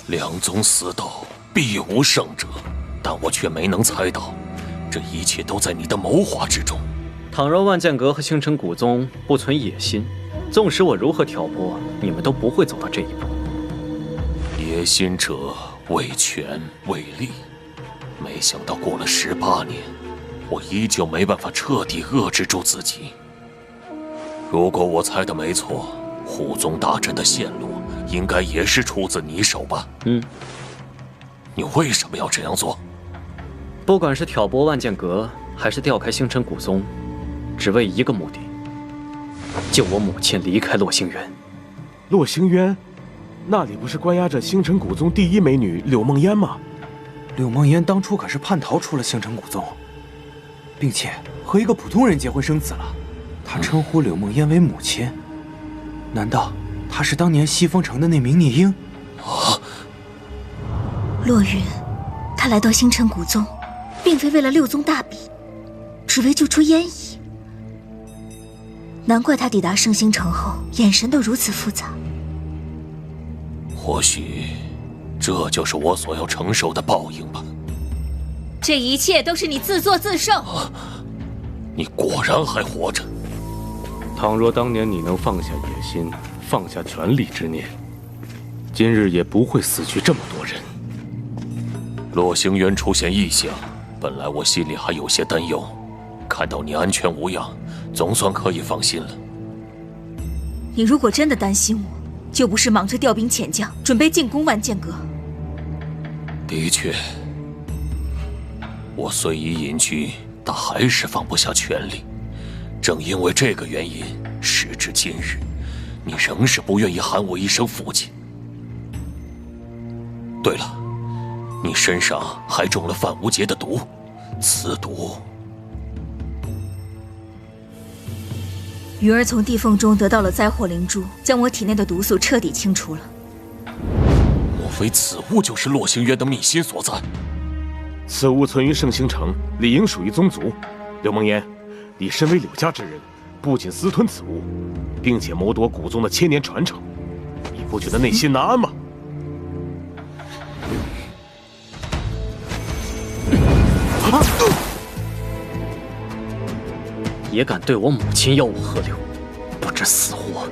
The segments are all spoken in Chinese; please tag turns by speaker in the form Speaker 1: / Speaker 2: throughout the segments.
Speaker 1: 两宗死斗，必无胜者，但我却没能猜到，这一切都在你的谋划之中。
Speaker 2: 倘若万剑阁和星辰古宗不存野心，纵使我如何挑拨，你们都不会走到这一步。
Speaker 1: 野心者为权为利，没想到过了18年，我依旧没办法彻底遏制住自己。如果我猜的没错，护宗大阵的陷落应该也是出自你手吧？你为什么要这样做？
Speaker 2: 不管是挑拨万剑阁，还是调开星辰古宗，只为一个目的：救我母亲离开洛星渊。
Speaker 3: 洛星渊，那里不是关押着星辰古宗第一美女柳梦烟吗？
Speaker 4: 柳梦烟当初可是叛逃出了星辰古宗，并且和一个普通人结婚生子了。他称呼柳梦烟为母亲，难道她是当年西风城的那名聂英？
Speaker 5: 洛云，他来到星辰古宗，并非为了六宗大比，只为救出烟姨。难怪他抵达圣星城后，眼神都如此复杂。
Speaker 1: 或许，这就是我所要承受的报应吧。
Speaker 6: 这一切都是你自作自受。
Speaker 1: 你果然还活着。
Speaker 7: 倘若当年你能放下野心，放下权力之念，今日也不会死去这么多人。
Speaker 1: 洛星渊出现异象，本来我心里还有些担忧，看到你安全无恙，总算可以放心了。
Speaker 5: 你如果真的担心我，就不是忙着调兵遣将，准备进攻万剑阁。
Speaker 1: 的确，我虽已隐居，但还是放不下权力。正因为这个原因，时至今日，你仍是不愿意喊我一声父亲。对了，你身上还中了范无劫的毒，此毒。
Speaker 5: 鱼儿从地缝中得到了灾祸灵珠，将我体内的毒素彻底清除了。
Speaker 1: 莫非此物就是洛星渊的秘辛所在？
Speaker 3: 此物存于圣星城，理应属于宗族。柳梦烟，你身为柳家之人，不仅私吞此物，并且谋夺古宗的千年传承，你不觉得内心难安吗？
Speaker 2: 也敢对我母亲吆五喝六，不知死活！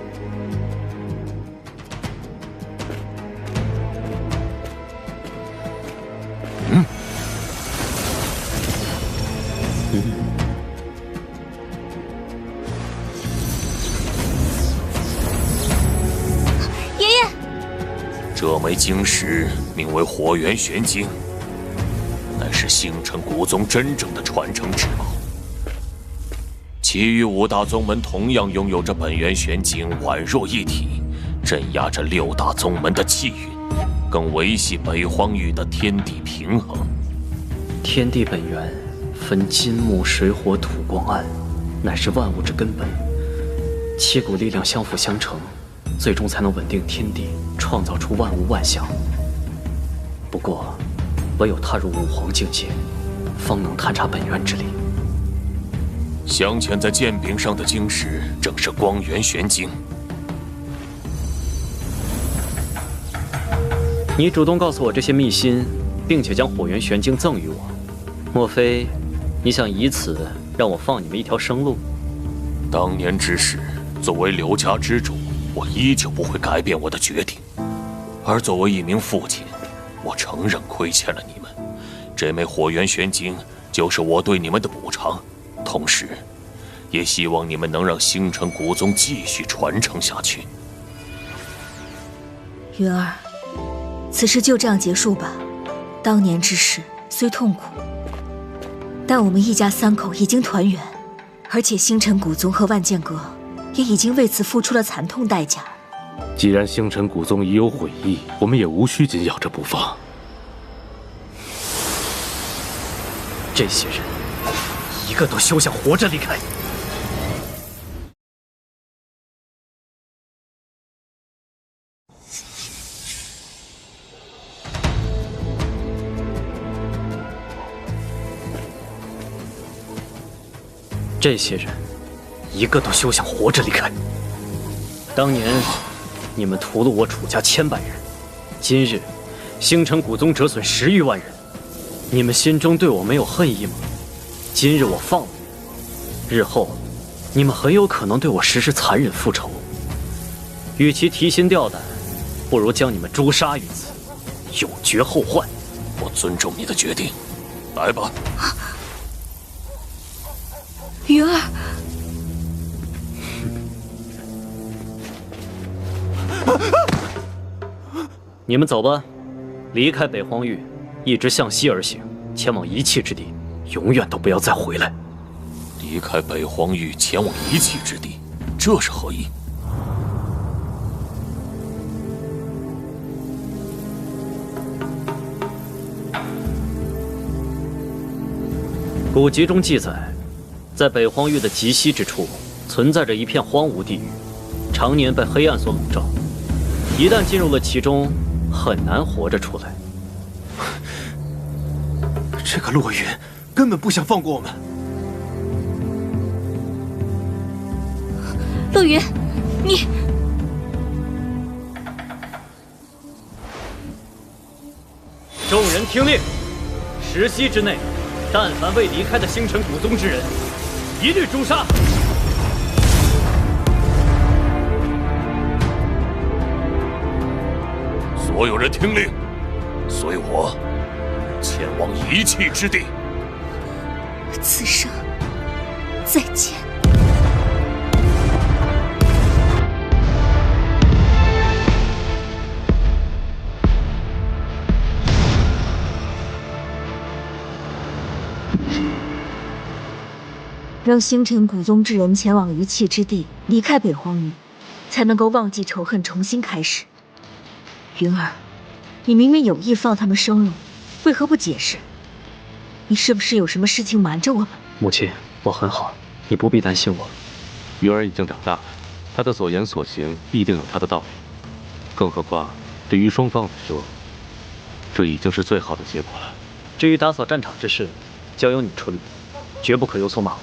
Speaker 6: 爷爷，
Speaker 1: 这枚晶石名为火元玄晶，乃是星辰古宗真正的传承之宝。其余5大宗门同样拥有着本源玄晶，宛若一体，镇压着6大宗门的气运，更维系北荒域的天地平衡。
Speaker 2: 天地本源分金木水火土光暗，乃是万物之根本。7股力量相辅相成，最终才能稳定天地，创造出万物万象。不过，唯有踏入武皇境界，方能探查本源之力。
Speaker 1: 镶嵌在剑柄上的晶石正是光元玄晶。
Speaker 2: 你主动告诉我这些秘辛，并且将火元玄晶赠予我，莫非你想以此让我放你们一条生路？
Speaker 1: 当年之事，作为刘家之主，我依旧不会改变我的决定。而作为一名父亲，我承认亏欠了你们。这枚火元玄晶就是我对你们的补偿。同时，也希望你们能让星辰古宗继续传承下去。
Speaker 5: 云儿，此事就这样结束吧。当年之事虽痛苦，但我们一家3口已经团圆，而且星辰古宗和万剑阁也已经为此付出了惨痛代价。
Speaker 7: 既然星辰古宗已有悔意，我们也无需紧咬着不放。
Speaker 2: 这些人，一个都休想活着离开！这些人，一个都休想活着离开！当年，你们屠了我楚家千百人，今日星辰古宗折损10余万人，你们心中对我没有恨意吗？今日我放了你，日后你们很有可能对我实施残忍复仇。与其提心吊胆，不如将你们诛杀于此，永绝后患。
Speaker 1: 我尊重你的决定，来吧。
Speaker 5: 云儿，
Speaker 2: 你们走吧，离开北荒域，一直向西而行，前往一气之地，永远都不要再回来。
Speaker 1: 离开北荒域，前往一气之地，这是何意？
Speaker 2: 古籍中记载，在北荒域的极西之处，存在着一片荒芜地域，常年被黑暗所笼罩。一旦进入了其中，很难活着出来。
Speaker 4: 这个洛云根本不想放过我们。
Speaker 5: 洛云，你
Speaker 2: 众人听令，10息之内，但凡未离开的星辰古宗之人，一律诛杀。
Speaker 1: 所有人听令，随我前往一气之地。
Speaker 5: 此生再见。让星辰古宗之人前往一气之地，离开北荒域，才能够忘记仇恨，重新开始。云儿，你明明有意放他们生路，为何不解释？你是不是有什么事情瞒着我们？
Speaker 2: 母亲，我很好，你不必担心我。
Speaker 7: 云儿已经长大了，她的所言所行必定有她的道理。更何况，对于双方来说，这已经是最好的结果了。
Speaker 2: 至于打扫战场之事，交由你处理，绝不可有所马虎。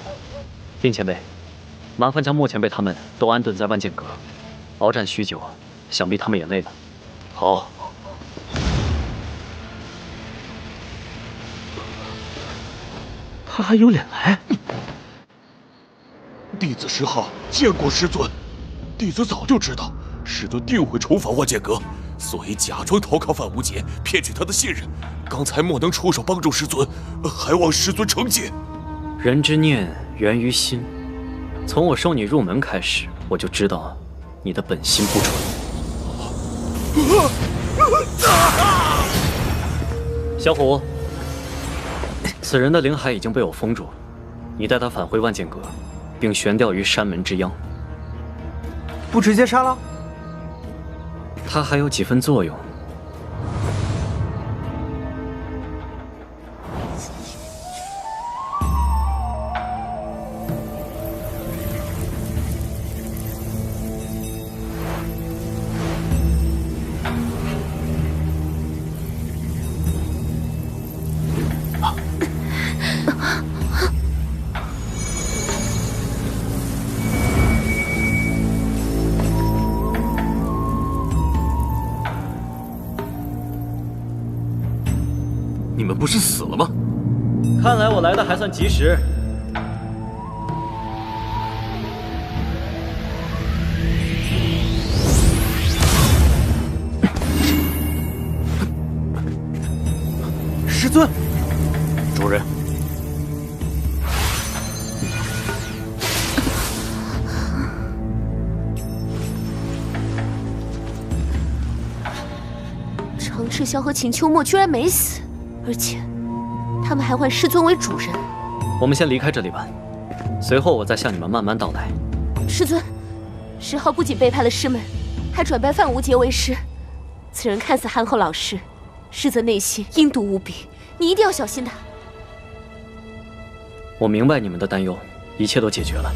Speaker 2: 林前辈，麻烦将莫前辈他们都安顿在万剑阁。鏖战许久，想必他们也累了。
Speaker 1: 好。
Speaker 3: 他还有脸来？弟子石浩见过师尊，弟子早就知道师尊定会重返万剑阁，所以假装投靠范无节，骗取他的信任。刚才莫能出手帮助师尊，还望师尊惩戒。
Speaker 2: 人之念源于心，从我收你入门开始，我就知道你的本心不纯。小虎，此人的灵海已经被我封住，你带他返回万剑阁，并悬吊于山门之央。
Speaker 4: 不直接杀了？
Speaker 2: 他还有几分作用。
Speaker 3: 你们不是死了吗？
Speaker 2: 看来我来的还算及时。
Speaker 4: 师尊，
Speaker 3: 主人，
Speaker 6: 程赤霄和秦秋墨居然没死，而且他们还唤师尊为主人。
Speaker 2: 我们先离开这里吧，随后我再向你们慢慢道来。
Speaker 6: 师尊，石浩不仅背叛了师门，还转拜范无节为师。此人看似憨厚老实，实则内心阴毒无比，你一定要小心他。
Speaker 2: 我明白你们的担忧，一切都解决了。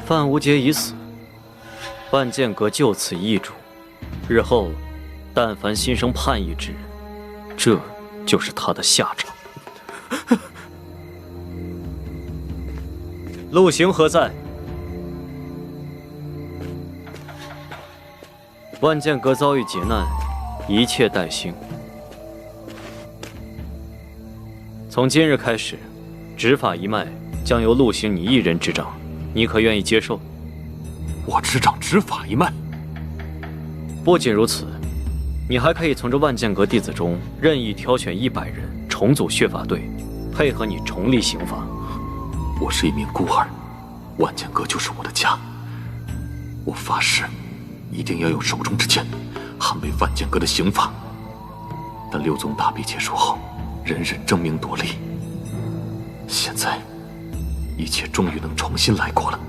Speaker 2: 范无节已死，万剑阁就此易主，日后但凡心生叛逆之人，这就是他的下场。陆行何在？万剑阁遭遇劫难，一切待兴。从今日开始，执法一脉将由陆行你一人执掌，你可愿意接受？
Speaker 3: 我执掌执法一脉。
Speaker 2: 不仅如此，你还可以从这万剑阁弟子中任意挑选100人，重组血法队，配合你重立刑法。
Speaker 3: 我是一名孤儿，万剑阁就是我的家。我发誓，一定要用手中之剑捍卫万剑阁的刑法。但6宗大比结束后，人人争名夺利。现在，一切终于能重新来过了。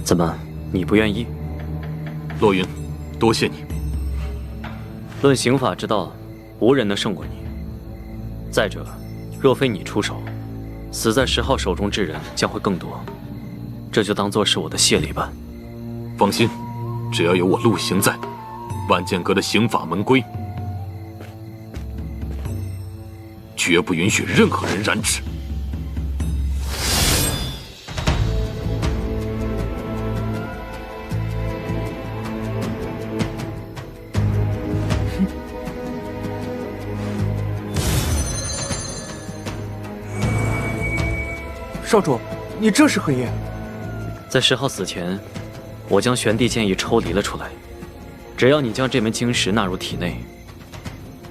Speaker 2: 怎么，你不愿意？
Speaker 3: 洛云，多谢你。
Speaker 2: 论刑法之道，无人能胜过你。再者，若非你出手，死在10号手中之人将会更多。这就当作是我的谢礼吧。
Speaker 3: 放心，只要有我陆行在，万剑阁的刑法门规绝不允许任何人染指。
Speaker 4: 少主，你这是何意？
Speaker 2: 在10号死前，我将玄帝剑意抽离了出来。只要你将这枚晶石纳入体内，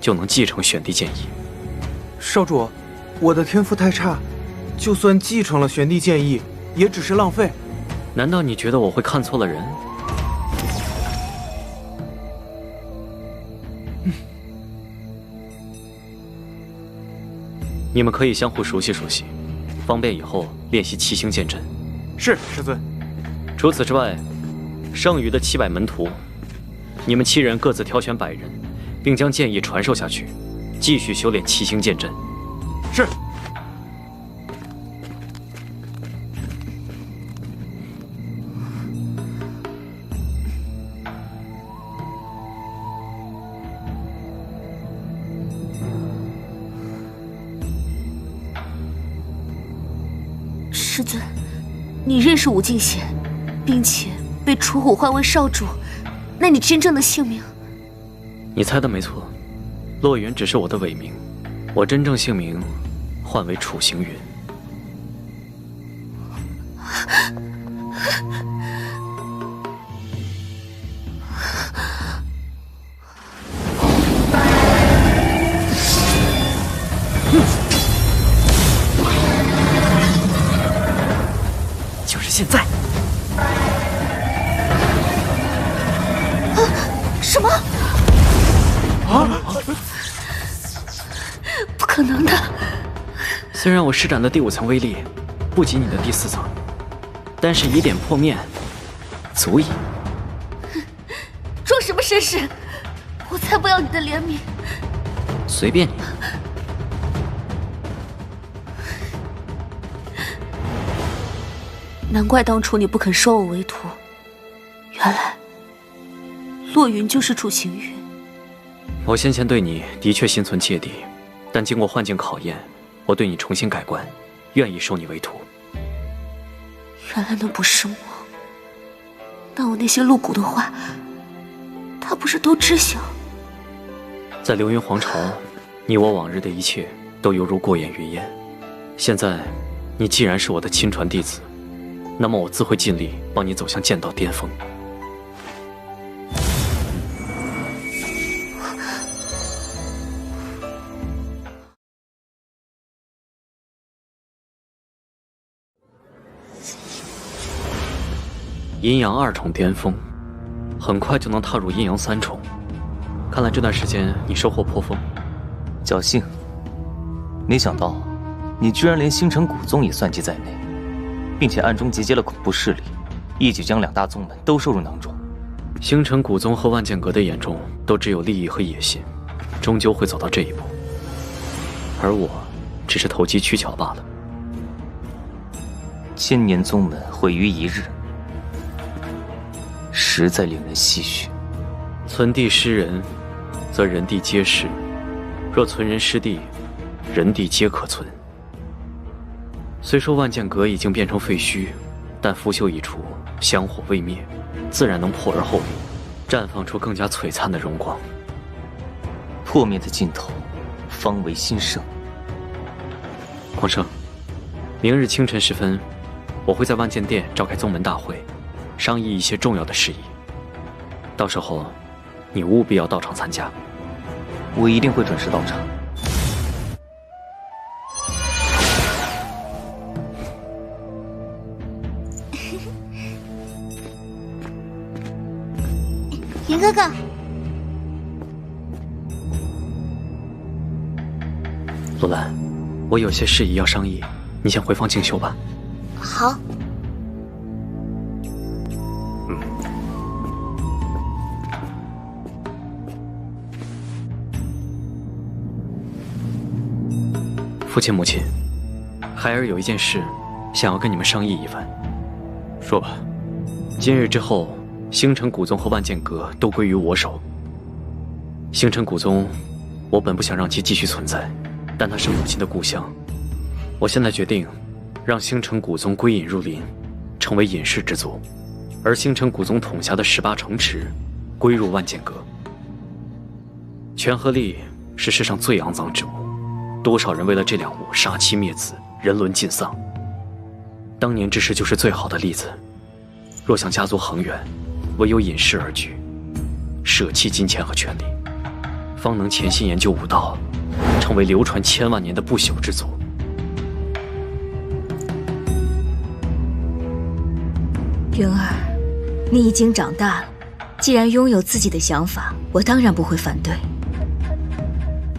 Speaker 2: 就能继承玄帝剑意。
Speaker 4: 少主，我的天赋太差，就算继承了玄帝剑意，也只是浪费。
Speaker 2: 难道你觉得我会看错了人？你们可以相互熟悉熟悉，方便以后练习七星剑阵。
Speaker 4: 是，师尊。
Speaker 2: 除此之外，剩余的700门徒，你们7人各自挑选100人，并将剑意传授下去，继续修炼七星剑阵。
Speaker 4: 是。
Speaker 6: 师尊，你认识武敬贤，并且被楚虎唤为少主，那你真正的姓名？
Speaker 2: 你猜的没错，洛云只是我的伪名，我真正姓名唤为楚行云。就是现在！
Speaker 6: 什么？不可能的！
Speaker 2: 虽然我施展的第5层威力不及你的第4层，但是以点破面，足矣。
Speaker 6: 装什么绅士？我才不要你的怜悯！
Speaker 2: 随便你。
Speaker 6: 难怪当初你不肯收我为徒，原来洛云就是楚行云。
Speaker 2: 我先前对你的确心存芥蒂，但经过幻境考验，我对你重新改观，愿意收你为徒。
Speaker 6: 原来那不是我，那我那些露骨的话，他不是都知晓？
Speaker 2: 在流云皇朝，你我往日的一切都犹如过眼云烟。现在，你既然是我的亲传弟子，那么我自会尽力帮你走向剑道巅峰。阴阳2重巅峰，很快就能踏入阴阳3重。看来这段时间你收获颇丰。
Speaker 8: 侥幸，没想到你居然连星辰古宗也算计在内，并且暗中集结了恐怖势力，一举将2大宗门都收入囊中。
Speaker 2: 星辰古宗和万剑阁的眼中都只有利益和野心，终究会走到这一步。而我，只是投机取巧罢了。
Speaker 8: 千年宗门毁于一日，实在令人唏嘘。
Speaker 2: 存地失人，则人地皆失；若存人失地，人地皆可存。虽说万剑阁已经变成废墟，但腐朽已除，香火未灭，自然能破而后立，绽放出更加璀璨的荣光。
Speaker 8: 破灭的尽头，方为新生。
Speaker 2: 广生，明日清晨时分，我会在万剑殿召开宗门大会，商议一些重要的事宜。到时候，你务必要到场参加。
Speaker 8: 我一定会准时到场。
Speaker 9: 云哥哥，
Speaker 2: 罗兰，我有些事宜要商议，你先回房静修吧。
Speaker 9: 好。
Speaker 2: 父亲母亲，孩儿有一件事，想要跟你们商议一番。
Speaker 3: 说吧。
Speaker 2: 今日之后，星辰古宗和万剑阁都归于我手。星辰古宗，我本不想让其继续存在，但它是母亲的故乡。我现在决定，让星辰古宗归隐入林，成为隐世之族，而星辰古宗统辖的18城池，归入万剑阁。权和利是世上最肮脏之物。多少人为了这两物杀妻灭子，人伦尽丧。当年之事就是最好的例子。若想家族恒远，唯有隐世而居，舍弃金钱和权力，方能潜心研究武道，成为流传千万年的不朽之族。
Speaker 5: 云儿，你已经长大了，既然拥有自己的想法，我当然不会反对。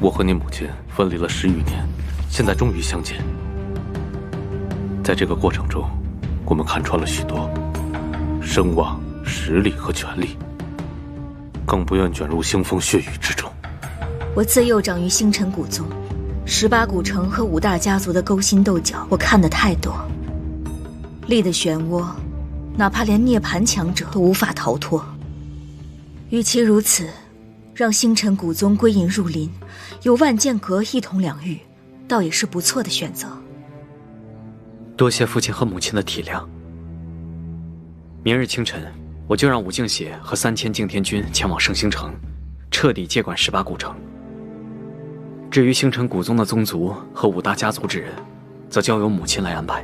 Speaker 7: 我和你母亲分离了10余年，现在终于相见。在这个过程中，我们看穿了许多声望、实力和权力，更不愿卷入腥风血雨之中。
Speaker 5: 我自幼长于星辰古宗，18古城和5大家族的勾心斗角，我看得太多。力的漩涡，哪怕连涅槃强者都无法逃脱。与其如此，让星辰古宗归隐入林，有万剑阁一统两域，倒也是不错的选择。
Speaker 2: 多谢父亲和母亲的体谅。明日清晨，我就让武敬血和3000敬天军前往圣星城，彻底接管18古城。至于星辰古宗的宗族和5大家族之人，则交由母亲来安排。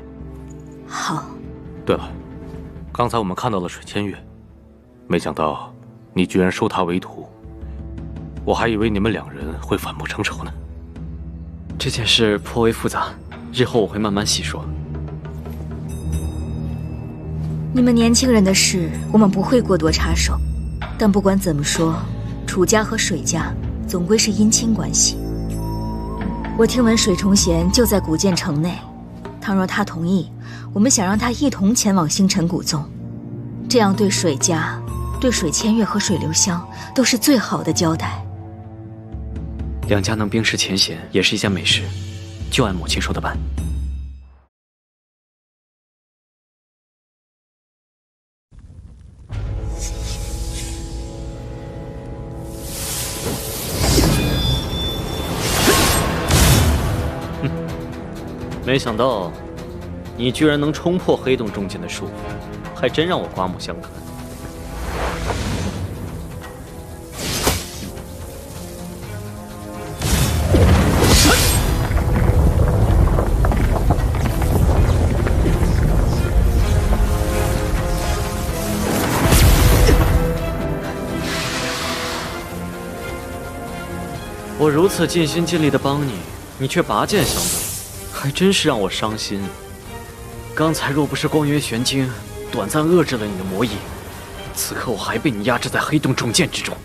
Speaker 5: 好。
Speaker 7: 对了，刚才我们看到了水千月，没想到你居然收她为徒，我还以为你们2人会反目成仇呢。
Speaker 2: 这件事颇为复杂，日后我会慢慢细说。
Speaker 5: 你们年轻人的事，我们不会过多插手。但不管怎么说，楚家和水家总归是姻亲关系。我听闻水重贤就在古剑城内，倘若他同意，我们想让他一同前往星辰古宗，这样对水家、对水千月和水流香都是最好的交代。
Speaker 2: 2家能冰释前嫌，也是一件美事，就按母亲说的办。没想到，你居然能冲破黑洞中间的束缚，还真让我刮目相看。我如此尽心尽力的帮你，你却拔剑相对。还真是让我伤心。刚才若不是光渊玄经短暂遏制了你的魔影，此刻我还被你压制在黑洞重剑之中。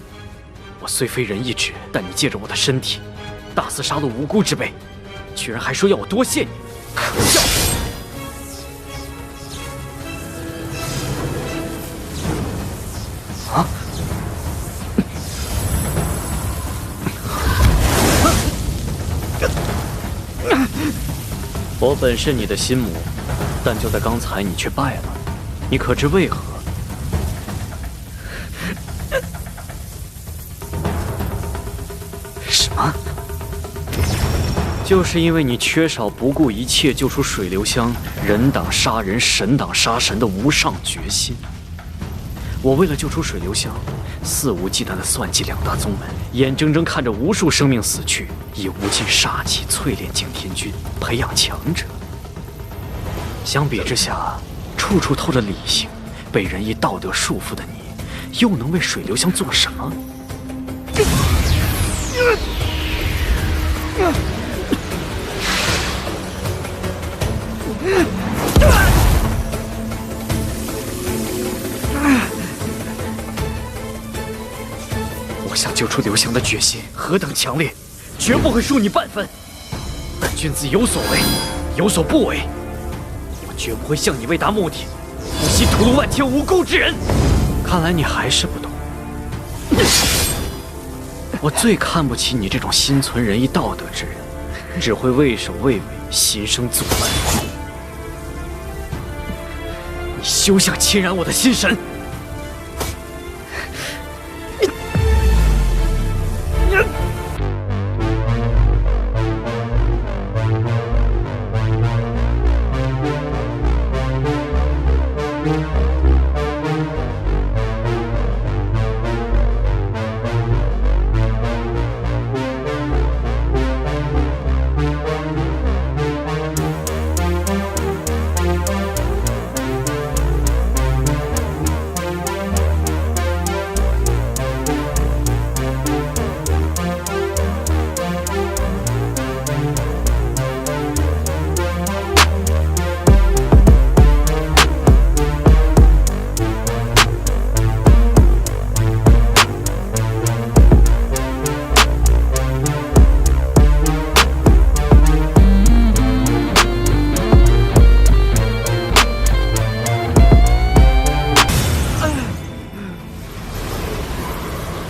Speaker 2: 我虽非人意志，但你借着我的身体，大肆杀戮无辜之辈，居然还说要我多谢你，可笑！啊！我本是你的心魔，但就在刚才，你却败了。你可知为何？就是因为你缺少不顾一切救出水流香，人挡杀人，神挡杀神的无上决心。我为了救出水流香，肆无忌惮地算计两大宗门，眼睁睁看着无数生命死去，以无尽杀气淬炼景天君，培养强者。相比之下，处处透着理性，被人以道德束缚的你，又能为水流香做什么？我想救出刘翔的决心何等强烈，绝不会输你半分。但君子有所为，有所不为，我绝不会像你为达目的，不惜屠戮万千无辜之人。看来你还是不懂，我最看不起你这种心存仁义道德之人，只会畏首畏尾，心生阻拦。你休想侵染我的心神！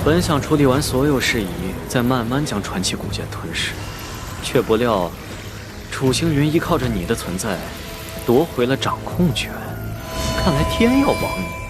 Speaker 2: 本想处理完所有事宜，再慢慢将传奇古剑吞噬，却不料楚星云依靠着你的存在，夺回了掌控权。看来天要亡你。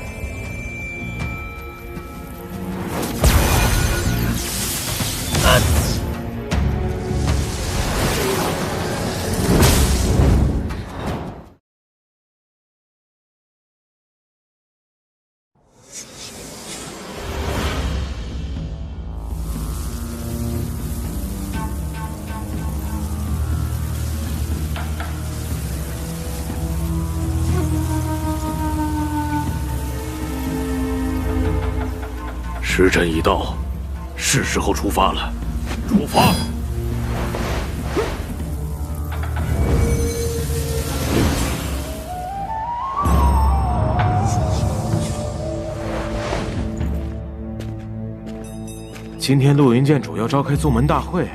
Speaker 7: 时辰已到，是时候出发了。出发！
Speaker 3: 今天陆云剑主要召开宗门大会，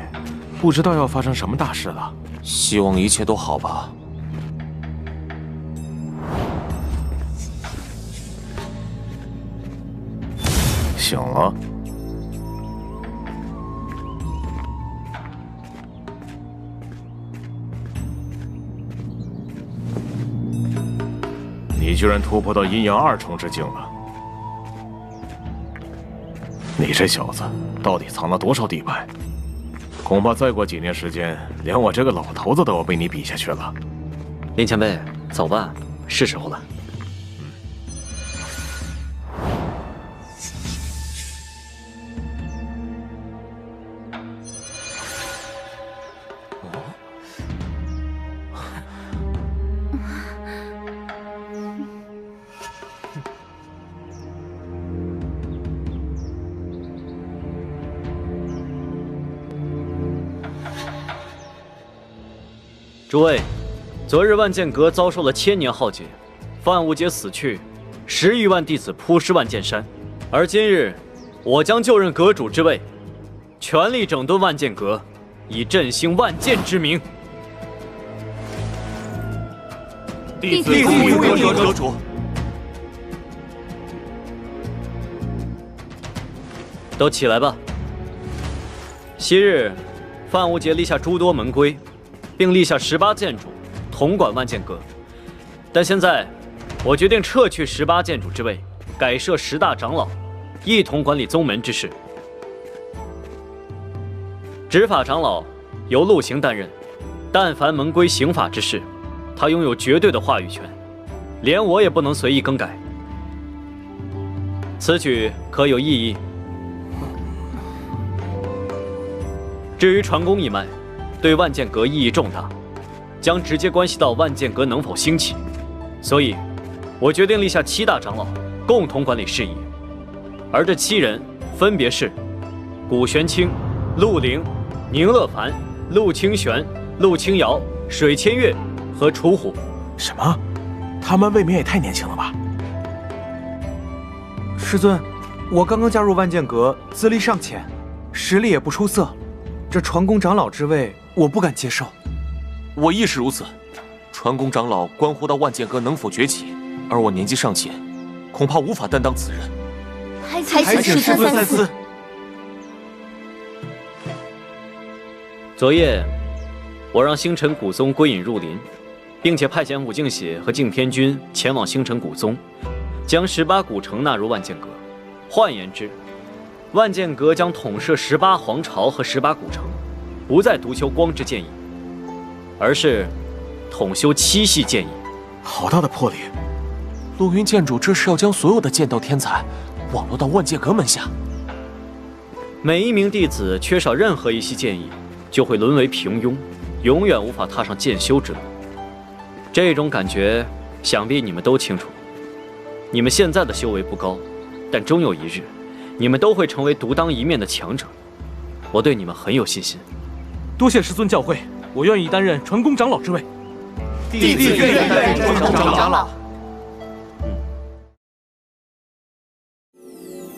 Speaker 3: 不知道要发生什么大事了。
Speaker 1: 希望一切都好吧。
Speaker 3: 醒了。你居然突破到阴阳2重之境了！你这小子到底藏了多少地牌？恐怕再过几年时间，连我这个老头子都要被你比下去了。
Speaker 2: 林前辈，走吧，是时候了。诸位，昨日万剑阁遭受了千年浩劫，范无劫死去，10余万弟子扑尸万剑山。而今日，我将就任阁主之位，全力整顿万剑阁，以振兴万剑之名。
Speaker 1: 弟子恭迎阁主。
Speaker 2: 都起来吧。昔日，范无劫立下诸多门规，并立下18剑主统管万剑阁，但现在我决定撤去18剑主之位，改设10大长老，一同管理宗门之事。执法长老由陆行担任。但凡门规刑法之事，他拥有绝对的话语权，连我也不能随意更改。此举可有异议？至于传功一脉，对万剑阁意义重大，将直接关系到万剑阁能否兴起，所以，我决定立下7大长老共同管理事宜，而这7人分别是古玄清、陆凌、宁乐凡、陆清玄、陆清瑶、水千月和楚虎。
Speaker 10: 什么？他们未免也太年轻了吧？
Speaker 4: 师尊，我刚刚加入万剑阁，资历尚浅，实力也不出色，这传功长老之位我不敢接受。
Speaker 1: 我亦是如此。传功长老关乎到万剑阁能否崛起，而我年纪尚浅，恐怕无法担当此任。
Speaker 6: 还请师尊三思。
Speaker 2: 昨夜，我让星辰古宗归隐入林，并且派遣武敬血和敬天君前往星辰古宗，将18古城纳入万剑阁。换言之，万剑阁将统摄18皇朝和18古城，不再独修光之剑意，而是统修7系剑意。
Speaker 10: 好大的魄力！
Speaker 1: 陆云剑主这是要将所有的剑道天才网络到万剑阁门下。
Speaker 2: 每一名弟子缺少任何一系剑意，就会沦为平庸，永远无法踏上剑修之路。这种感觉，想必你们都清楚。你们现在的修为不高，但终有一日，你们都会成为独当一面的强者。我对你们很有信心。
Speaker 10: 多谢师尊教诲，我愿意担任传功长老之位。
Speaker 4: 弟子愿意担任传功长老。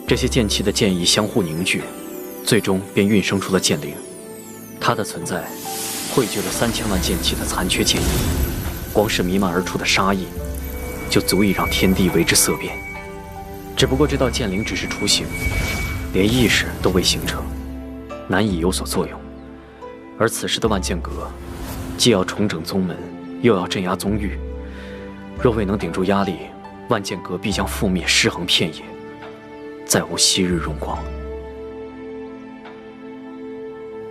Speaker 2: 这些剑气的剑意相互凝聚，最终便孕生出了剑灵。它的存在，汇聚了3000万剑气的残缺剑意，光是弥漫而出的杀意，就足以让天地为之色变。只不过这道剑灵只是雏形，连意识都未形成，难以有所作用。而此时的万剑阁，既要重整宗门，又要镇压宗域，若未能顶住压力，万剑阁必将覆灭，尸横遍野，再无昔日荣光。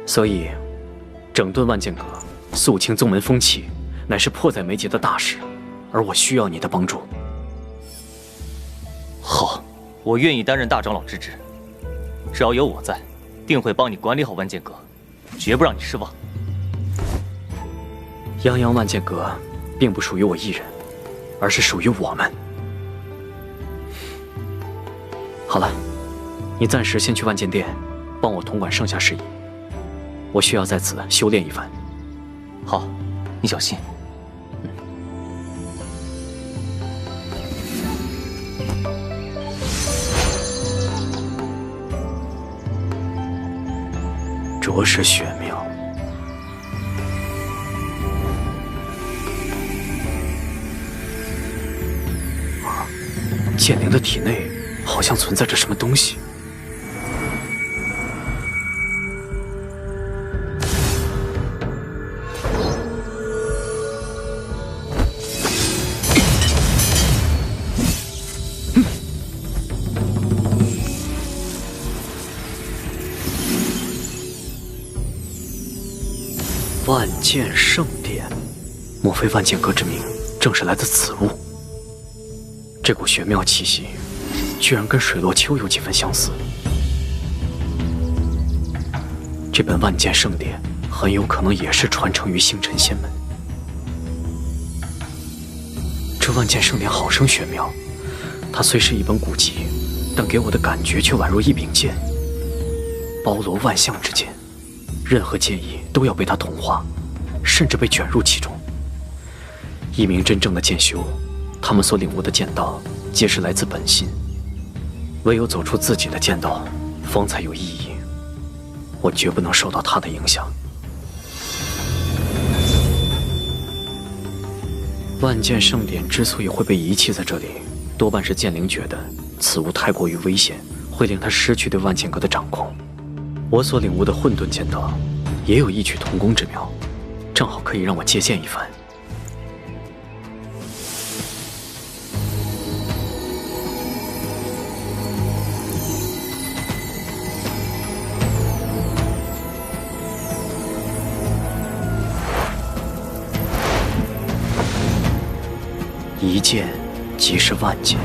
Speaker 2: 所以，整顿万剑阁，肃清宗门风气，乃是迫在眉睫的大事，而我需要你的帮助。
Speaker 8: 好，我愿意担任大长老之职，只要有我在，定会帮你管理好万剑阁，绝不让你失望。
Speaker 2: 泱泱万剑阁，并不属于我一人，而是属于我们。好了，你暂时先去万剑殿，帮我统管剩下事宜。我需要在此修炼一番。
Speaker 8: 好，你小心。
Speaker 2: 着实玄妙。剑灵的体内好像存在着什么东西。万剑圣殿，莫非万剑阁之名正是来自此物？这股玄妙气息，居然跟水落秋有几分相似。这本万剑圣典很有可能也是传承于星辰仙门。这万剑圣典好生玄妙，它虽是一本古籍，但给我的感觉却宛若一柄剑，包罗万象之剑。任何剑意都要被它同化，甚至被卷入其中。一名真正的剑修，他们所领悟的剑道，皆是来自本心。唯有走出自己的剑道，方才有意义。我绝不能受到它的影响。万剑圣典之所以会被遗弃在这里，多半是剑灵觉得此物太过于危险，会令他失去对万剑阁的掌控。我所领悟的混沌剑道，也有异曲同工之妙，正好可以让我借鉴一番。一剑即是万剑，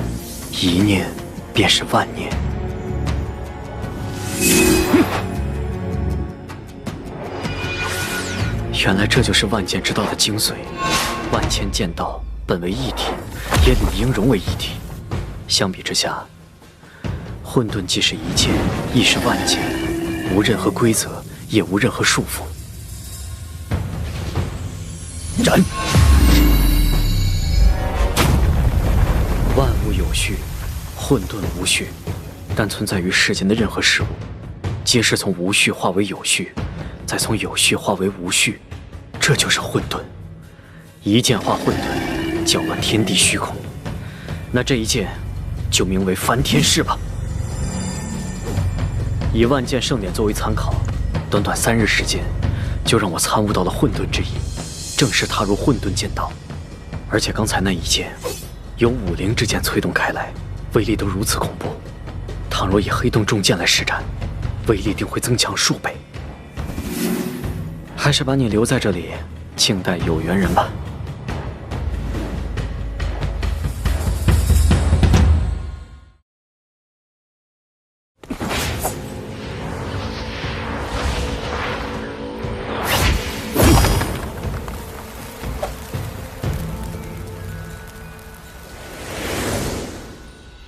Speaker 2: 一念便是万念。原来这就是万剑之道的精髓。万千剑道本为一体，也理应融为一体。相比之下，混沌既是一剑，亦是万剑，无任何规则，也无任何束缚。斩！万物有序，混沌无序，但存在于世间的任何事物，皆是从无序化为有序，再从有序化为无序，这就是混沌。一剑化混沌，搅乱天地虚空。那这一剑就名为翻天式吧。以万剑盛典作为参考，短短3日时间，就让我参悟到了混沌之意，正式踏入混沌剑道。而且刚才那一剑，由武灵之剑催动开来，威力都如此恐怖。倘若以黑洞重剑来施展，威力定会增强数倍。还是把你留在这里，静待有缘人吧。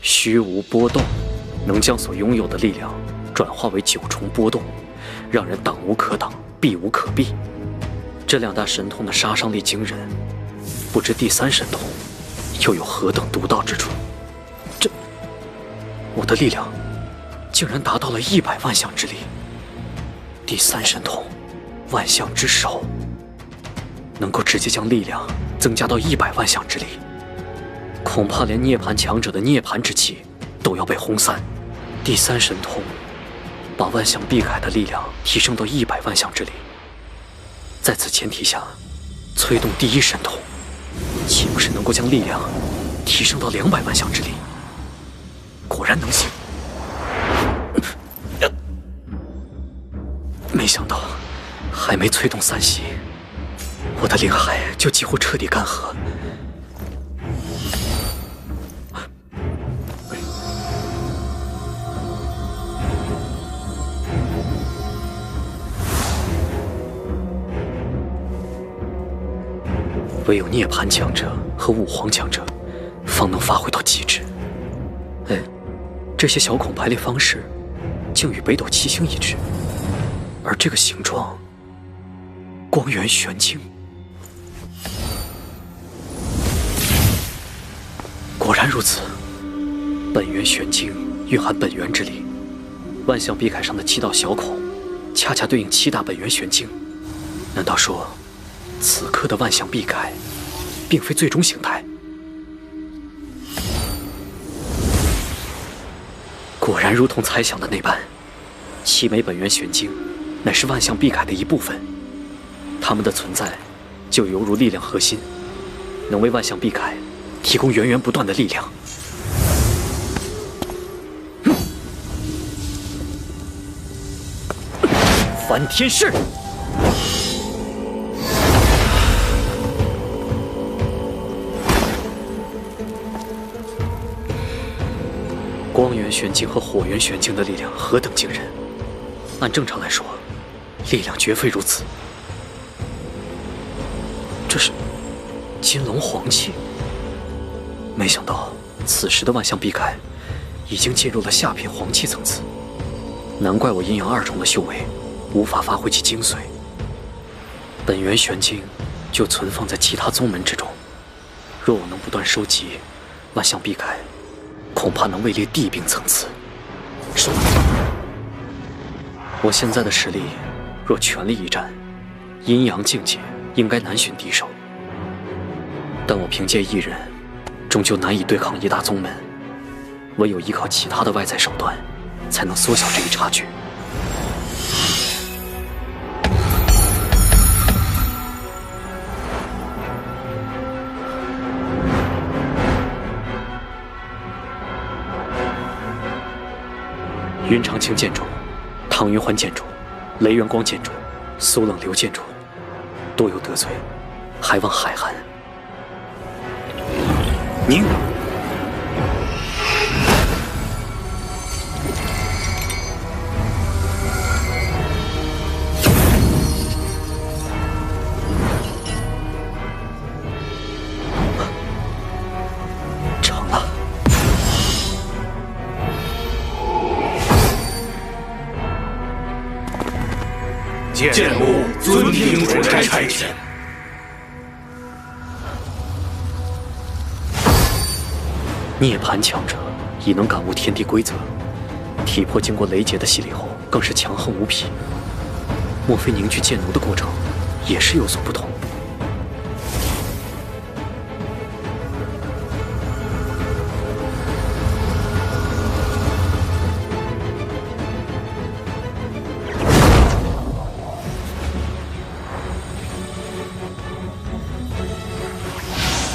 Speaker 2: 虚无波动，能将所拥有的力量转化为9重波动，让人挡无可挡，避无可避。这2大神通的杀伤力惊人，不知第3神通又有何等独到之处？我的力量竟然达到了100万象之力。第3神通，万象之首，能够直接将力量增加到100万象之力。恐怕连涅槃强者的涅槃之气都要被轰散。第3神通，把万象避开的力量提升到100万象之力。在此前提下，催动第1神通，岂不是能够将力量提升到200万象之力？果然能行。没想到，还没催动3息，我的灵海就几乎彻底干涸。唯有涅槃强者和武皇强者，方能发挥到极致。哎，这些小孔排列方式，竟与北斗七星一致，而这个形状，光源玄晶。果然如此，本源玄晶蕴含本源之力，万象碧铠上的7道小孔，恰恰对应7大本源玄晶。难道说？此刻的万象碧铠，并非最终形态。果然如同猜想的那般，7枚本源玄晶，乃是万象碧铠的一部分。它们的存在，就犹如力量核心，能为万象碧铠提供源源不断的力量。翻天式！光源玄晶和火源玄晶的力量何等惊人！按正常来说，力量绝非如此。这是金龙皇气。没想到此时的万象碧铠已经进入了下品皇气层次，难怪我阴阳2重的修为无法发挥其精髓。本源玄晶就存放在其他宗门之中，若我能不断收集万象碧铠，恐怕能位列地兵层次。是，我现在的实力，若全力一战，阴阳境界应该难寻敌手。但我凭借一人，终究难以对抗1大宗门，唯有依靠其他的外在手段，才能缩小这一差距。云长青剑主、唐云欢剑主、雷元光剑主、苏冷流剑主，多有得罪，还望海涵。宁。成了。
Speaker 11: 剑奴遵听主人差遣。
Speaker 2: 涅槃强者已能感悟天地规则，体魄经过雷劫的洗礼后，更是强横无匹。莫非凝聚剑奴的过程也是有所不同？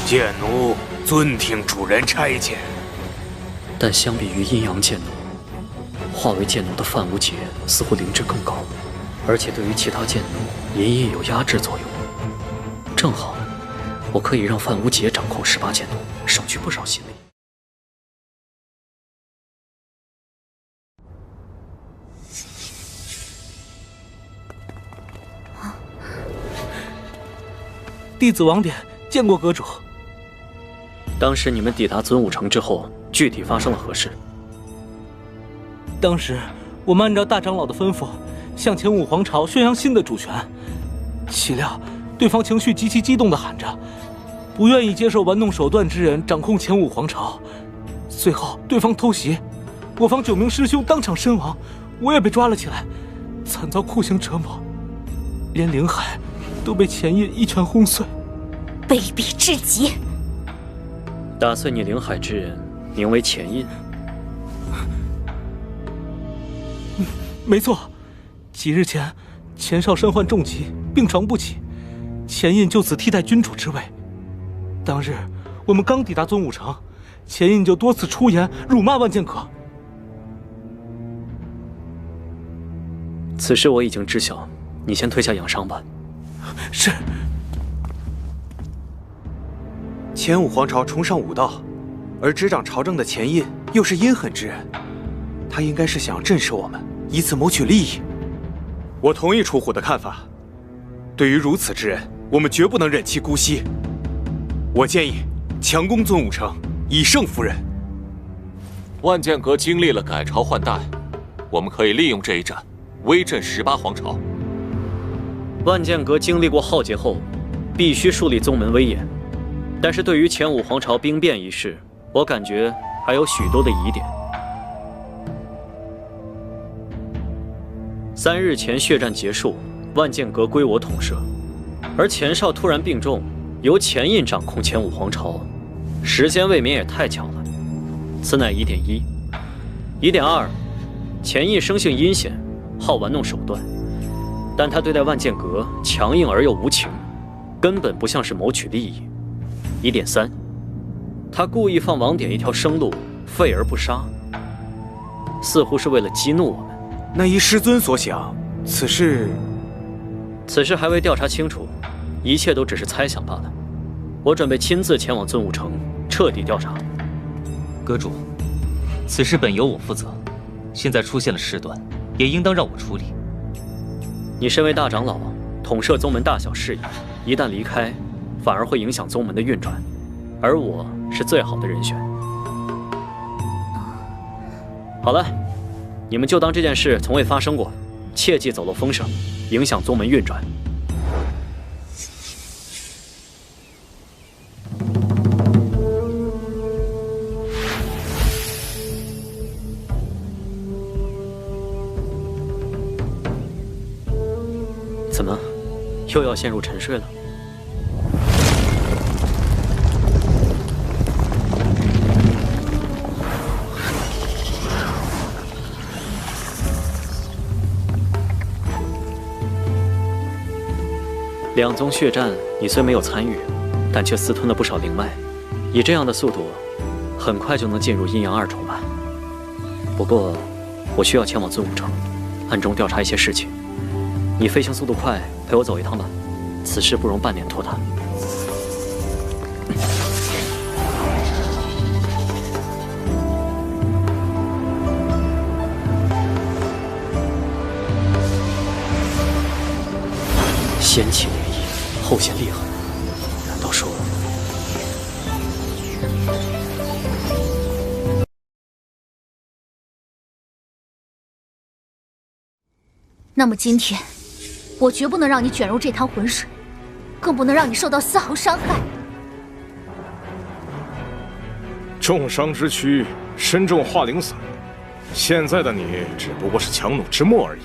Speaker 11: 剑奴遵听主人差遣。
Speaker 2: 但相比于阴阳剑奴，化为剑奴的范无劫似乎灵智更高，而且对于其他剑奴隐隐有压制作用。正好，我可以让范无劫掌控18剑奴，省去不少心力。
Speaker 10: 弟子王典见过阁主。
Speaker 2: 当时你们抵达尊武城之后，具体发生了何事？
Speaker 10: 当时我们按照大长老的吩咐，向前武皇朝宣扬新的主权，岂料对方情绪极其激动地喊着，不愿意接受玩弄手段之人掌控前武皇朝。随后对方偷袭，我方9名师兄当场身亡，我也被抓了起来，惨遭酷刑折磨，连灵海都被钱印一拳轰碎。
Speaker 6: 卑鄙至极！
Speaker 2: 打碎你灵海之人名为钱印。
Speaker 10: 没错，几日前，钱少身患重疾，病床不起，钱印就此替代君主之位。当日我们刚抵达尊武城，钱印就多次出言辱骂万剑阁。
Speaker 2: 此事我已经知晓，你先退下养伤吧。
Speaker 10: 是。
Speaker 4: 前武皇朝崇尚武道，而执掌朝政的钱印又是阴狠之人，他应该是想要震慑我们，以此谋取利益。我同意楚虎的看法，对于如此之人，我们绝不能忍其姑息。我建议强攻尊武城，以胜服人。
Speaker 1: 万剑阁经历了改朝换代，我们可以利用这一战，威震18皇朝。
Speaker 2: 万剑阁经历过浩劫后，必须树立宗门威严。但是对于前武皇朝兵变一事，我感觉还有许多的疑点。3日前血战结束，万剑阁归我统摄，而钱少突然病重，由钱印掌控前武皇朝，时间未免也太巧了。此乃疑点1。疑点2，钱印生性阴险，好玩弄手段，但他对待万剑阁强硬而又无情，根本不像是谋取利益。疑点3，他故意放王典一条生路，废而不杀，似乎是为了激怒我们。
Speaker 4: 那依师尊所想，此事
Speaker 2: 还未调查清楚，一切都只是猜想罢了。我准备亲自前往尊武城，彻底调查。
Speaker 8: 阁主，此事本由我负责，现在出现了事端，也应当让我处理。
Speaker 2: 你身为大长老，统摄宗门大小事宜，一旦离开，反而会影响宗门的运转，而我是最好的人选。好了，你们就当这件事从未发生过，切忌走漏风声，影响宗门运转。怎么，又要陷入沉睡了？两宗血战，你虽没有参与，但却私吞了不少灵脉。以这样的速度，很快就能进入阴阳2重吧。不过，我需要前往尊武城，暗中调查一些事情。你飞行速度快，陪我走一趟吧。此事不容半点拖沓。先起涟漪，后现裂痕，难道说？
Speaker 9: 那么今天，我绝不能让你卷入这滩浑水，更不能让你受到丝毫伤害。
Speaker 3: 重伤之躯，身中化灵散。现在的你只不过是强弩之末而已。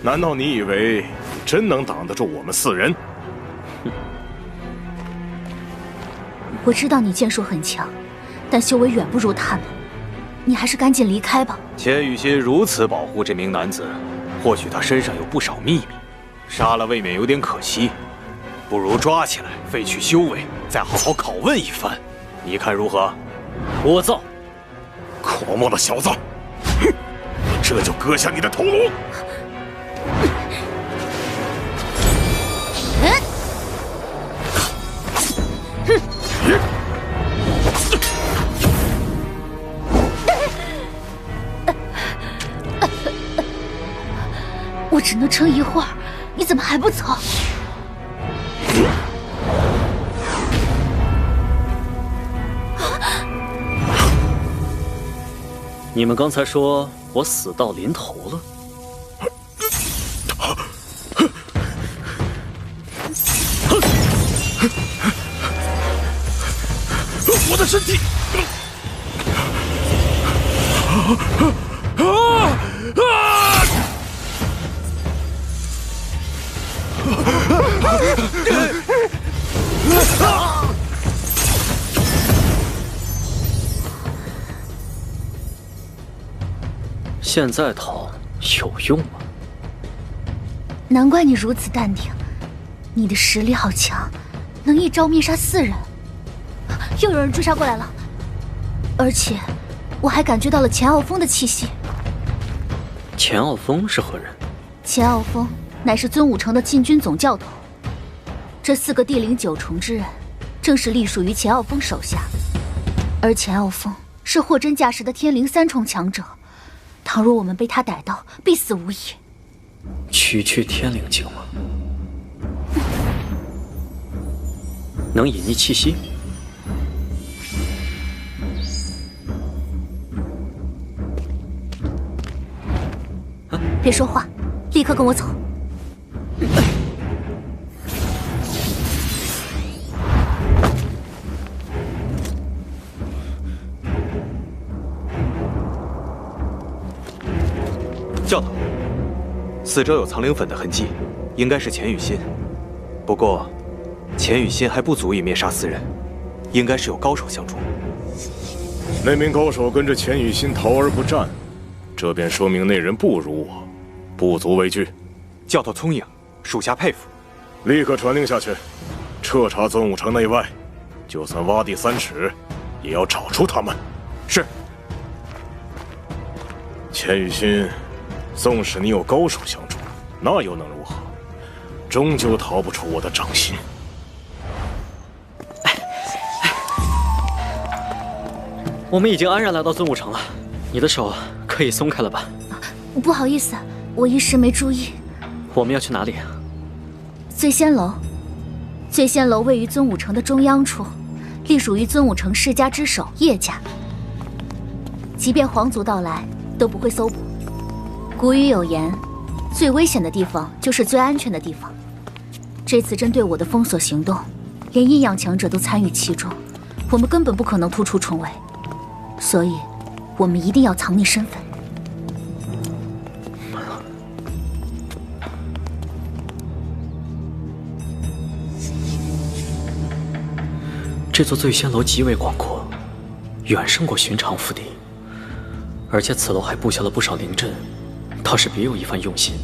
Speaker 3: 难道你以为你真能挡得住我们4人？
Speaker 9: 我知道你剑术很强，但修为远不如他们。你还是赶紧离开吧。
Speaker 12: 钱雨欣如此保护这名男子，或许他身上有不少秘密，杀了未免有点可惜。不如抓起来，废去修为，再好好拷问一番。你看如何？
Speaker 3: 聒噪！狂妄的小子！哼！我这就割下你的头颅！
Speaker 9: 我只能撑一会儿，你怎么还不走？
Speaker 2: 你们刚才说我死到临头了？
Speaker 3: 我的身体！
Speaker 2: 现在逃有用吗？
Speaker 9: 难怪你如此淡定，你的实力好强，能一招灭杀4人。又有人追杀过来了，而且我还感觉到了钱傲风的气息。
Speaker 2: 钱傲风是何人？
Speaker 9: 钱傲风乃是尊武城的禁军总教头。这4个地灵9重之人，正是隶属于钱傲风手下。而钱傲风是货真价实的天灵3重强者，倘若我们被他逮到，必死无疑。
Speaker 2: 区区天灵境吗？能隐匿气息？
Speaker 9: 别说话，立刻跟我走。
Speaker 12: 教头，四周有藏灵粉的痕迹，应该是钱雨欣。不过，钱雨欣还不足以灭杀4人，应该是有高手相助。
Speaker 3: 那名高手跟着钱雨欣逃而不战，这便说明那人不如我，不足为惧。
Speaker 12: 教头聪颖，属下佩服。
Speaker 3: 立刻传令下去，彻查尊武城内外，就算挖地3尺，也要找出他们。
Speaker 12: 是。
Speaker 3: 钱雨欣，纵使你有高手相助，那又能如何？终究逃不出我的掌心。
Speaker 2: 我们已经安然来到尊武城了，你的手可以松开了吧？
Speaker 9: 不好意思，我一时没注意。
Speaker 2: 我们要去哪里啊？
Speaker 9: 醉仙楼。醉仙楼位于尊武城的中央处，隶属于尊武城世家之首叶家。即便皇族到来，都不会搜捕。古语有言，最危险的地方就是最安全的地方。这次针对我的封锁行动，连阴阳强者都参与其中，我们根本不可能突出重围。所以，我们一定要藏匿身份。
Speaker 2: 这座醉仙楼极为广阔，远胜过寻常府邸，而且此楼还布下了不少灵阵，倒是别有一番用心。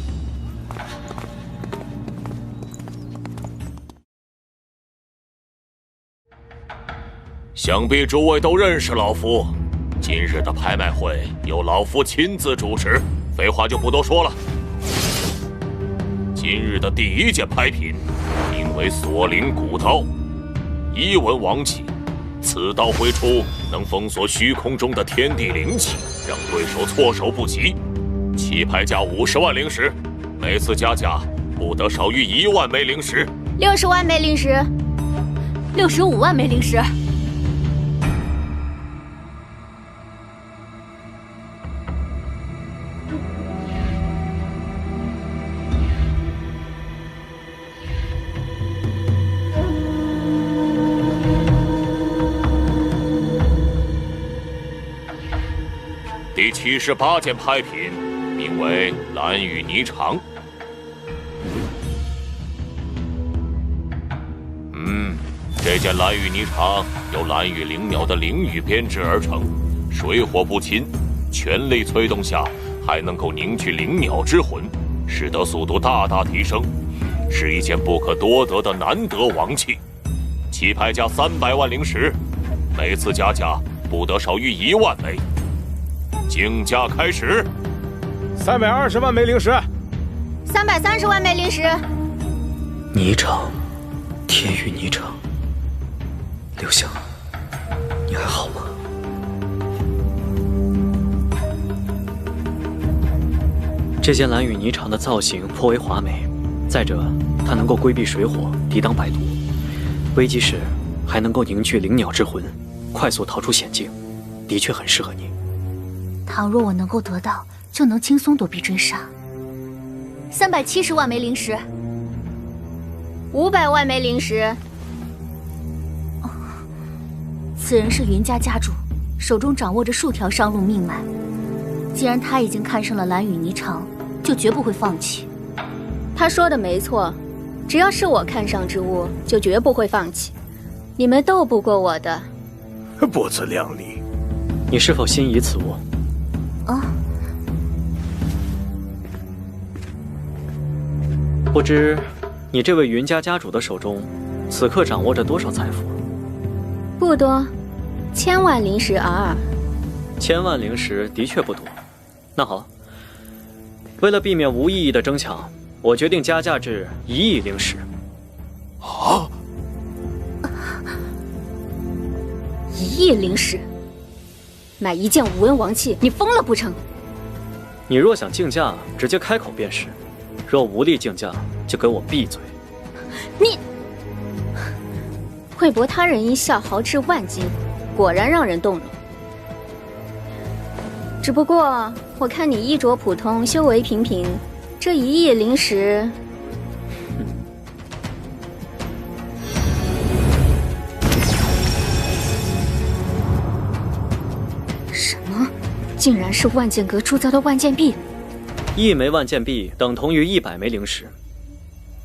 Speaker 1: 想必诸位都认识老夫。今日的拍卖会由老夫亲自主持，废话就不多说了。今日的第1件拍品，名为锁灵古刀。一闻王启，此刀挥出能封锁虚空中的天地灵气，让对手措手不及。起拍价50万灵石，每次加价不得少于1万枚灵石。
Speaker 9: 60万枚灵石，65万枚灵石。
Speaker 1: 第78件拍品，名为蓝羽霓裳。这件蓝羽霓裳由蓝羽灵鸟的灵羽编织而成，水火不侵，全力催动下还能够凝聚灵鸟之魂，使得速度大大提升，是一件不可多得的难得王器。其拍价300万灵石，每次加价不得少于1万枚。竞价开始。
Speaker 3: 320万枚灵石
Speaker 9: ，330万枚灵石。
Speaker 2: 霓裳，天域霓裳。刘香，你还好吗？这件蓝羽霓裳的造型颇为华美，再者，它能够规避水火，抵挡百毒，危机时还能够凝聚灵鸟之魂，快速逃出险境，的确很适合你。
Speaker 9: 倘若我能够得到，就能轻松躲避追杀。370万枚灵石，500万枚灵石。此人是云家家主，手中掌握着数条上路命脉。既然他已经看上了蓝羽霓裳，就绝不会放弃。
Speaker 13: 他说的没错，只要是我看上之物，就绝不会放弃。你们斗不过我的。
Speaker 3: 不自量力。
Speaker 2: 你是否心仪此物？不知你这位云家家主的手中，此刻掌握着多少财富？
Speaker 13: 不多，1000万灵石而已。
Speaker 2: 1000万灵石的确不多。那好，为了避免无意义的争抢，我决定加价至1亿灵石。
Speaker 1: 啊
Speaker 13: ！1亿灵石，买一件无文王器，你疯了不成？
Speaker 2: 你若想竞价，直接开口便是；若无力竞价，就给我闭嘴。
Speaker 13: 你！惠博他人一笑豪掷万金，果然让人动容。只不过我看你衣着普通，修为平平，这1亿灵石，什么？竟然是万剑阁铸造的万剑币
Speaker 2: ！1枚万剑币等同于100枚灵石，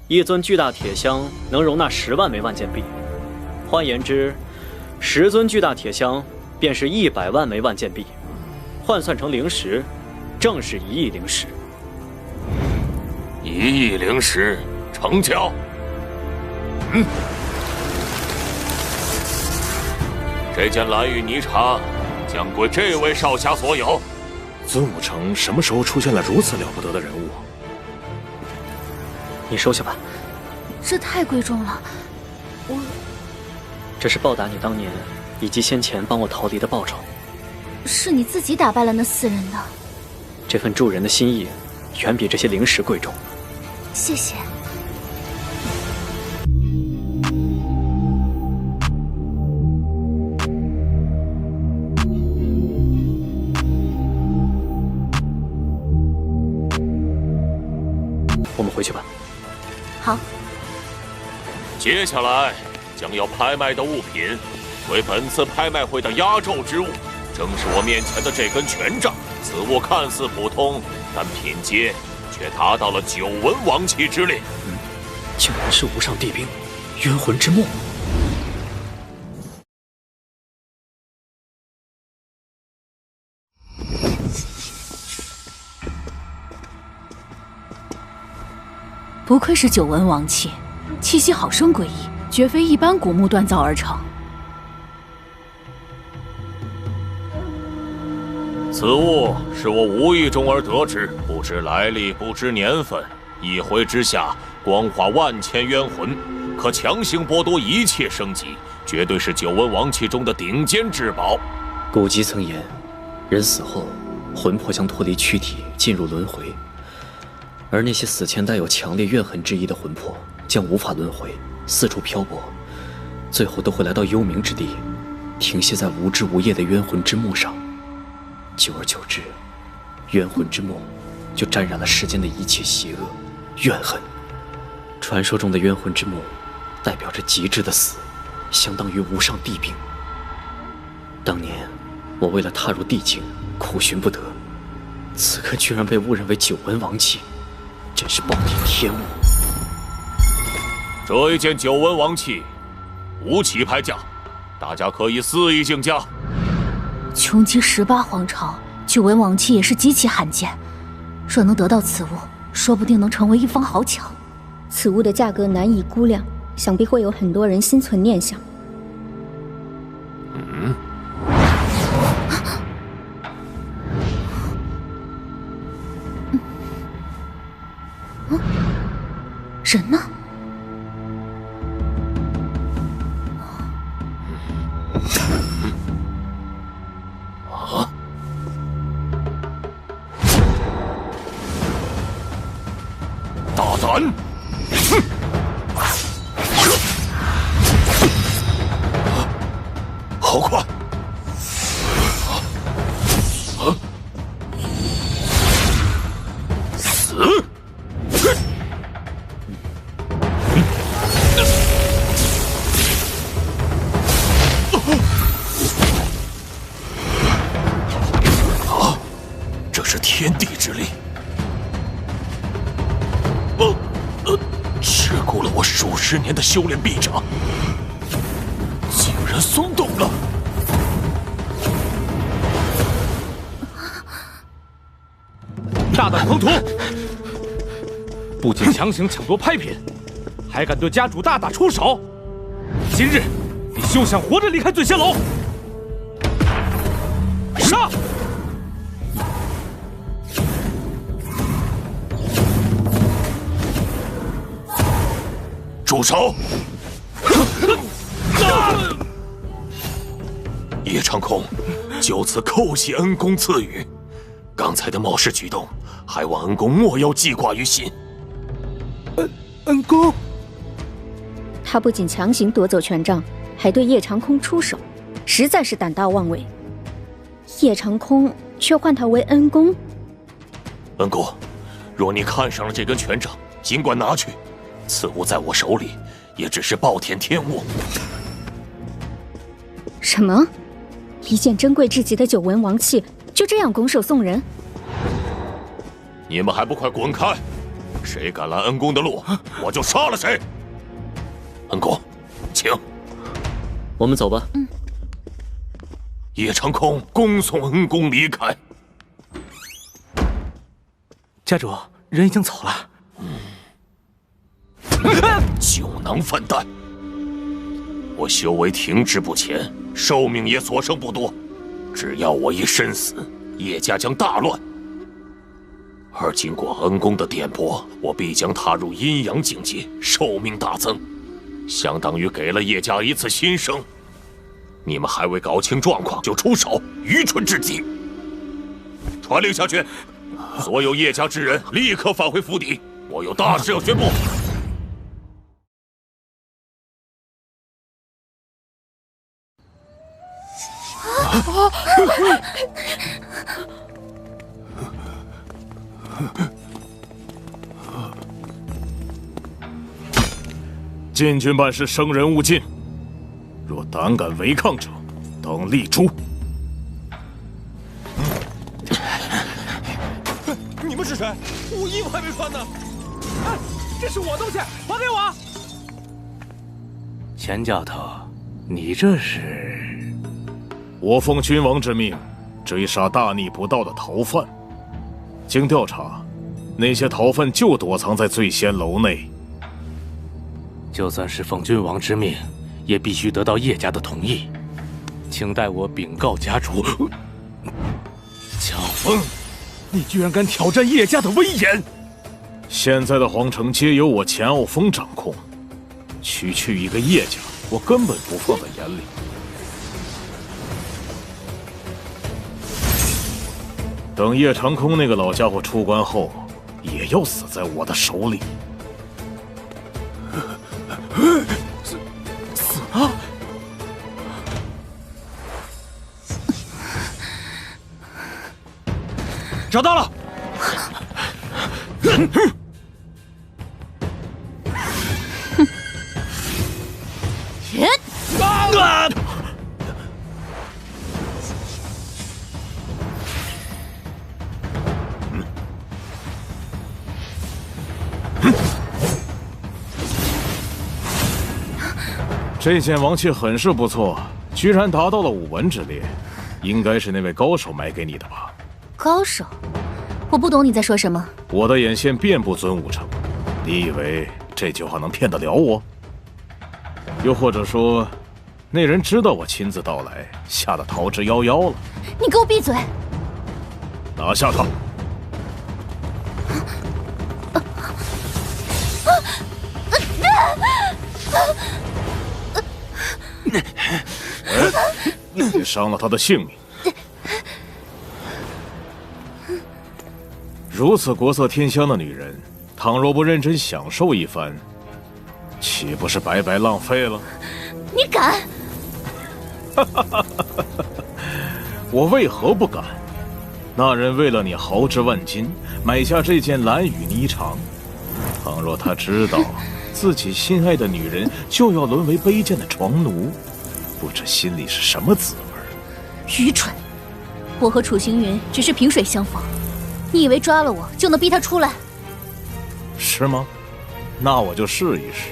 Speaker 2: 一尊巨大铁箱能容纳10万枚万剑币。换言之，10尊巨大铁箱便是100万枚万剑币，换算成灵石，正是1亿灵石。
Speaker 1: 1亿灵石，成交。这件蓝羽霓裳将归这位少侠所有。
Speaker 3: 尊武城什么时候出现了如此了不得的人物？
Speaker 2: 你收下吧。
Speaker 9: 这太贵重了，
Speaker 2: 这是报答你当年以及先前帮我逃离的报酬。
Speaker 9: 是你自己打败了那4人的。
Speaker 2: 这份助人的心意，远比这些灵石贵重。
Speaker 9: 谢谢。
Speaker 2: 我们回去吧。
Speaker 9: 好。
Speaker 1: 接下来将要拍卖的物品，为本次拍卖会的压轴之物，正是我面前的这根权杖。此物看似普通，但品阶却达到了9文王器之列。
Speaker 2: 竟然是无上帝兵，冤魂之墨。
Speaker 14: 不愧是9文王器，气息好生诡异，绝非一般古木锻造而成。
Speaker 1: 此物是我无意中而得知，不知来历，不知年份，一挥之下，光化万千冤魂，可强行剥夺一切生机，绝对是9文王器中的顶尖至宝。
Speaker 2: 古籍曾言，人死后，魂魄将脱离躯体，进入轮回。而那些死前带有强烈怨恨之意的魂魄，将无法轮回，四处漂泊，最后都会来到幽冥之地，停歇在无枝无叶的冤魂之木上。久而久之，冤魂之木就沾染了世间的一切邪恶、怨恨。传说中的冤魂之木，代表着极致的死，相当于无上帝兵。当年我为了踏入地境，苦寻不得，此刻居然被误认为九纹王器，真是暴殄天物。
Speaker 1: 这一件九纹王器，无起拍价，大家可以肆意竞价。
Speaker 14: 穷极18皇朝，九纹王器也是极其罕见。若能得到此物，说不定能成为一方豪强。
Speaker 13: 此物的价格难以估量，想必会有很多人心存念想。
Speaker 14: 人呢？
Speaker 1: 大胆！好快！死！这是天地之力，吃过了我数十年的修炼臂掌，竟然松动了。
Speaker 10: 大胆狂徒，不仅强行抢夺拍品，还敢对家主大打出手！今日你休想活着离开醉仙楼！杀！
Speaker 1: 住手！叶长空就此叩谢恩公赐予，刚才的冒失举动，还望恩公莫要记挂于心。
Speaker 10: 恩公，
Speaker 13: 他不仅强行夺走权杖，还对叶长空出手，实在是胆大妄为。叶长空却唤他为恩公。
Speaker 1: 恩公，若你看上了这根权杖，尽管拿去。此物在我手里，也只是暴殄天物。
Speaker 13: 什么？一件珍贵至极的九纹王器，就这样拱手送人？
Speaker 1: 你们还不快滚开！谁敢拦恩公的路，我就杀了谁！恩公，请。
Speaker 2: 我们走吧。
Speaker 1: 叶长空恭送恩公离开。
Speaker 10: 家主，人已经走了。
Speaker 1: 酒囊饭袋！我修为停滞不前，寿命也所剩不多。只要我一身死，叶家将大乱。而经过恩公的点拨，我必将踏入阴阳境界，寿命大增，相当于给了叶家一次新生。你们还未搞清状况就出手，愚蠢至极！传令下去，所有叶家之人立刻返回府邸，我有大事要宣布。
Speaker 3: 禁军办事，生人勿近。若胆敢违抗者，当立诛。
Speaker 15: 你们是谁？我衣服还没穿呢！哎，这是我东西，还给我！
Speaker 10: 钱教头，你这是？
Speaker 3: 我奉君王之命，追杀大逆不道的逃犯。经调查，那些逃犯就躲藏在醉仙楼内。
Speaker 10: 就算是奉君王之命，也必须得到叶家的同意。请代我禀告家主。乔峰，你居然敢挑战叶家的威严！
Speaker 3: 现在的皇城皆由我钱傲风掌控，区区一个叶家，我根本不放在眼里。等叶长空那个老家伙出关后，也要死在我的手里。
Speaker 15: 死了！
Speaker 3: 找到了！这件王器很是不错，居然达到了5文之列，应该是那位高手买给你的吧？
Speaker 14: 高手？我不懂你在说什么。
Speaker 3: 我的眼线遍布尊武城，你以为这句话能骗得了我？又或者说，那人知道我亲自到来，吓得逃之夭夭了？
Speaker 14: 你给我闭嘴！
Speaker 3: 拿下他！你伤了他的性命。如此国色天香的女人，倘若不认真享受一番，岂不是白白浪费了？
Speaker 14: 你敢！
Speaker 3: 我为何不敢？那人为了你豪掷万金，买下这件蓝羽霓裳。倘若他知道自己心爱的女人就要沦为卑贱的床奴，不知心里是什么滋味。
Speaker 14: 愚蠢！我和楚行云只是萍水相逢，你以为抓了我就能逼他出来？
Speaker 3: 是吗？那我就试一试。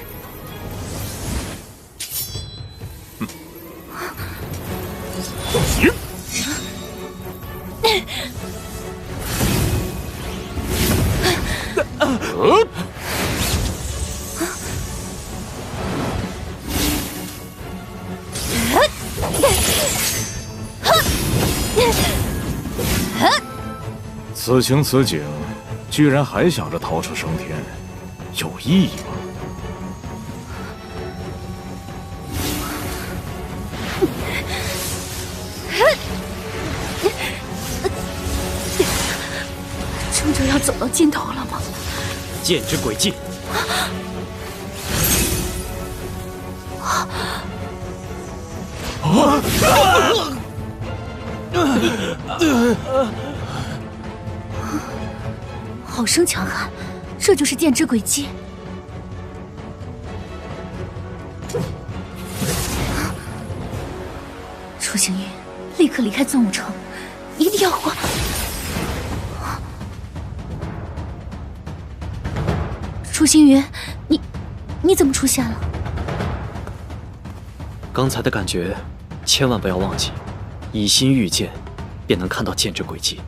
Speaker 3: 此情此景，居然还想着逃出升天，有意义吗？
Speaker 14: 终究要走到尽头了吗？
Speaker 2: 剑之轨迹。
Speaker 14: 好生强悍，这就是剑之轨迹。楚行云，立刻离开尊武城，一定要还。楚行云，你怎么出现了？
Speaker 2: 刚才的感觉，千万不要忘记，以心御剑，便能看到剑之轨迹。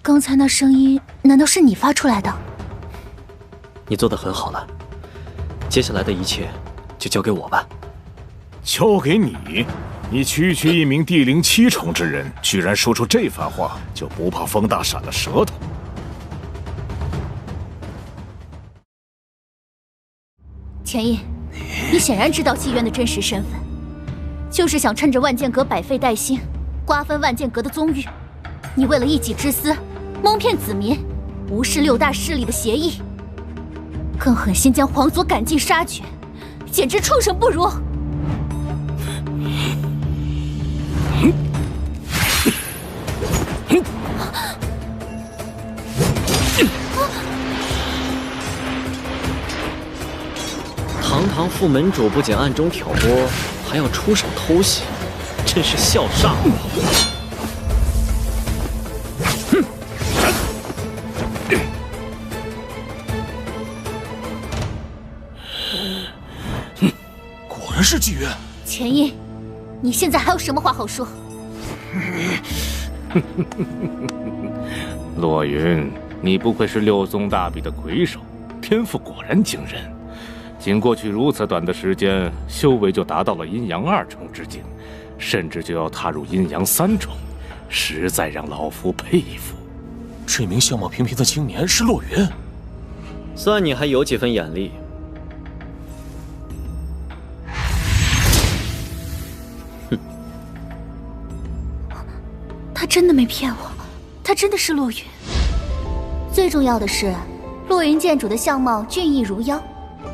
Speaker 14: 刚才那声音，难道是你发出来的？
Speaker 2: 你做得很好了，接下来的一切就交给我吧。
Speaker 3: 交给你？你区区一名地灵7重之人，居然说出这番话，就不怕风大闪了舌头？
Speaker 14: 钱印，你显然知道妓院的真实身份，就是想趁着万剑阁百废待兴，瓜分万剑阁的宗域。你为了一己之私，蒙骗子民，无视6大势力的协议，更狠心将皇族赶尽杀绝，简直畜生不如！
Speaker 2: 堂堂副门主不仅暗中挑拨，还要出手偷袭，真是笑煞我！
Speaker 1: 果然是妓院。
Speaker 14: 钱印，你现在还有什么话好说？
Speaker 7: 洛云，你不愧是6宗大比的魁首，天赋果然惊人。仅过去如此短的时间，修为就达到了阴阳2重之境，甚至就要踏入阴阳3重，实在让老夫佩服。
Speaker 1: 这名相貌平平的青年是洛云，
Speaker 2: 算你还有几分眼力。
Speaker 14: 哼，他真的没骗我，他真的是洛云。最重要的是，洛云剑主的相貌俊逸如妖，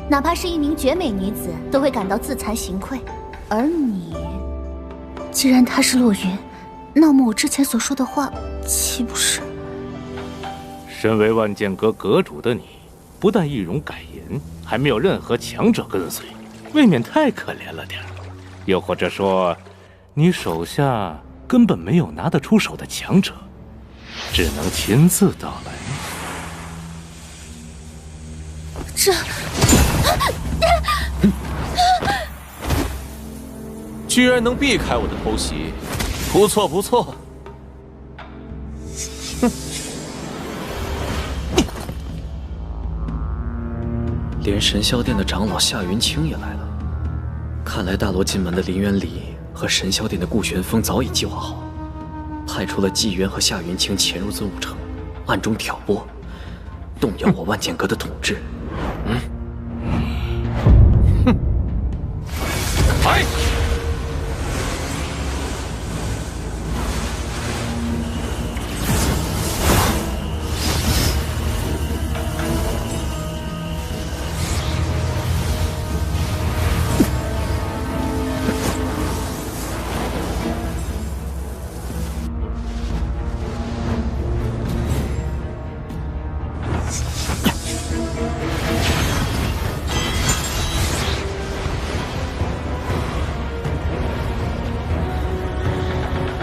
Speaker 14: 哪怕是一名绝美女子都会感到自惭形愧。而你，既然她是洛云，那么我之前所说的话，岂不是？
Speaker 7: 身为万剑阁阁主的你，不但易容改颜，还没有任何强者跟随，未免太可怜了点儿。又或者说，你手下根本没有拿得出手的强者，只能亲自到来。
Speaker 14: 这，
Speaker 1: 居然能避开我的偷袭，不错不错。哼！
Speaker 2: 连神霄殿的长老夏云清也来了。看来大罗金门的林元礼和神霄殿的顾玄风早已计划好，派出了纪渊和夏云清潜入尊武城，暗中挑拨，动摇我万剑阁的统治。
Speaker 1: 哼！来！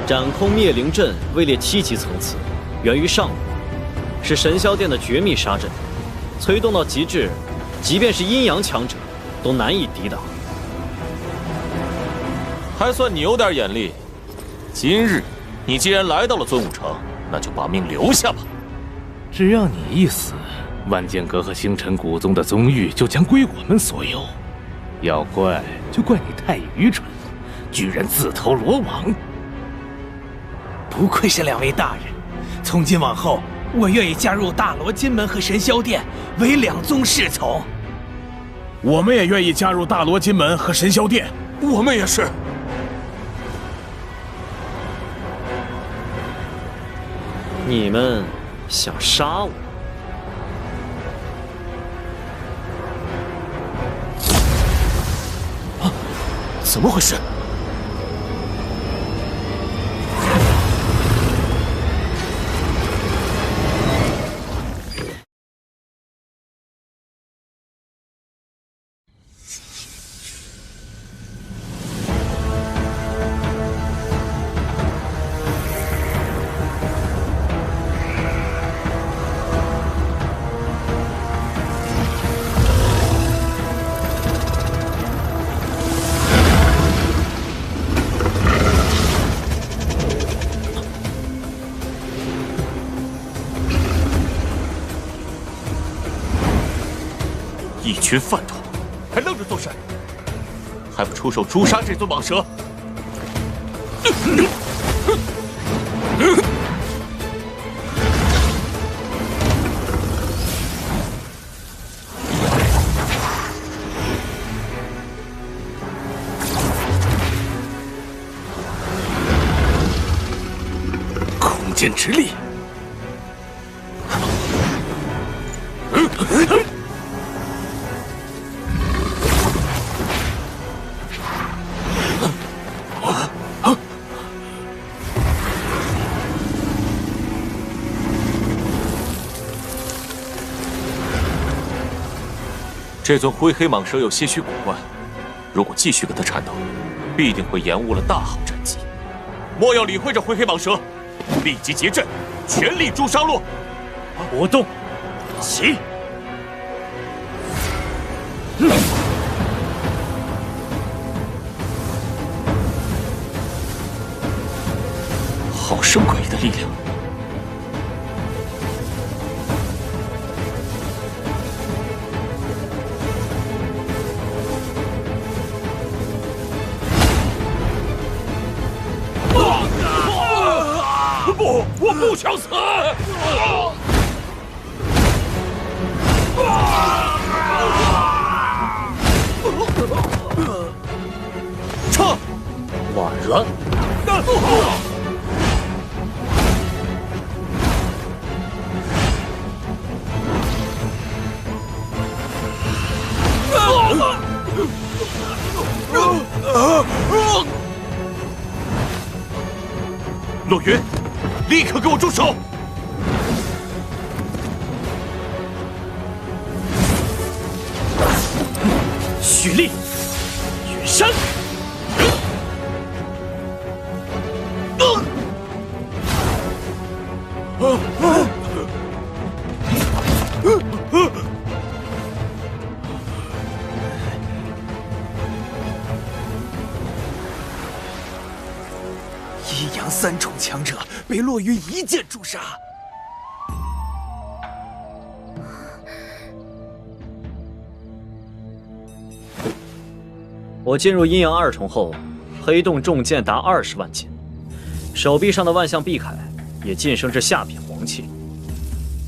Speaker 2: 斩空灭灵阵位列7级层次，源于上古，是神霄殿的绝密杀阵，催动到极致，即便是阴阳强者都难以抵挡。
Speaker 1: 还算你有点眼力。今日你既然来到了尊武城，那就把命留下吧。
Speaker 7: 只要你一死，万剑阁和星辰古宗的宗域就将归我们所有。要怪就怪你太愚蠢，居然自投罗网。
Speaker 15: 不愧是两位大人，从今往后，我愿意加入大罗金门和神霄殿，为两宗侍从。
Speaker 3: 我们也愿意加入大罗金门和神霄殿。
Speaker 1: 我们也是。
Speaker 2: 你们想杀我？
Speaker 1: 啊！怎么回事？一群饭桶，还愣着做甚？还不出手诛杀这尊蟒蛇！
Speaker 11: 空间之力。
Speaker 1: 这尊灰黑蟒蛇有些许古怪，如果继续跟它缠斗，必定会延误了大好战机。莫要理会这灰黑蟒蛇，立即结阵，全力诛杀落。
Speaker 11: 不动，起！
Speaker 1: 好生诡异的力量！
Speaker 11: 不，我不想死！
Speaker 1: 撤！
Speaker 11: 晚了。
Speaker 3: 洛云，立刻给我住手！
Speaker 1: 许力，云山。
Speaker 15: 阴阳3重强者被洛云一剑诛杀。
Speaker 2: 我进入阴阳2重后，黑洞重剑达20万斤，手臂上的万象碧铠也晋升至下品黄气，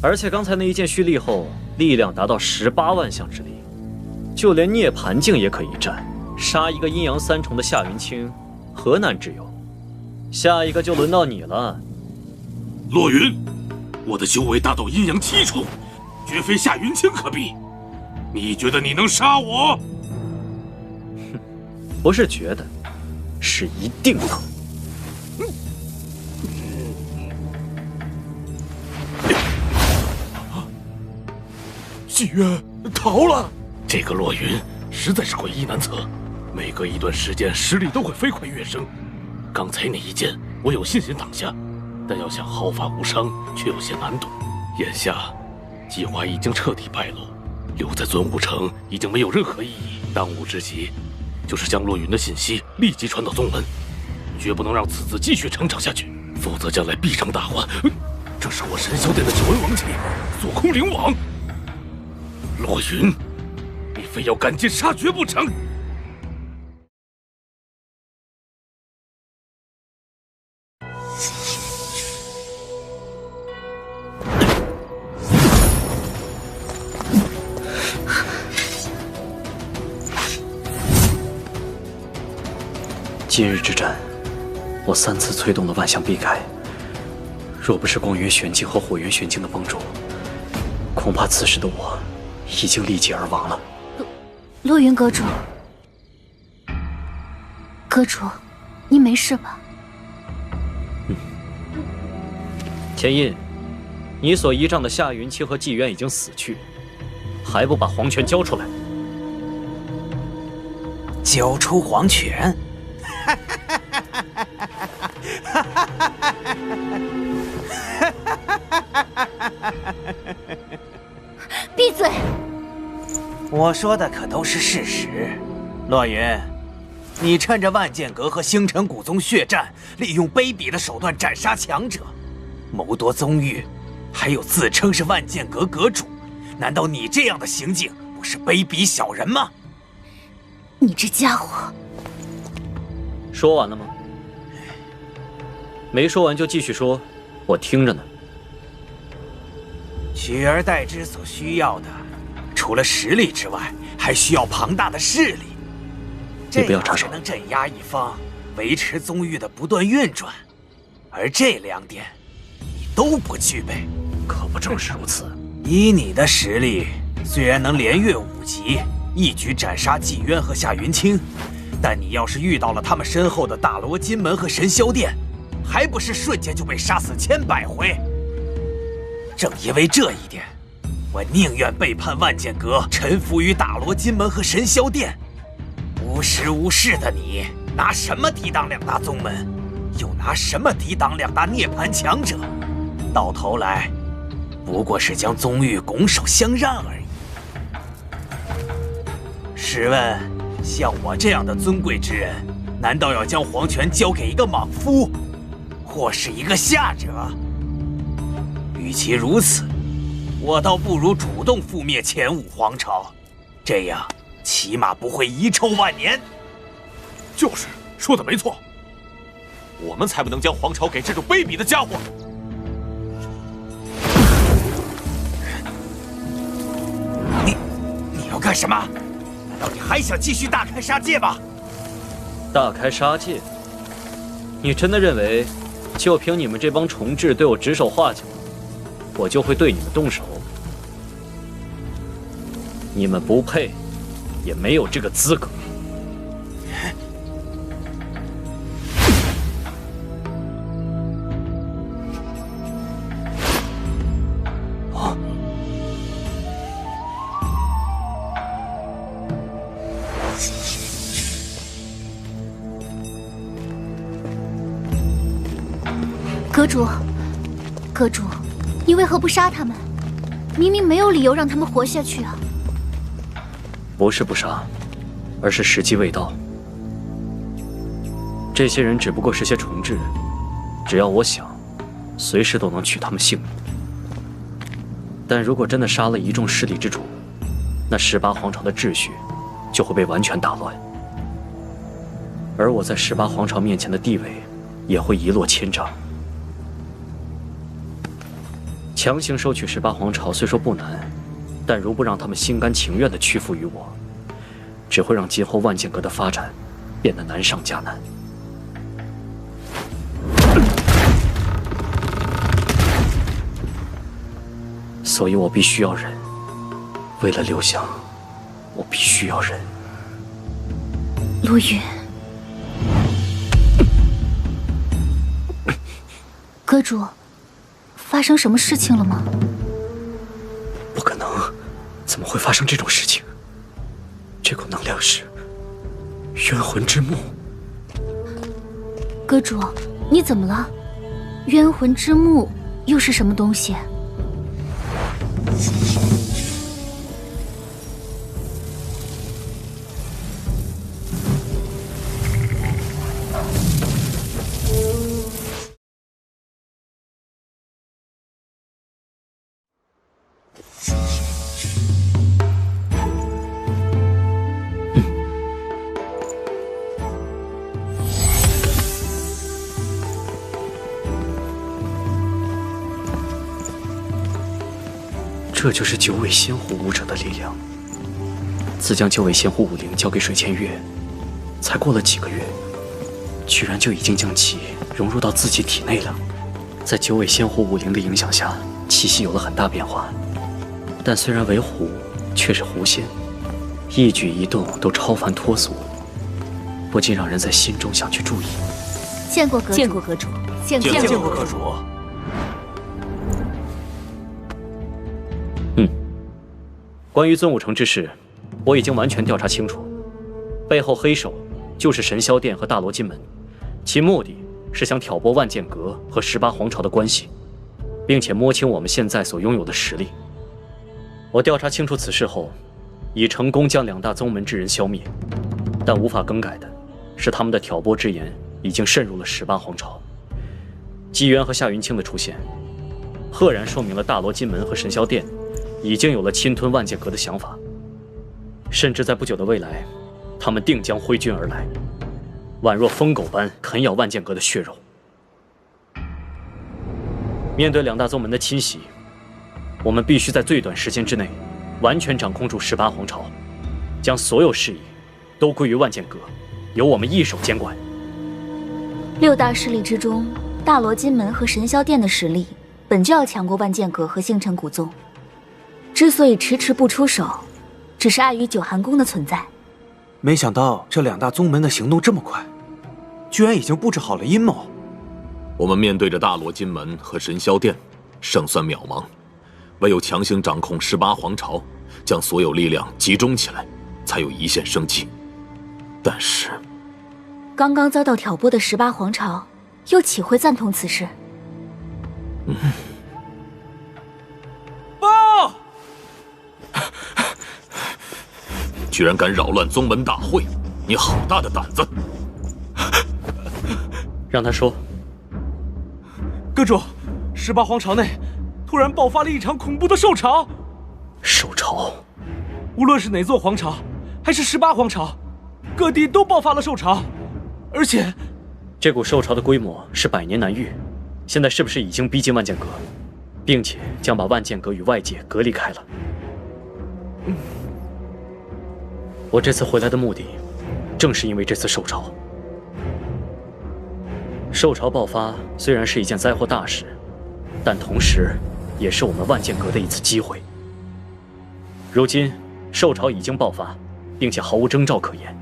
Speaker 2: 而且刚才那一剑蓄力后，力量达到18万象之力，就连涅槃境也可以战，杀一个阴阳3重的夏云清，何难之有？下一个就轮到你了，
Speaker 1: 洛云，我的修为达到阴阳7重，绝非夏云清可比。你觉得你能杀我？
Speaker 2: 不是觉得，是一定能。
Speaker 1: 纪渊逃了！这个洛云实在是诡异难测，每隔一段时间实力都会飞快跃升。刚才那一剑我有信心挡下，但要想毫发无伤却有些难度。眼下计划已经彻底败露，留在尊武城已经没有任何意义。当务之急就是将洛云的信息立即传到宗门，绝不能让此子继续成长下去，否则将来必成大患。这是我神霄殿的9纹王器锁空灵网。洛云，你非要赶尽杀绝不成？
Speaker 2: 今日之战，我3次催动了万象碧铠，若不是光源玄境和火元玄境的帮助，恐怕此时的我已经力竭而亡了。
Speaker 14: 洛云阁主，阁主，您没事吧？
Speaker 2: 千印，你所依仗的夏云清和纪渊已经死去，还不把黄泉交出来？
Speaker 15: 交出黄泉？
Speaker 14: 闭嘴！
Speaker 15: 我说的可都是事实。洛云，你趁着万剑阁和星辰古宗血战，利用卑鄙的手段斩杀强者，谋夺宗域，还有自称是万剑阁阁主，难道你这样的行径不是卑鄙小人吗？
Speaker 14: 你这家伙！
Speaker 2: 说完了吗？没说完就继续说，我听着呢。
Speaker 15: 取而代之所需要的，除了实力之外，还需要庞大的势力。
Speaker 2: 你不要插手，
Speaker 15: 才能镇压一方，维持宗域的不断运转。而这2点，你都不具备。
Speaker 2: 可不正是如此？
Speaker 15: 以你的实力，虽然能连越5级，一举斩杀纪渊和夏云清，但你要是遇到了他们身后的大罗金门和神霄殿，还不是瞬间就被杀死千百回？正因为这一点，我宁愿背叛万剑阁，臣服于大罗金门和神霄殿。无时无事的你，拿什么抵挡2大宗门？又拿什么抵挡2大涅槃强者？到头来，不过是将宗域拱手相让而已。试问，像我这样的尊贵之人，难道要将皇权交给一个莽夫，或是一个下者？与其如此，我倒不如主动覆灭前5皇朝，这样起码不会遗臭万年。
Speaker 3: 就是说的没错，我们才不能将皇朝给这种卑鄙的家伙。
Speaker 15: 你要干什么？难道你还想继续大开杀戒吗？
Speaker 2: 大开杀戒？你真的认为，就凭你们这帮重置对我指手画脚，我就会对你们动手？你们不配，也没有这个资格。
Speaker 14: 阁主，阁主，你为何不杀他们？明明没有理由让他们活下去啊！
Speaker 2: 不是不杀，而是时机未到。这些人只不过是些虫豸，只要我想，随时都能取他们性命。但如果真的杀了一众势力之主，那18皇朝的秩序就会被完全打乱，而我在18皇朝面前的地位也会一落千丈。强行收取18皇朝虽说不难，但如不让他们心甘情愿地屈服于我，只会让今后万剑阁的发展变得难上加难。所以我必须要忍，为了刘翔，我必须要忍。
Speaker 14: 陆羽，阁主，发生什么事情了吗？
Speaker 2: 不可能，怎么会发生这种事情？这股能量是冤魂之木。
Speaker 14: 阁主，你怎么了？冤魂之木又是什么东西？
Speaker 2: 这就是九尾仙狐武者的力量。自将九尾仙狐武灵交给水千月，才过了几个月，居然就已经将其融入到自己体内了。在九尾仙狐武灵的影响下，气息有了很大变化。但虽然为狐，却是狐仙，一举一动都超凡脱俗，不禁让人在心中想去注意。
Speaker 14: 见过阁主，
Speaker 6: 见过阁主，
Speaker 15: 见过阁主。
Speaker 2: 关于尊武城之事，我已经完全调查清楚，背后黑手就是神霄殿和大罗金门，其目的是想挑拨万剑阁和18皇朝的关系，并且摸清我们现在所拥有的实力。我调查清楚此事后，已成功将2大宗门之人消灭，但无法更改的是他们的挑拨之言已经渗入了18皇朝。纪元和夏云清的出现，赫然说明了大罗金门和神霄殿已经有了侵吞万剑阁的想法，甚至在不久的未来，他们定将挥军而来，宛若疯狗般啃咬万剑阁的血肉。面对2大宗门的侵袭，我们必须在最短时间之内，完全掌控住18皇朝，将所有事宜都归于万剑阁，由我们一手监管。
Speaker 14: 6大势力之中，大罗金门和神霄殿的实力本就要强过万剑阁和星辰古宗。之所以迟迟不出手，只是碍于九寒宫的存在。
Speaker 4: 没想到这2大宗门的行动这么快，居然已经布置好了阴谋。
Speaker 16: 我们面对着大罗金门和神霄殿，胜算渺茫，唯有强行掌控18皇朝，将所有力量集中起来，才有一线生机。但是，
Speaker 14: 刚刚遭到挑拨的18皇朝，又岂会赞同此事？
Speaker 15: 报！
Speaker 16: 居然敢扰乱宗门大会，你好大的胆子！
Speaker 2: 让他说。
Speaker 10: 阁主，18皇朝内突然爆发了一场恐怖的兽潮。
Speaker 2: 兽潮？
Speaker 10: 无论是哪座皇朝，还是18皇朝，各地都爆发了兽潮，而且
Speaker 2: 这股兽潮的规模是100年难遇，现在是不是已经逼近万剑阁，并且将把万剑阁与外界隔离开了？我这次回来的目的，正是因为这次兽潮。兽潮爆发虽然是一件灾祸大事，但同时也是我们万剑阁的一次机会。如今兽潮已经爆发，并且毫无征兆可言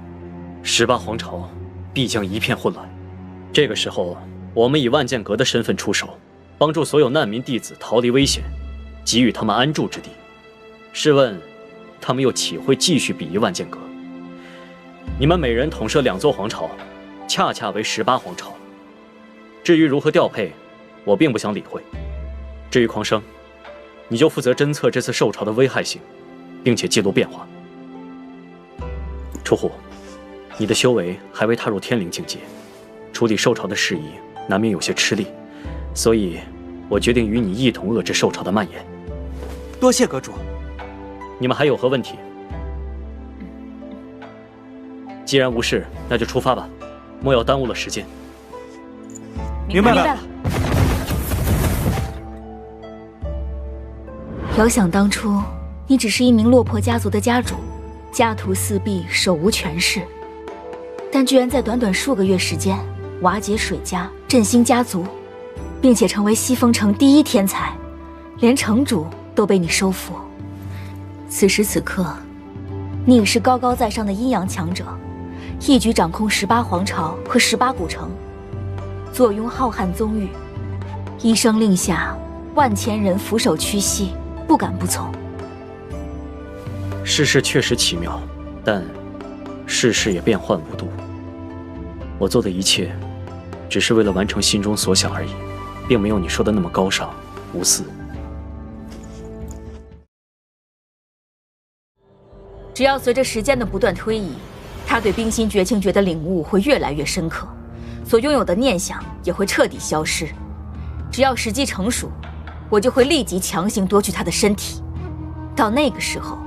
Speaker 2: ，18皇朝必将一片混乱。这个时候，我们以万剑阁的身份出手，帮助所有难民弟子逃离危险，给予他们安住之地。试问，他们又岂会继续鄙夷万剑阁？你们每人统摄2座皇朝，恰恰为18皇朝。至于如何调配，我并不想理会。至于狂生，你就负责侦测这次受潮的危害性，并且记录变化。出户，你的修为还未踏入天灵境界，处理受潮的事宜难免有些吃力，所以我决定与你一同遏制受潮的蔓延。
Speaker 4: 多谢阁主。
Speaker 2: 你们还有何问题？既然无事，那就出发吧，莫要耽误了时间。
Speaker 4: 明白了。
Speaker 5: 遥想当初，你只是一名落魄家族的家主，家徒四壁，手无权势，但居然在短短数个月时间，瓦解水家，振兴家族，并且成为西风城第一天才，连城主都被你收服。此时此刻，你已是高高在上的阴阳强者，一举掌控18皇朝和18古城，坐拥浩瀚宗域，一声令下，万千人俯首屈膝，不敢不从。
Speaker 2: 世事确实奇妙，但世事也变幻无度。我做的一切，只是为了完成心中所想而已，并没有你说的那么高尚无私。
Speaker 5: 只要随着时间的不断推移，他对冰心绝情诀的领悟会越来越深刻，所拥有的念想也会彻底消失。只要时机成熟，我就会立即强行夺取他的身体。到那个时候，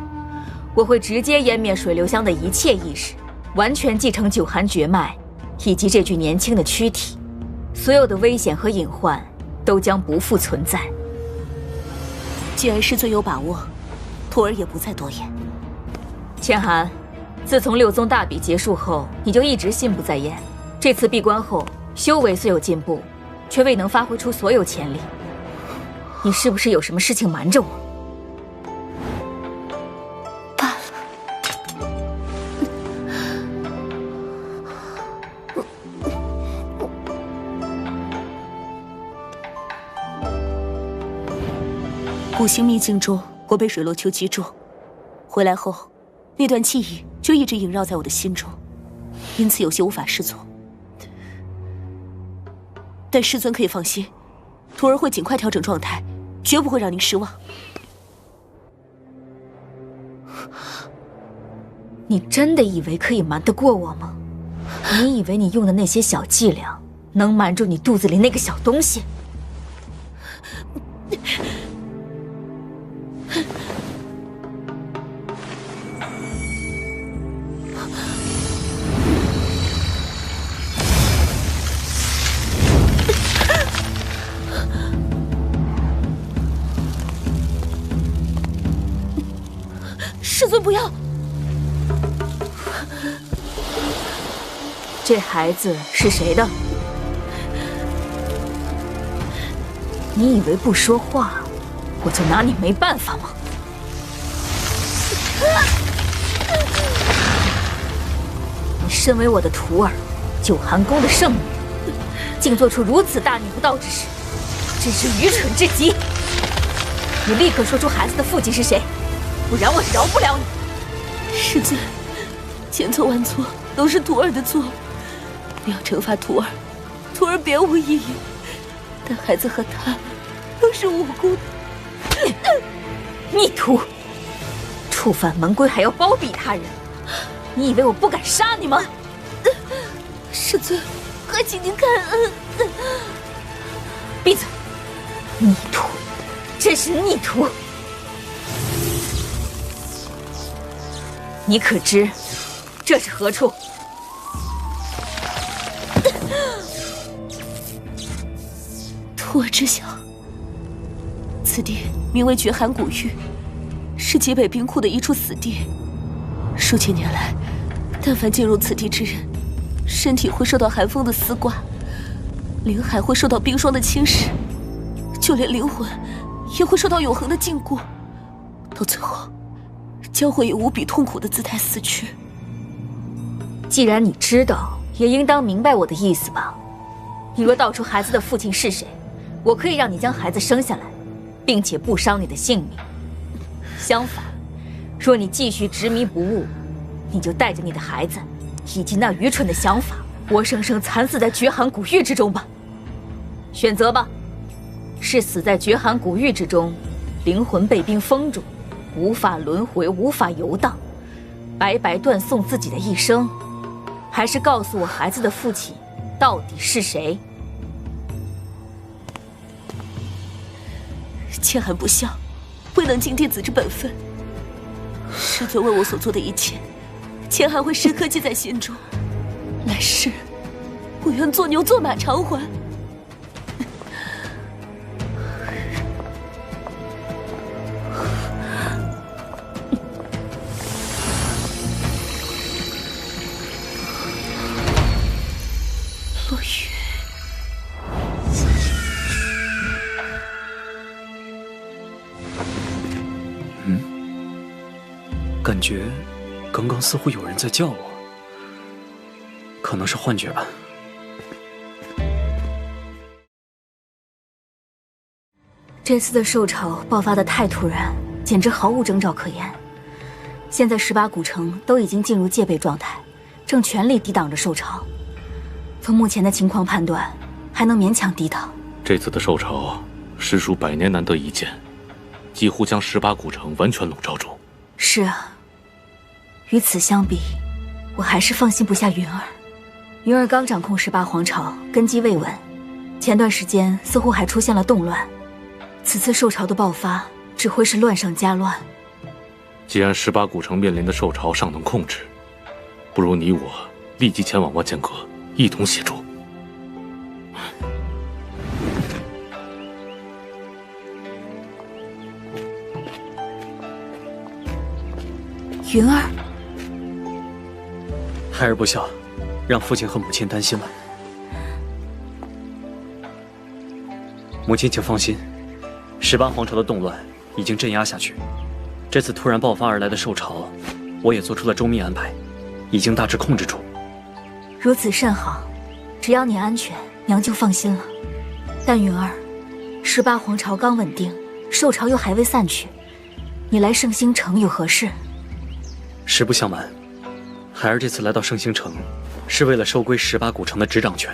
Speaker 5: 我会直接湮灭水流香的一切意识，完全继承九寒绝脉以及这具年轻的躯体，所有的危险和隐患都将不复存在。
Speaker 6: 既然师尊有把握，徒儿也不再多言。
Speaker 5: 千寒，自从六宗大比结束后，你就一直心不在焉。这次闭关后，修为虽有进步，却未能发挥出所有潜力。你是不是有什么事情瞒着我？
Speaker 6: 古星秘境中，我被水落秋击中，回来后，那段记忆就一直萦绕在我的心中，因此有些无法适从。但师尊可以放心，徒儿会尽快调整状态，绝不会让您失望。
Speaker 5: 你真的以为可以瞒得过我吗？你以为你用的那些小伎俩能瞒住你肚子里那个小东西？
Speaker 6: 师尊不要！
Speaker 5: 这孩子是谁的？你以为不说话，我就拿你没办法吗？你身为我的徒儿，九寒宫的圣女，竟做出如此大逆不道之事，真是愚蠢至极！你立刻说出孩子的父亲是谁，不然我饶不了你！
Speaker 6: 师尊，千错万错都是徒儿的错，不要惩罚徒儿，徒儿别无异议。但孩子和他都是无辜的。
Speaker 5: 逆徒，触犯门规还要包庇他人，你以为我不敢杀你吗？
Speaker 6: 师尊，还请您开恩。
Speaker 5: 闭嘴！逆徒，真是逆徒！你可知这是何处？
Speaker 6: 徒儿知晓，此地名为绝寒古域，是极北冰库的一处死地。数千年来，但凡进入此地之人，身体会受到寒风的撕刮，灵海会受到冰霜的侵蚀，就连灵魂也会受到永恒的禁锢，到最后将会以无比痛苦的姿态死去。
Speaker 5: 既然你知道，也应当明白我的意思吧？你若道出孩子的父亲是谁，我可以让你将孩子生下来，并且不伤你的性命。相反，若你继续执迷不悟，你就带着你的孩子以及那愚蠢的想法，活生生惨死在绝寒古域之中吧。选择吧。
Speaker 6: 是死在绝寒古域之中，灵魂被冰封住，无法轮回，无法游荡，白白断送自己的一生，还是告诉我孩子的父亲到底是谁？
Speaker 14: 千寒不孝，未能尽弟子之本分。师尊为我所做的一切，千寒会时刻记在心中。来世，我愿做牛做马偿还。落雨。
Speaker 2: 感觉刚刚似乎有人在叫我，可能是幻觉吧。
Speaker 5: 这次的兽潮爆发的太突然，简直毫无征兆可言。现在18古城都已经进入戒备状态，正全力抵挡着兽潮。从目前的情况判断，还能勉强抵挡。
Speaker 7: 这次的兽潮实属100年难得一见，几乎将18古城完全笼罩住。
Speaker 5: 是啊。与此相比，我还是放心不下云儿。云儿刚掌控18皇朝，根基未稳，前段时间似乎还出现了动乱。此次兽潮的爆发，只会是乱上加乱。
Speaker 7: 既然18古城面临的兽潮尚能控制，不如你我立即前往万剑阁，一同协助。
Speaker 5: 云儿。
Speaker 2: 孩儿不孝，让父亲和母亲担心了。母亲请放心，18皇朝的动乱已经镇压下去。这次突然爆发而来的兽潮，我也做出了周密安排，已经大致控制住。
Speaker 5: 如此甚好，只要你安全，娘就放心了。但云儿，18皇朝刚稳定，兽潮又还未散去，你来圣星城有何事？
Speaker 2: 实不相瞒，孩儿这次来到圣星城，是为了收归18古城的执掌权。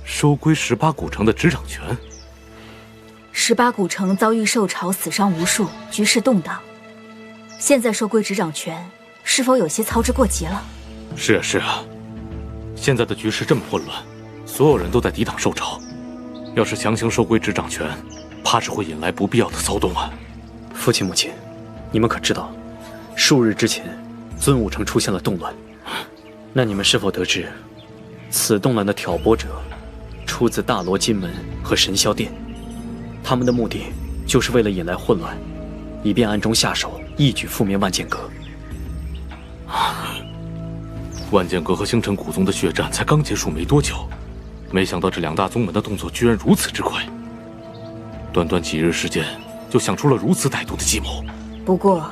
Speaker 7: 收归18古城的执掌权
Speaker 5: ？18古城遭遇兽潮，死伤无数，局势动荡。现在收归执掌权，是否有些操之过急了？
Speaker 7: 是啊，是啊。现在的局势这么混乱，所有人都在抵挡兽潮，要是强行收归执掌权，怕是会引来不必要的骚动啊。
Speaker 2: 父亲母亲，你们可知道，数日之前，尊武城出现了动乱。那你们是否得知，此动乱的挑拨者，出自大罗金门和神霄殿？他们的目的就是为了引来混乱，以便暗中下手，一举覆灭万剑阁。
Speaker 7: 万剑阁和星辰古宗的血战才刚结束没多久，没想到这2大宗门的动作居然如此之快，短短几日时间就想出了如此歹毒的计谋。
Speaker 5: 不过，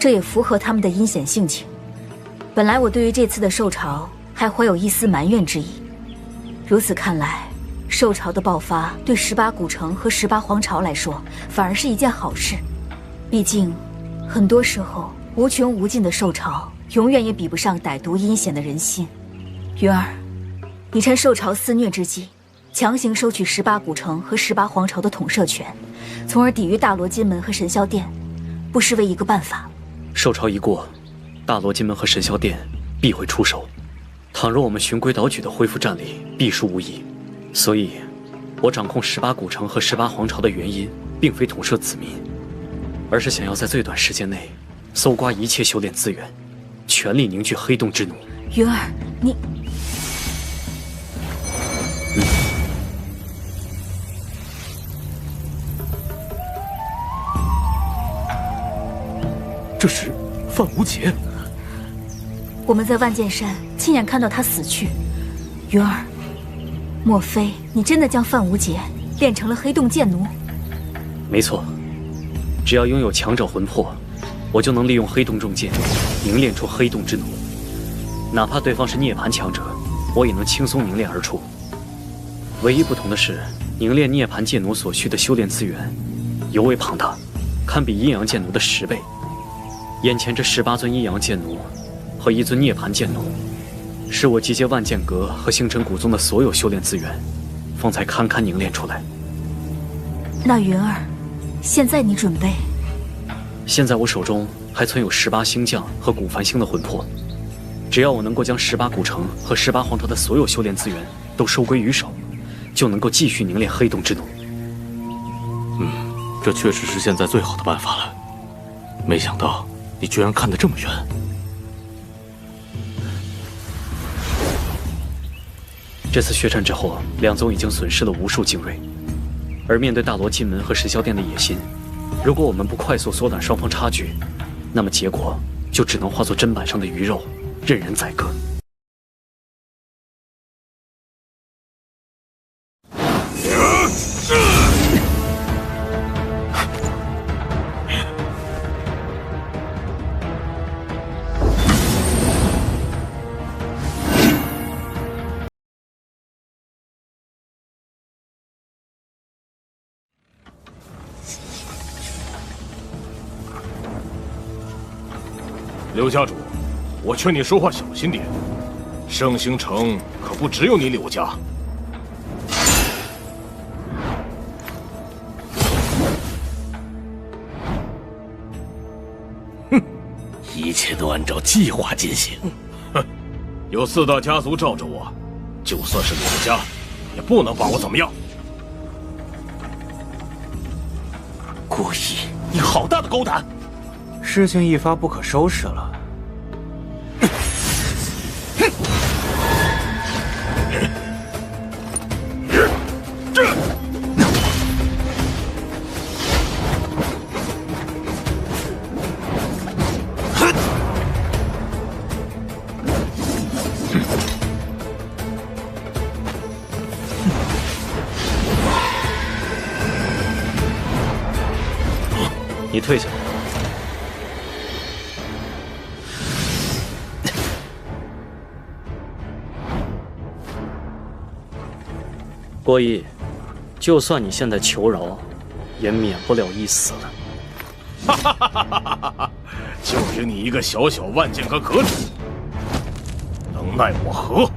Speaker 5: 这也符合他们的阴险性情。本来我对于这次的兽潮还怀有一丝埋怨之意，如此看来，兽潮的爆发对18古城和18皇朝来说，反而是一件好事。毕竟，很多时候无穷无尽的兽潮，永远也比不上歹毒阴险的人心。云儿，你趁兽潮肆虐之际，强行收取18古城和18皇朝的统摄权，从而抵御大罗金门和神霄殿，不失为一个办法。
Speaker 2: 兽潮一过，大罗金门和神霄殿必会出手。倘若我们循规蹈矩地恢复战力，必输无疑。所以，我掌控18古城和18皇朝的原因，并非统摄子民，而是想要在最短时间内搜刮一切修炼资源，全力凝聚黑洞之弩。
Speaker 5: 云儿，你……
Speaker 7: 这是范无劫。
Speaker 5: 我们在万剑山亲眼看到他死去。云儿，莫非你真的将范无劫练成了黑洞剑奴？
Speaker 2: 没错，只要拥有强者魂魄，我就能利用黑洞重剑凝练出黑洞之弩。哪怕对方是涅槃强者，我也能轻松凝练而出。唯一不同的是，凝练涅槃剑弩所需的修炼资源尤为庞大，堪比阴阳剑弩的10倍。眼前这18尊阴阳剑弩和1尊涅槃剑弩，是我集结万剑阁和星辰古宗的所有修炼资源，方才堪堪凝练出来。
Speaker 5: 那云儿，现在你准备？
Speaker 2: 现在我手中还存有18星将和古繁星的魂魄，只要我能够将18古城和18皇朝的所有修炼资源都收归于手，就能够继续凝练黑洞之怒。
Speaker 7: 这确实是现在最好的办法了。没想到你居然看得这么远。
Speaker 2: 这次血战之后，两宗已经损失了无数精锐，而面对大罗金门和神霄殿的野心，如果我们不快速缩短双方差距，那么结果就只能化作砧板上的鱼肉，任人宰割。
Speaker 3: 刘家主，我劝你说话小心点。圣星城可不只有你柳家。
Speaker 11: 哼，一切都按照计划进行。
Speaker 3: 哼，有4大家族罩着我，就算是柳家，也不能把我怎么样。
Speaker 11: 郭毅，你好大的狗胆！
Speaker 4: 事情一发不可收拾了。
Speaker 2: 你退下。郭毅，就算你现在求饶，也免不了一死了。
Speaker 3: 哈哈哈哈哈哈！就凭你一个小小万剑阁阁主，能奈我何？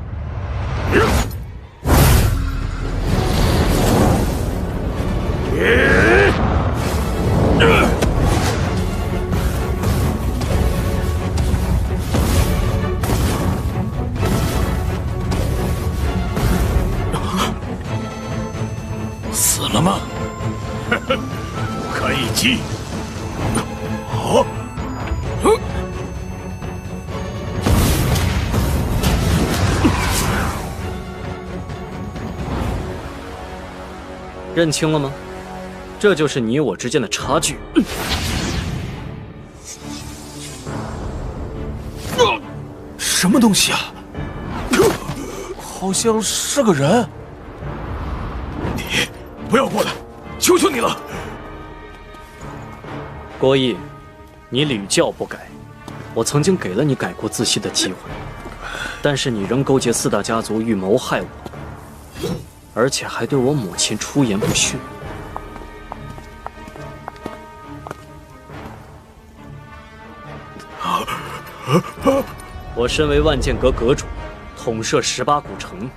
Speaker 11: 死了吗？
Speaker 3: 不可一击。好。
Speaker 2: 认清了吗？这就是你我之间的差距。
Speaker 4: 什么东西啊？好像是个人。
Speaker 3: 你不要过来，求求你了！
Speaker 2: 郭毅，你屡教不改，我曾经给了你改过自新的机会，但是你仍勾结4大家族欲谋害我，而且还对我母亲出言不逊。我身为万剑阁阁主，统摄18古城，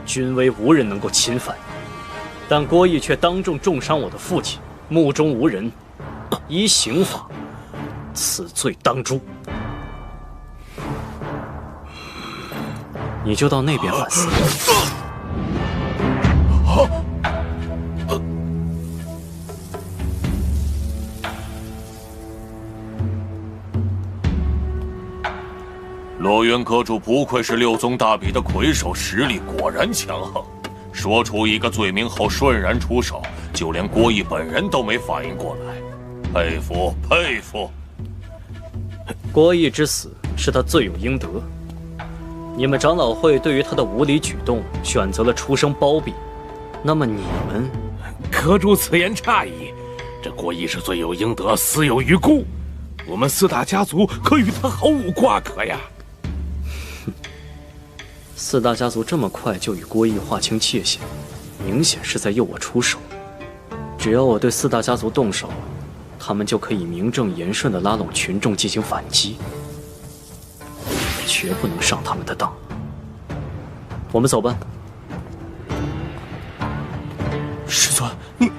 Speaker 2: 军威无人能够侵犯，但郭毅却当众重伤我的父亲，目中无人，依刑法，此罪当诛。你就到那边反思。
Speaker 1: 洛渊阁主不愧是6宗大比的魁首，实力果然强横。说出一个罪名后瞬然出手，就连郭毅本人都没反应过来，佩服佩服。
Speaker 2: 郭毅之死是他罪有应得，你们长老会对于他的无理举动选择了出声包庇，那么你们……
Speaker 11: 阁主此言差矣，这郭毅是罪有应得，死有余辜，我们4大家族可与他毫无瓜葛呀。
Speaker 2: 4大家族这么快就与郭毅划清界限，明显是在诱我出手。只要我对4大家族动手，他们就可以名正言顺地拉拢群众进行反击，绝不能上他们的当。我们走吧。
Speaker 4: 师尊，你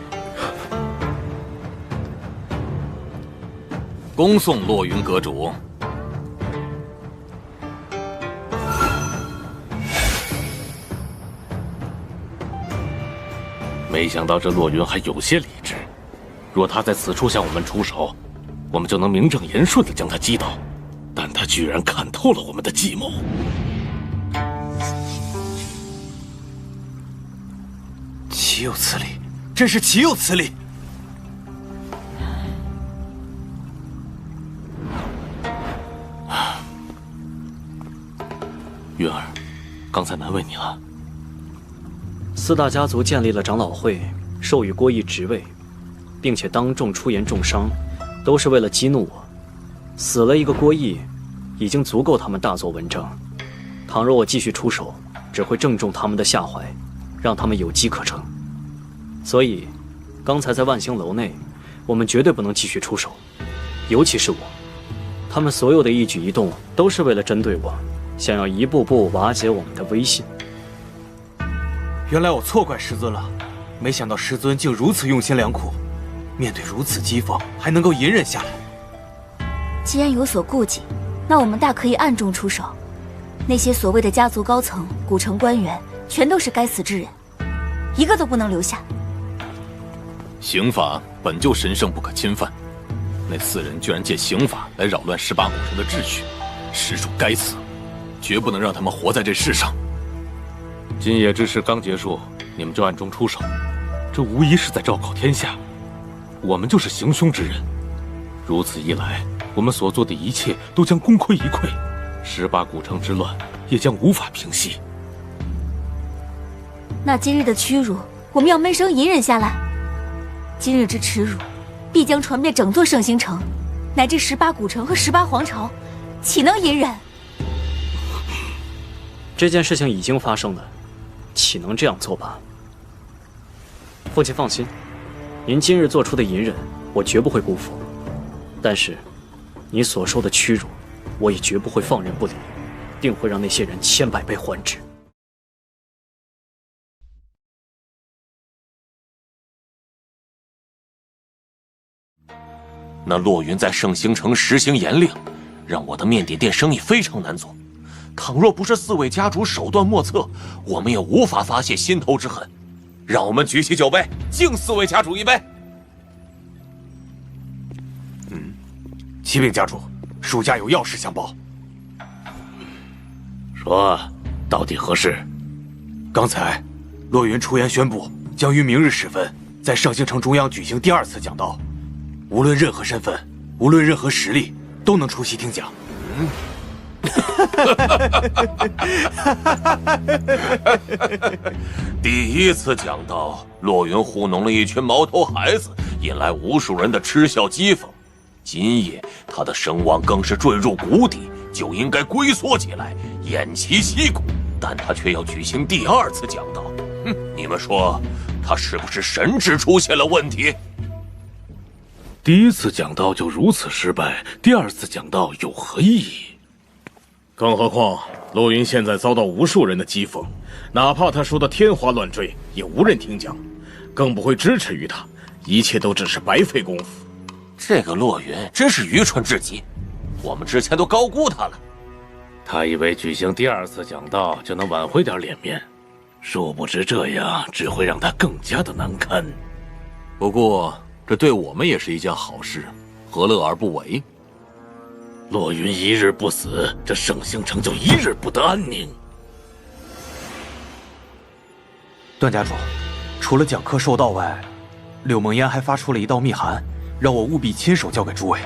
Speaker 16: 恭送洛云阁主。
Speaker 11: 没想到这洛云还有些理智，若他在此处向我们出手，我们就能名正言顺地将他击倒。但他居然看透了我们的计谋。
Speaker 4: 岂有此理！真是岂有此理！
Speaker 11: 云儿，刚才难为你了。
Speaker 2: 四大家族建立了长老会，授予郭义职位，并且当众出言重伤，都是为了激怒我。死了一个郭义，已经足够他们大做文章。倘若我继续出手，只会正中他们的下怀，让他们有机可乘。所以，刚才在万星楼内，我们绝对不能继续出手，尤其是我。他们所有的一举一动都是为了针对我，想要一步步瓦解我们的威信。
Speaker 4: 原来我错怪师尊了，没想到师尊竟如此用心良苦，面对如此讥讽，还能够隐忍下来。
Speaker 5: 既然有所顾忌，那我们大可以暗中出手。那些所谓的家族高层、古城官员，全都是该死之人，一个都不能留下。
Speaker 16: 刑法本就神圣不可侵犯，那4人居然借刑法来扰乱18古城的秩序，实属该死，绝不能让他们活在这世上。
Speaker 11: 今夜之事刚结束，你们就暗中出手，这无疑是在昭告天下，我们就是行凶之人。如此一来，我们所做的一切都将功亏一篑，18古城之乱也将无法平息。
Speaker 5: 那今日的屈辱，我们要闷声隐忍下来。今日之耻辱，必将传遍整座圣星城，乃至18古城和18皇朝，岂能隐忍？
Speaker 2: 这件事情已经发生了，岂能这样作罢？父亲放心，您今日做出的隐忍，我绝不会辜负。但是，你所受的屈辱，我也绝不会放任不理，定会让那些人千百倍还之。
Speaker 1: 那洛云在圣星城实行严令，让我的面点店生意非常难做。倘若不是4位家主手段莫测，我们也无法发泄心头之恨。让我们举起酒杯，敬4位家主一杯。
Speaker 4: 启禀家主，属下有要事相报。
Speaker 11: 说，到底何事？
Speaker 4: 刚才，洛云出言宣布，将于明日时分，在圣星城中央举行第2次讲道。无论任何身份，无论任何实力，都能出席听讲。
Speaker 1: 第1次讲道，洛云糊弄了一群毛头孩子，引来无数人的嗤笑讥讽。今夜他的声望更是坠入谷底，就应该龟缩起来，偃旗息鼓。但他却要举行第2次讲道，你们说他是不是神智出现了问题？
Speaker 11: 第1次讲道就如此失败，第2次讲道有何意义？
Speaker 3: 更何况，洛云现在遭到无数人的讥讽，哪怕他说的天花乱坠，也无人听讲，更不会支持于他，一切都只是白费功夫。
Speaker 1: 这个洛云真是愚蠢至极，我们之前都高估他了。
Speaker 11: 他以为举行第2次讲道就能挽回点脸面，殊不知这样只会让他更加的难堪。
Speaker 16: 不过，这对我们也是一件好事，何乐而不为？
Speaker 11: 洛云一日不死，这圣星城就一日不得安宁。
Speaker 4: 段家主，除了讲课授道外，柳梦烟还发出了一道密函，让我务必亲手交给诸位。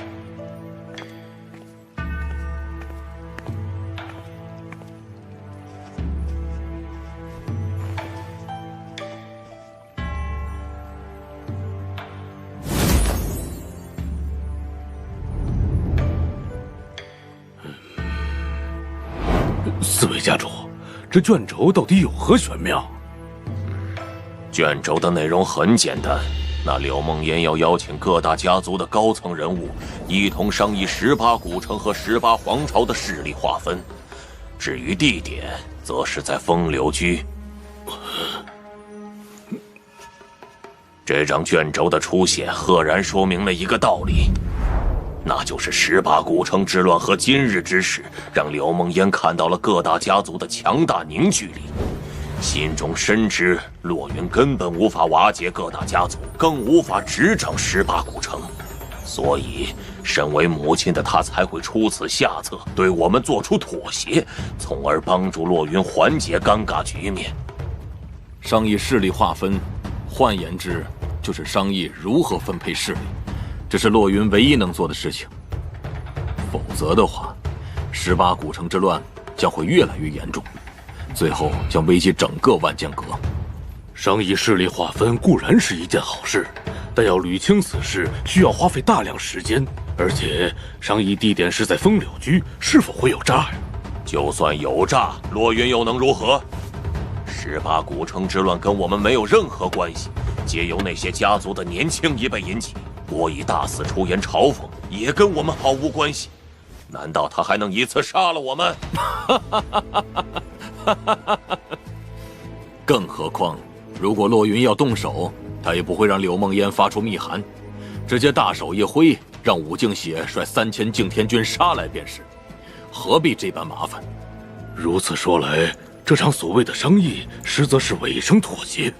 Speaker 11: 4位家主，这卷轴到底有何玄妙？
Speaker 1: 卷轴的内容很简单，那柳梦烟要邀请各大家族的高层人物，一同商议18古城和18皇朝的势力划分。至于地点，则是在风流居。这张卷轴的出现，赫然说明了一个道理：那就是18古城之乱和今日之事，让柳梦烟看到了各大家族的强大凝聚力，心中深知洛云根本无法瓦解各大家族，更无法执掌18古城，所以身为母亲的她才会出此下策，对我们做出妥协，从而帮助洛云缓解尴尬局面。
Speaker 16: 商议势力划分，换言之，就是商议如何分配势力，这是洛云唯一能做的事情。否则的话，18古城之乱将会越来越严重，最后将危及整个万剑阁。
Speaker 11: 商议势力划分固然是一件好事，但要捋清此事需要花费大量时间，而且商议地点是在风柳居，是否会有诈呀？
Speaker 1: 就算有诈，洛云又能如何？18古城之乱跟我们没有任何关系，皆由那些家族的年轻一辈引起。我以大肆出言嘲讽，也跟我们毫无关系。难道他还能一次杀了我们？
Speaker 16: 更何况，如果洛云要动手，他也不会让柳梦烟发出密函，直接大手一挥，让武敬血率3000敬天军杀来便是，何必这般麻烦？
Speaker 11: 如此说来，这场所谓的商议，实则是尾声妥协。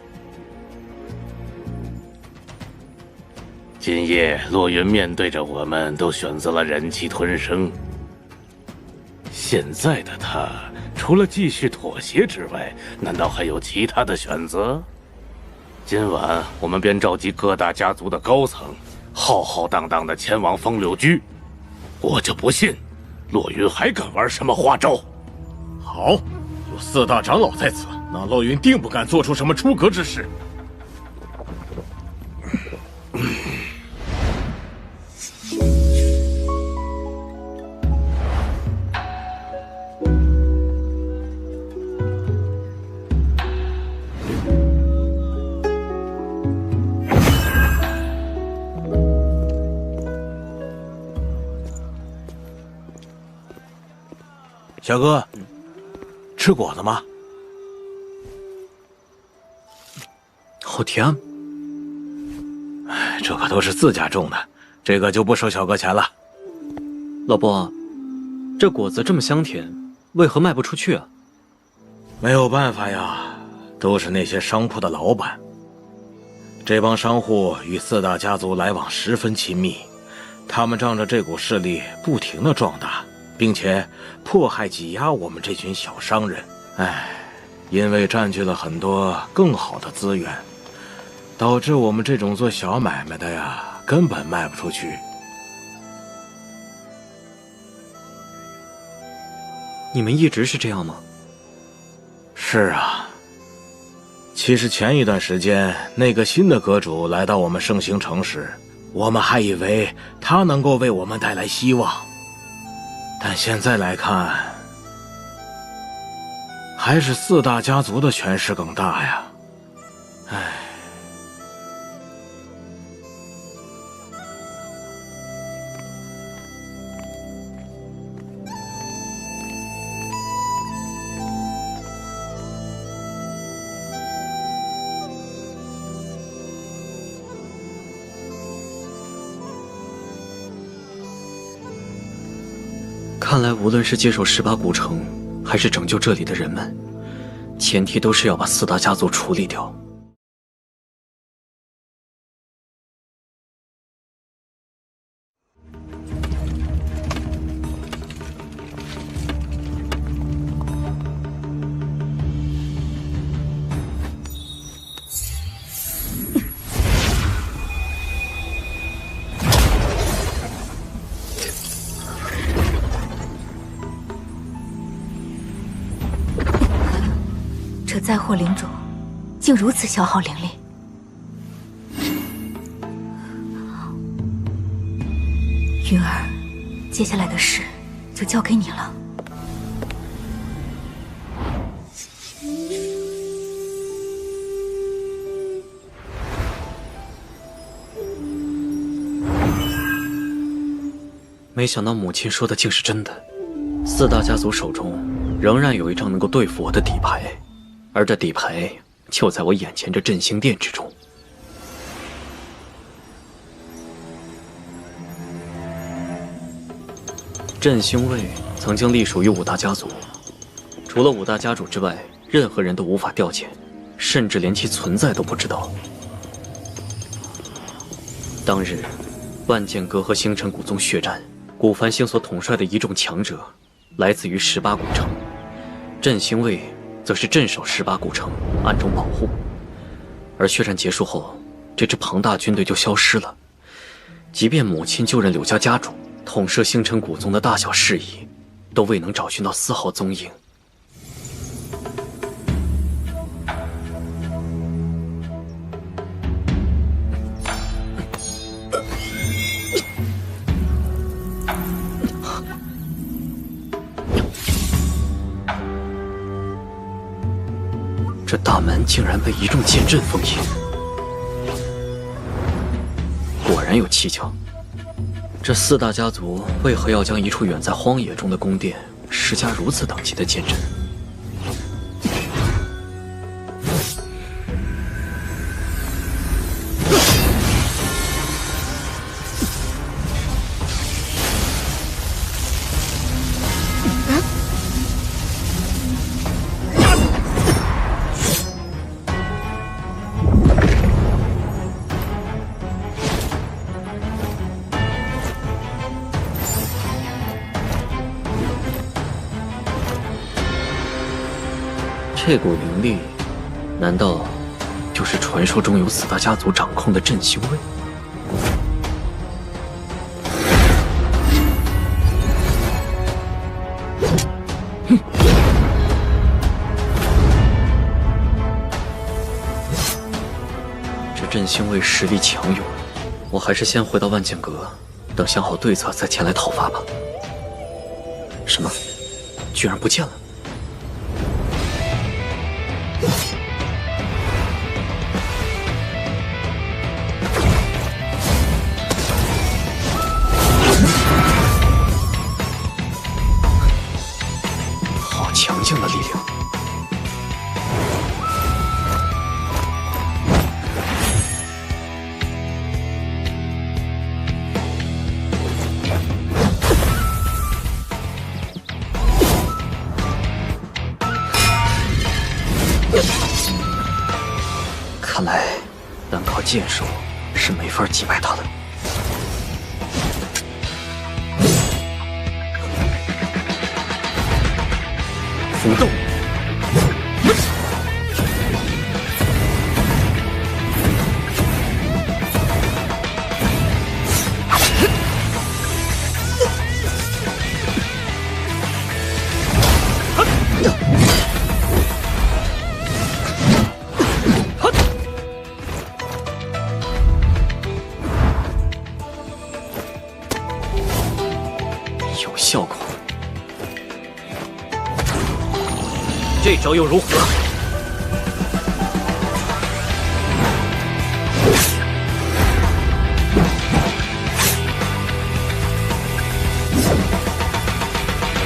Speaker 17: 今夜洛云面对着我们，都选择了忍气吞声。现在的他，除了继续妥协之外，难道还有其他的选择？今晚我们便召集各大家族的高层，浩浩荡荡地前往风柳居。我就不信，洛云还敢玩什么花招。
Speaker 3: 好，有4大长老在此，那洛云定不敢做出什么出格之事。
Speaker 4: 小哥，吃果子吗？
Speaker 2: 好甜。
Speaker 4: 哎，这可都是自家种的，这个就不收小哥钱了。
Speaker 2: 老伯，这果子这么香甜，为何卖不出去啊？
Speaker 4: 没有办法呀，都是那些商铺的老板。这帮商户与4大家族来往十分亲密，他们仗着这股势力不停地壮大，并且迫害挤压我们这群小商人。哎，因为占据了很多更好的资源，导致我们这种做小买卖的呀，根本卖不出去。
Speaker 2: 你们一直是这样吗？
Speaker 4: 是啊。其实前一段时间，那个新的阁主来到我们圣星城时，我们还以为他能够为我们带来希望，但现在来看，还是4大家族的权势更大呀。唉。
Speaker 2: 看来无论是接手18古城，还是拯救这里的人们，前提都是要把4大家族处理掉。
Speaker 5: 这灾祸领主竟如此消耗灵力，云儿，接下来的事就交给你了。
Speaker 2: 没想到母亲说的竟是真的，4大家族手中仍然有一张能够对付我的底牌。而这底牌就在我眼前这振兴殿之中。镇星卫曾经隶属于5大家族，除了5大家主之外，任何人都无法调遣，甚至连其存在都不知道。当日，万剑阁和星辰古宗血战，古繁星所统帅的一众强者，来自于18古城，镇星卫则是镇守18古城，暗中保护。而血战结束后，这支庞大军队就消失了。即便母亲就任柳家家主，统摄星辰古宗的大小事宜，都未能找寻到丝毫踪影。这大门竟然被一众剑阵封印，果然有蹊跷。这4大家族为何要将一处远在荒野中的宫殿施加如此等级的剑阵？这股灵力，难道就是传说中由4大家族掌控的镇星卫？这镇星卫实力强勇，我还是先回到万剑阁，等想好对策再前来讨伐吧。什么？居然不见了！好强劲的力量！看来，单靠剑术是没法击败他的。浮动，有效果。这招又如何？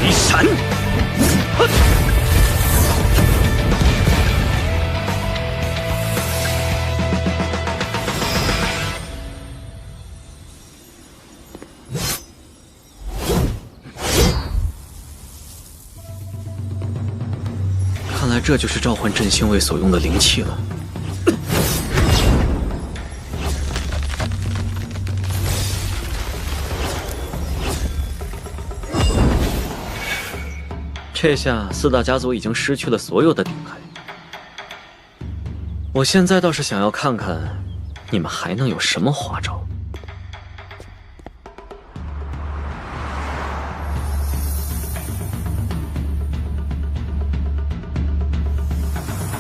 Speaker 2: 一闪！看来这就是召唤镇星卫所用的灵气了。这下4大家族已经失去了所有的顶牌。我现在倒是想要看看，你们还能有什么花招。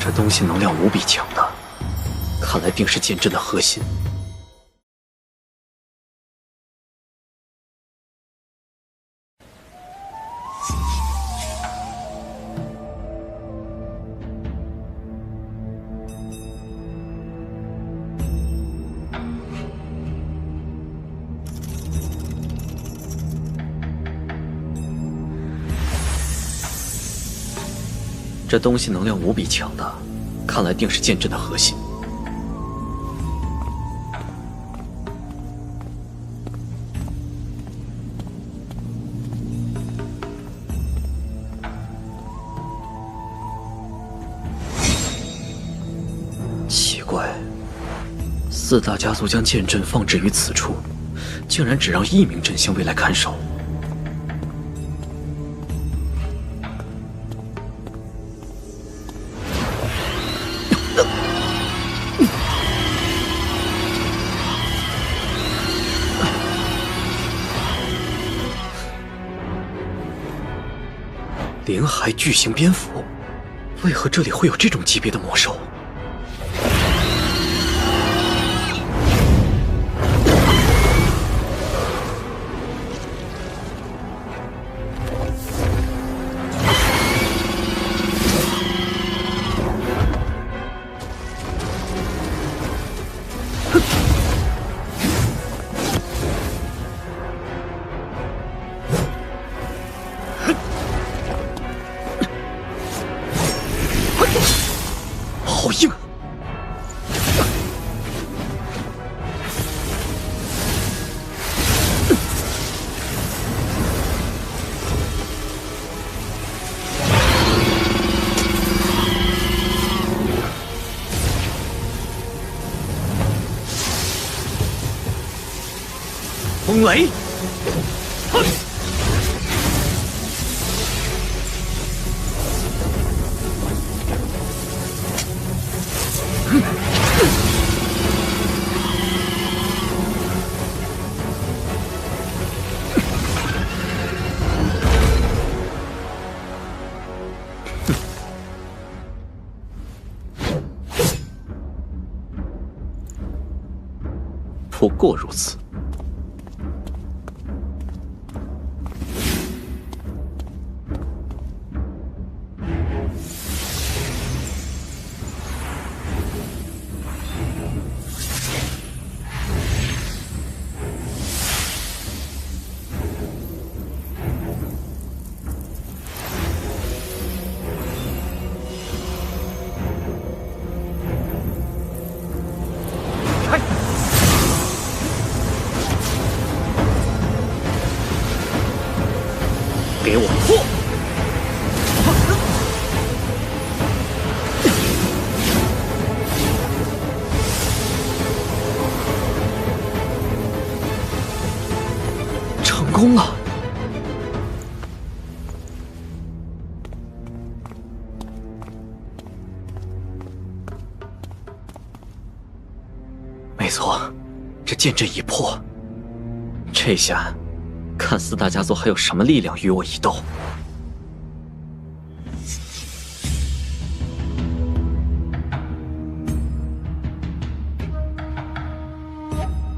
Speaker 2: 这东西能量无比强大，看来定是剑阵的核心。这东西能量无比强大，看来定是剑阵的核心。四大家族将剑阵放置于此处，竟然只让1名镇星卫来看守。灵海巨型蝙蝠，为何这里会有这种级别的魔兽？好硬！风雷！不过如此。给我破！成功了！没错，这剑阵已破。这下。看四大家族还有什么力量与我一斗？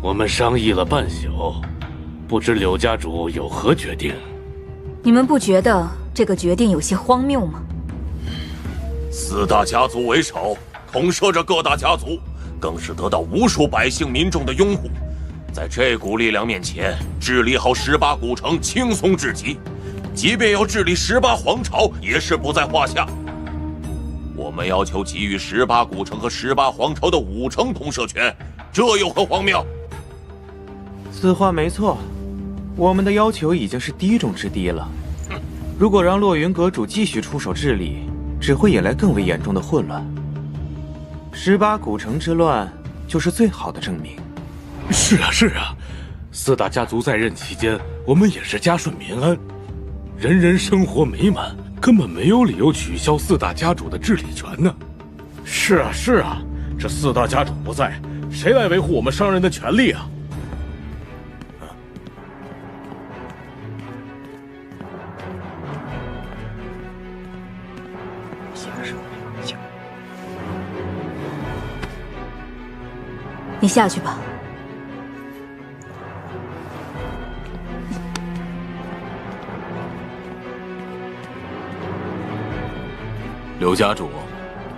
Speaker 17: 我们商议了半宿，不知柳家主有何决定？
Speaker 5: 你们不觉得这个决定有些荒谬吗？
Speaker 1: 四大家族为首，统摄着各大家族，更是得到无数百姓民众的拥护。在这股力量面前，治理好18古城轻松至极，即便要治理18皇朝，也是不在话下。我们要求给予18古城和18皇朝的5成统摄权，这有何荒谬？
Speaker 4: 此话没错，我们的要求已经是低中之低了。如果让洛云阁主继续出手治理，只会引来更为严重的混乱。18古城之乱就是最好的证明。
Speaker 11: 是啊，是啊，四大家族在任期间，我们也是家顺民安，人人生活美满，根本没有理由取消四大家主的治理权呢。
Speaker 3: 是啊，是啊，这四大家主不在，谁来维护我们商人的权利啊？
Speaker 5: 你下去吧。
Speaker 16: 柳家主，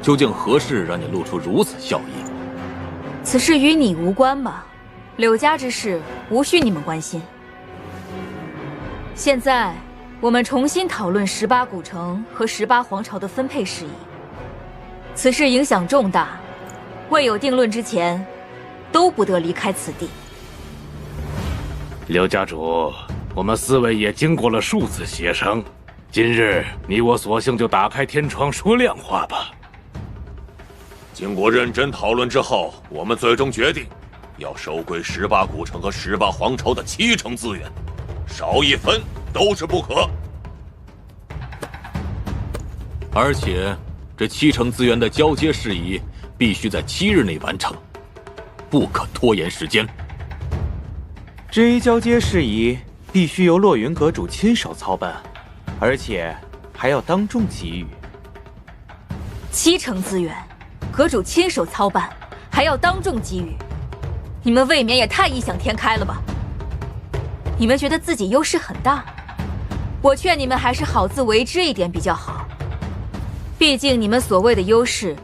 Speaker 16: 究竟何事让你露出如此笑意？
Speaker 5: 此事与你无关吧？柳家之事无需你们关心。现在我们重新讨论18古城和18皇朝的分配事宜。此事影响重大，未有定论之前，都不得离开此地。
Speaker 17: 柳家主，我们4位也经过了数次协商。今日你我索性就打开天窗说亮话吧。
Speaker 1: 经过认真讨论之后，我们最终决定要收归18古城和18皇朝的70%资源，少一分都是不可。
Speaker 16: 而且，这70%资源的交接事宜必须在7日内完成，不可拖延时间。
Speaker 4: 至于交接事宜，必须由洛云阁主亲手操办，而且还要当众给予。
Speaker 5: 70%资源，阁主亲手操办，还要当众给予，你们未免也太异想天开了吧？你们觉得自己优势很大？我劝你们还是好自为之一点比较好。毕竟你们所谓的优势，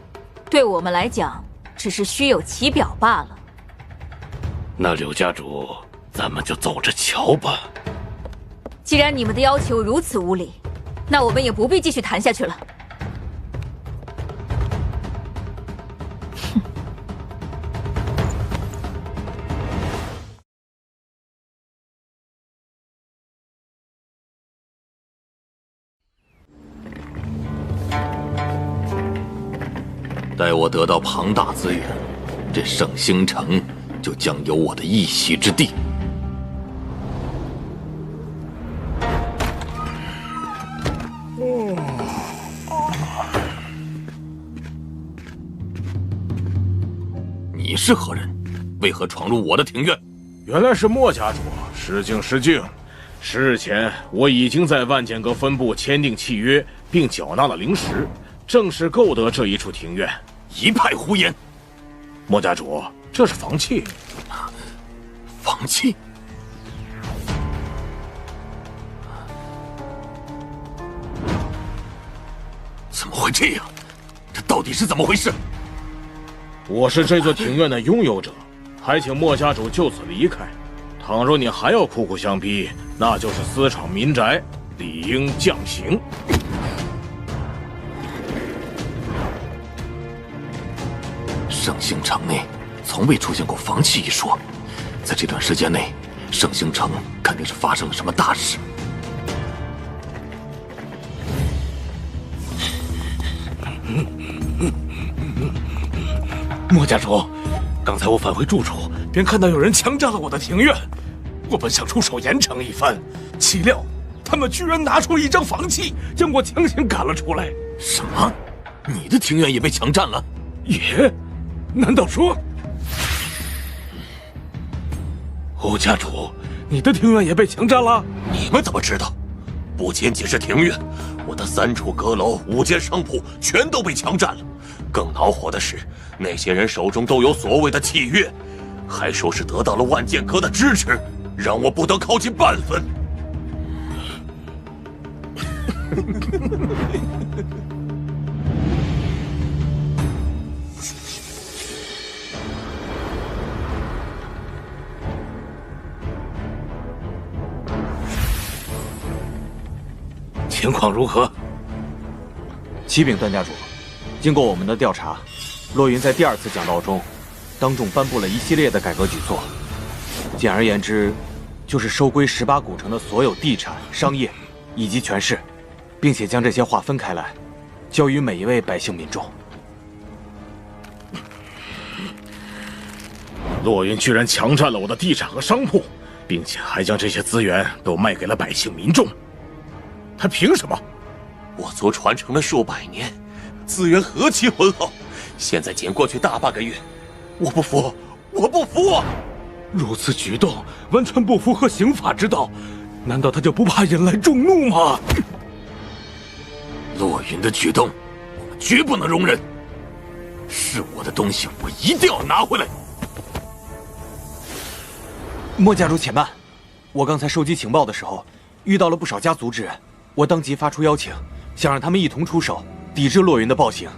Speaker 5: 对我们来讲只是虚有其表罢了。
Speaker 17: 那柳家主，咱们就走着瞧吧。
Speaker 5: 既然你们的要求如此无理，那我们也不必继续谈下去了。
Speaker 16: 待我得到庞大资源，这圣星城就将有我的一席之地。你是何人？为何闯入我的庭院？
Speaker 3: 原来是莫家主，失敬失敬。10日前，我已经在万剑阁分部签订契约，并缴纳了灵石，正式购得这一处庭院。
Speaker 16: 一派胡言！
Speaker 3: 莫家主，这是房契。
Speaker 16: 房契？怎么会这样？这到底是怎么回事？
Speaker 3: 我是这座庭院的拥有者，还请莫家主就此离开。倘若你还要苦苦相逼，那就是私闯民宅，理应降刑。
Speaker 16: 圣星城内从未出现过房契一说，在这段时间内，圣星城肯定是发生了什么大事。
Speaker 11: 莫家主，刚才我返回住处，便看到有人强占了我的庭院。我本想出手严惩一番，岂料他们居然拿出了一张房契，将我强行赶了出来。
Speaker 16: 什么？你的庭院也被强占了？
Speaker 11: 也？难道说，欧家主，你的庭院也被强占了？
Speaker 1: 你们怎么知道？不仅仅是庭院，我的3处阁楼、5间商铺全都被强占了。更恼火的是，那些人手中都有所谓的契约，还说是得到了万剑阁的支持，让我不得靠近半分。
Speaker 11: 情况如何？
Speaker 4: 启禀段家主，经过我们的调查，洛云在第2次讲道中，当众颁布了一系列的改革举措。简而言之，就是收归18古城的所有地产、商业以及权势，并且将这些划分开来，交予每一位百姓民众。
Speaker 3: 洛云居然强占了我的地产和商铺，并且还将这些资源都卖给了百姓民众。他凭什么？
Speaker 1: 我族传承了数百年，资源何其浑厚，现在仅过去大半个月，我不服，我不服啊！
Speaker 11: 如此举动完全不符合刑法之道，难道他就不怕引来众怒吗？
Speaker 16: 洛云的举动，我们绝不能容忍。是我的东西，我一定要拿回来。
Speaker 4: 莫家主且慢，我刚才收集情报的时候，遇到了不少家族之人。我当即发出邀请，想让他们一同出手，抵制洛云的暴行。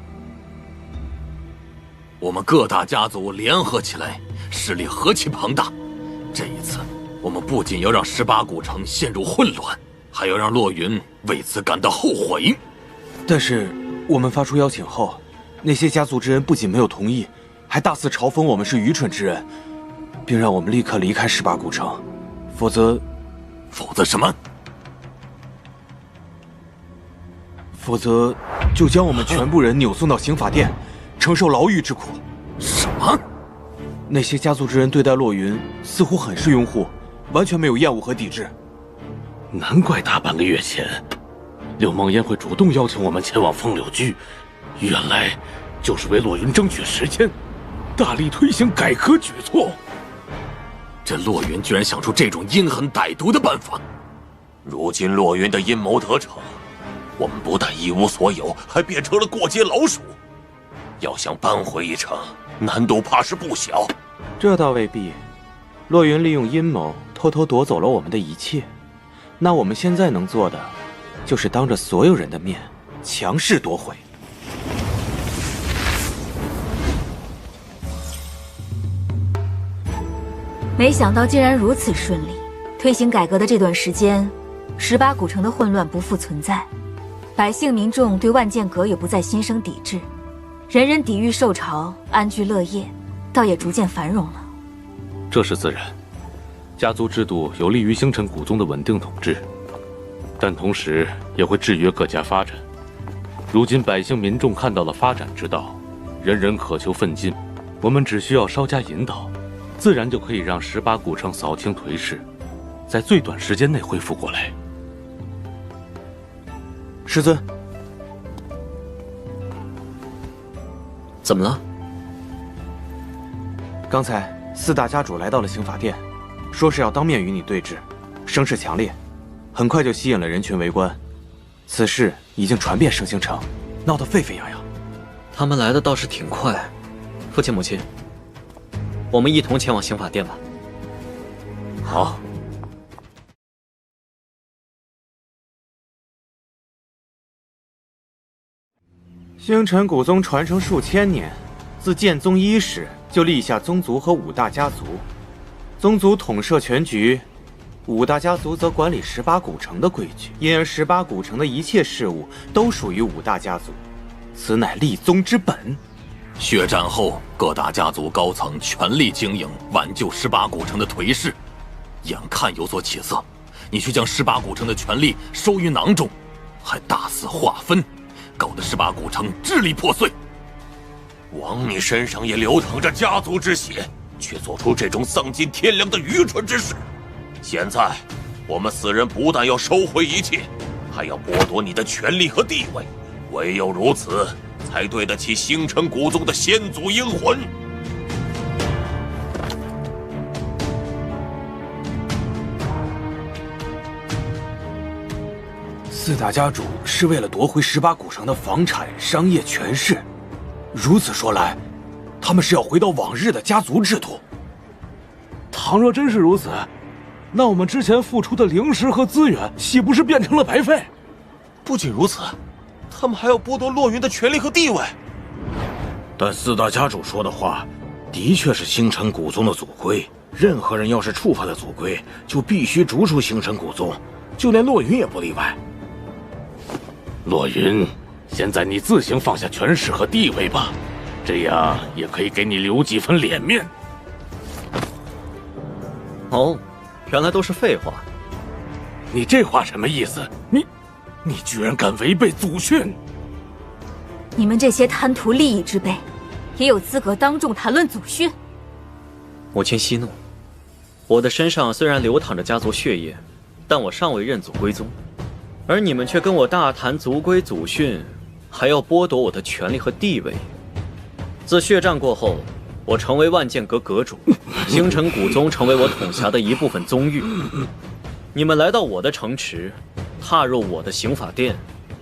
Speaker 16: 我们各大家族联合起来，势力何其庞大！这一次，我们不仅要让18古城陷入混乱，还要让洛云为此感到后悔。
Speaker 4: 但是，我们发出邀请后，那些家族之人不仅没有同意，还大肆嘲讽我们是愚蠢之人，并让我们立刻离开18古城，否则
Speaker 16: 什么？
Speaker 4: 否则，就将我们全部人扭送到刑法殿，承受牢狱之苦。
Speaker 16: 什么？
Speaker 4: 那些家族之人对待洛云似乎很是拥护，完全没有厌恶和抵制。
Speaker 17: 难怪大半个月前，柳梦烟会主动邀请我们前往风柳居，原来就是为洛云争取时间，大力推行改革举措。
Speaker 16: 这洛云居然想出这种阴狠歹毒的办法！
Speaker 1: 如今洛云的阴谋得逞，我们不但一无所有，还变成了过街老鼠。要想扳回一城，难度怕是不小。
Speaker 4: 这倒未必，洛云利用阴谋偷偷夺走了我们的一切。那我们现在能做的，就是当着所有人的面强势夺回。
Speaker 5: 没想到竟然如此顺利。推行改革的这段时间，18古城的混乱不复存在，百姓民众对万剑阁也不再心生抵制，人人抵御受潮，安居乐业，倒也逐渐繁荣了。
Speaker 7: 这是自然。家族制度有利于星辰古宗的稳定统治，但同时也会制约各家发展。如今百姓民众看到了发展之道，人人渴求奋进，我们只需要稍加引导，自然就可以让18古城扫清颓势，在最短时间内恢复过来。
Speaker 4: 师尊，
Speaker 2: 怎么了？
Speaker 4: 刚才4大家主来到了刑法殿，说是要当面与你对峙，声势强烈，很快就吸引了人群围观。此事已经传遍圣星城，闹得沸沸扬扬。
Speaker 2: 他们来的倒是挺快。父亲母亲，我们一同前往刑法殿吧。
Speaker 1: 好。
Speaker 4: 星辰古宗传承数千年，自建宗伊始就立下宗族和5大家族，宗族统摄全局，5大家族则管理18古城的规矩，因而18古城的一切事务都属于5大家族，此乃立宗之本。
Speaker 16: 血战后，各大家族高层全力经营，挽救18古城的颓势，眼看有所起色，你却将18古城的权力收于囊中，还大肆划分，搞得18古城支离破碎。
Speaker 1: 枉你身上也流淌着家族之血，却做出这种丧尽天良的愚蠢之事。现在，我们4人不但要收回一切，还要剥夺你的权力和地位。唯有如此，才对得起星辰古宗的先祖英魂。
Speaker 4: 4大家主是为了夺回18古城的房产、商业权势。如此说来，他们是要回到往日的家族制度。
Speaker 10: 倘若真是如此，那我们之前付出的灵石和资源，岂不是变成了白费？
Speaker 1: 不仅如此，他们还要剥夺洛云的权力和地位。
Speaker 3: 但4大家主说的话，的确是星辰古宗的祖规。任何人要是触犯了祖规，就必须逐出星辰古宗，就连洛云也不例外。
Speaker 17: 洛云，现在你自行放下权势和地位吧，这样也可以给你留几分脸面。
Speaker 2: 哦，原来都是废话。
Speaker 17: 你这话什么意思？你居然敢违背祖训！
Speaker 5: 你们这些贪图利益之辈，也有资格当众谈论祖训？
Speaker 2: 母亲息怒，我的身上虽然流淌着家族血液，但我尚未认祖归宗，而你们却跟我大谈族规祖训，还要剥夺我的权利和地位。自血战过后，我成为万剑阁阁主，星辰古宗成为我统辖的一部分宗域。你们来到我的城池，踏入我的刑法殿，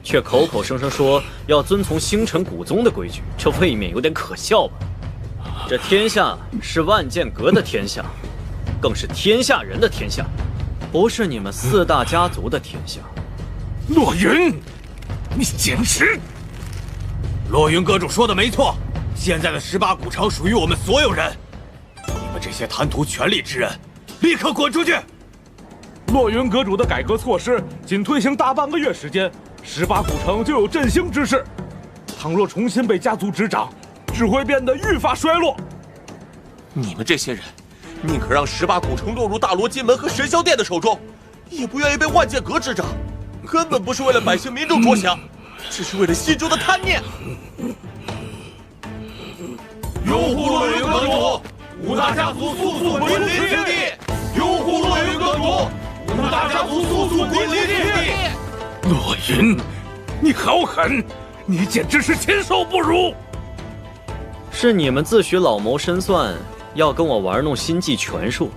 Speaker 2: 却口口声声说要遵从星辰古宗的规矩，这未免有点可笑吧？这天下是万剑阁的天下，更是天下人的天下，不是你们4大家族的天下。
Speaker 17: 洛云，你简直……
Speaker 15: 洛云阁主说的没错，现在的18古城属于我们所有人。你们这些贪图权力之人，立刻滚出去！
Speaker 10: 洛云阁主的改革措施仅推行大半个月时间，18古城就有振兴之势。倘若重新被家族执掌，只会变得愈发衰落。
Speaker 1: 你们这些人，宁可让18古城落入大罗金门和神霄殿的手中，也不愿意被万剑阁执掌，根本不是为了百姓民众着想，只是为了心中的贪念。
Speaker 15: 拥护洛云阁主，
Speaker 18: 五大家族速速归林天地，拥护落云阁主。五大家族速速归林天地。
Speaker 17: 落云，你好狠！你简直是禽兽不如！
Speaker 2: 是你们自诩老谋深算，要跟我玩弄心计权术，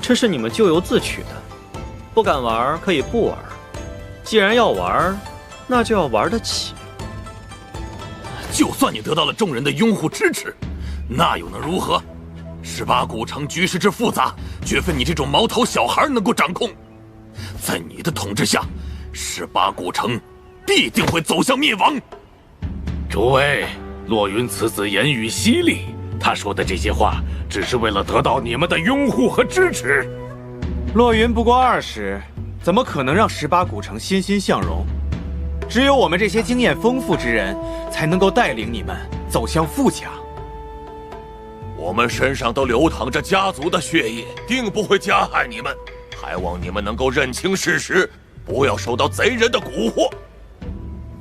Speaker 2: 这是你们咎由自取的。不敢玩可以不玩，既然要玩，那就要玩得起。
Speaker 16: 就算你得到了众人的拥护支持，那又能如何？18古城局势之复杂，绝非你这种毛头小孩能够掌控。在你的统治下，18古城必定会走向灭亡。
Speaker 17: 诸位，落云此子言语犀利，他说的这些话只是为了得到你们的拥护和支持。
Speaker 4: 落云不过20，怎么可能让18古城欣欣向荣？只有我们这些经验丰富之人，才能够带领你们走向富强。
Speaker 1: 我们身上都流淌着家族的血液，定不会加害你们，还望你们能够认清事实，不要受到贼人的蛊惑。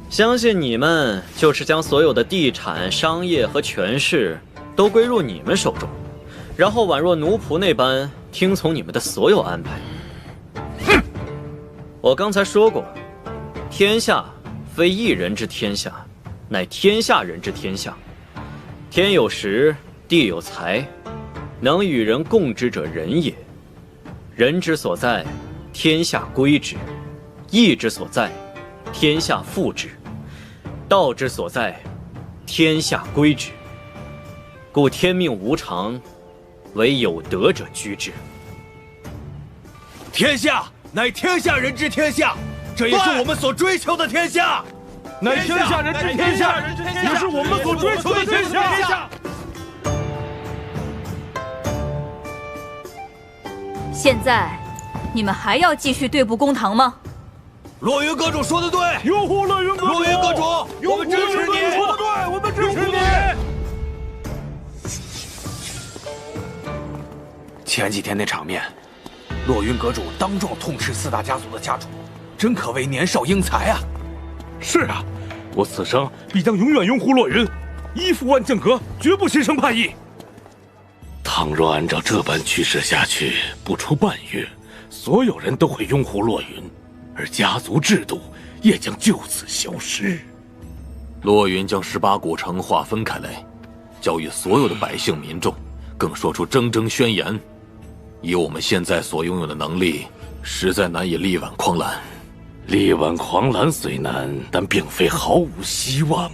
Speaker 2: 相信你们就是将所有的地产、商业和权势都归入你们手中，然后宛若奴仆那般听从你们的所有安排。哼！我刚才说过，天下非一人之天下，乃天下人之天下。天有时，地有财，能与人共之者仁也。人之所在，天下归之；义之所在，天下复之；道之所在，天下归之。故天命无常，唯有德者居之。
Speaker 15: 天下乃天下人之天下，这也是我们所追求的天下。
Speaker 18: 乃天下人之天下，也是我们所追求的天下。
Speaker 19: 现在，你们还要继续对簿公堂吗？
Speaker 15: 落云阁主说的对，
Speaker 18: 拥护落云阁主。
Speaker 15: 落云阁主，我们支持你。
Speaker 18: 说的对，我们支持
Speaker 4: 你。前几天那场面，落云阁主当众痛斥4大家族的家主，真可谓年少英才啊！
Speaker 17: 是啊，我此生必将永远拥护落云，依附万剑阁，绝不心生叛意。倘若按照这般趋势下去，不出半月，所有人都会拥护落云，而家族制度也将就此消失。
Speaker 16: 落云将18古城划分开来，教育所有的百姓民众，更说出铮铮宣言。以我们现在所拥有的能力，实在难以力挽狂澜。
Speaker 17: 力挽狂澜虽难，但并非毫无希望。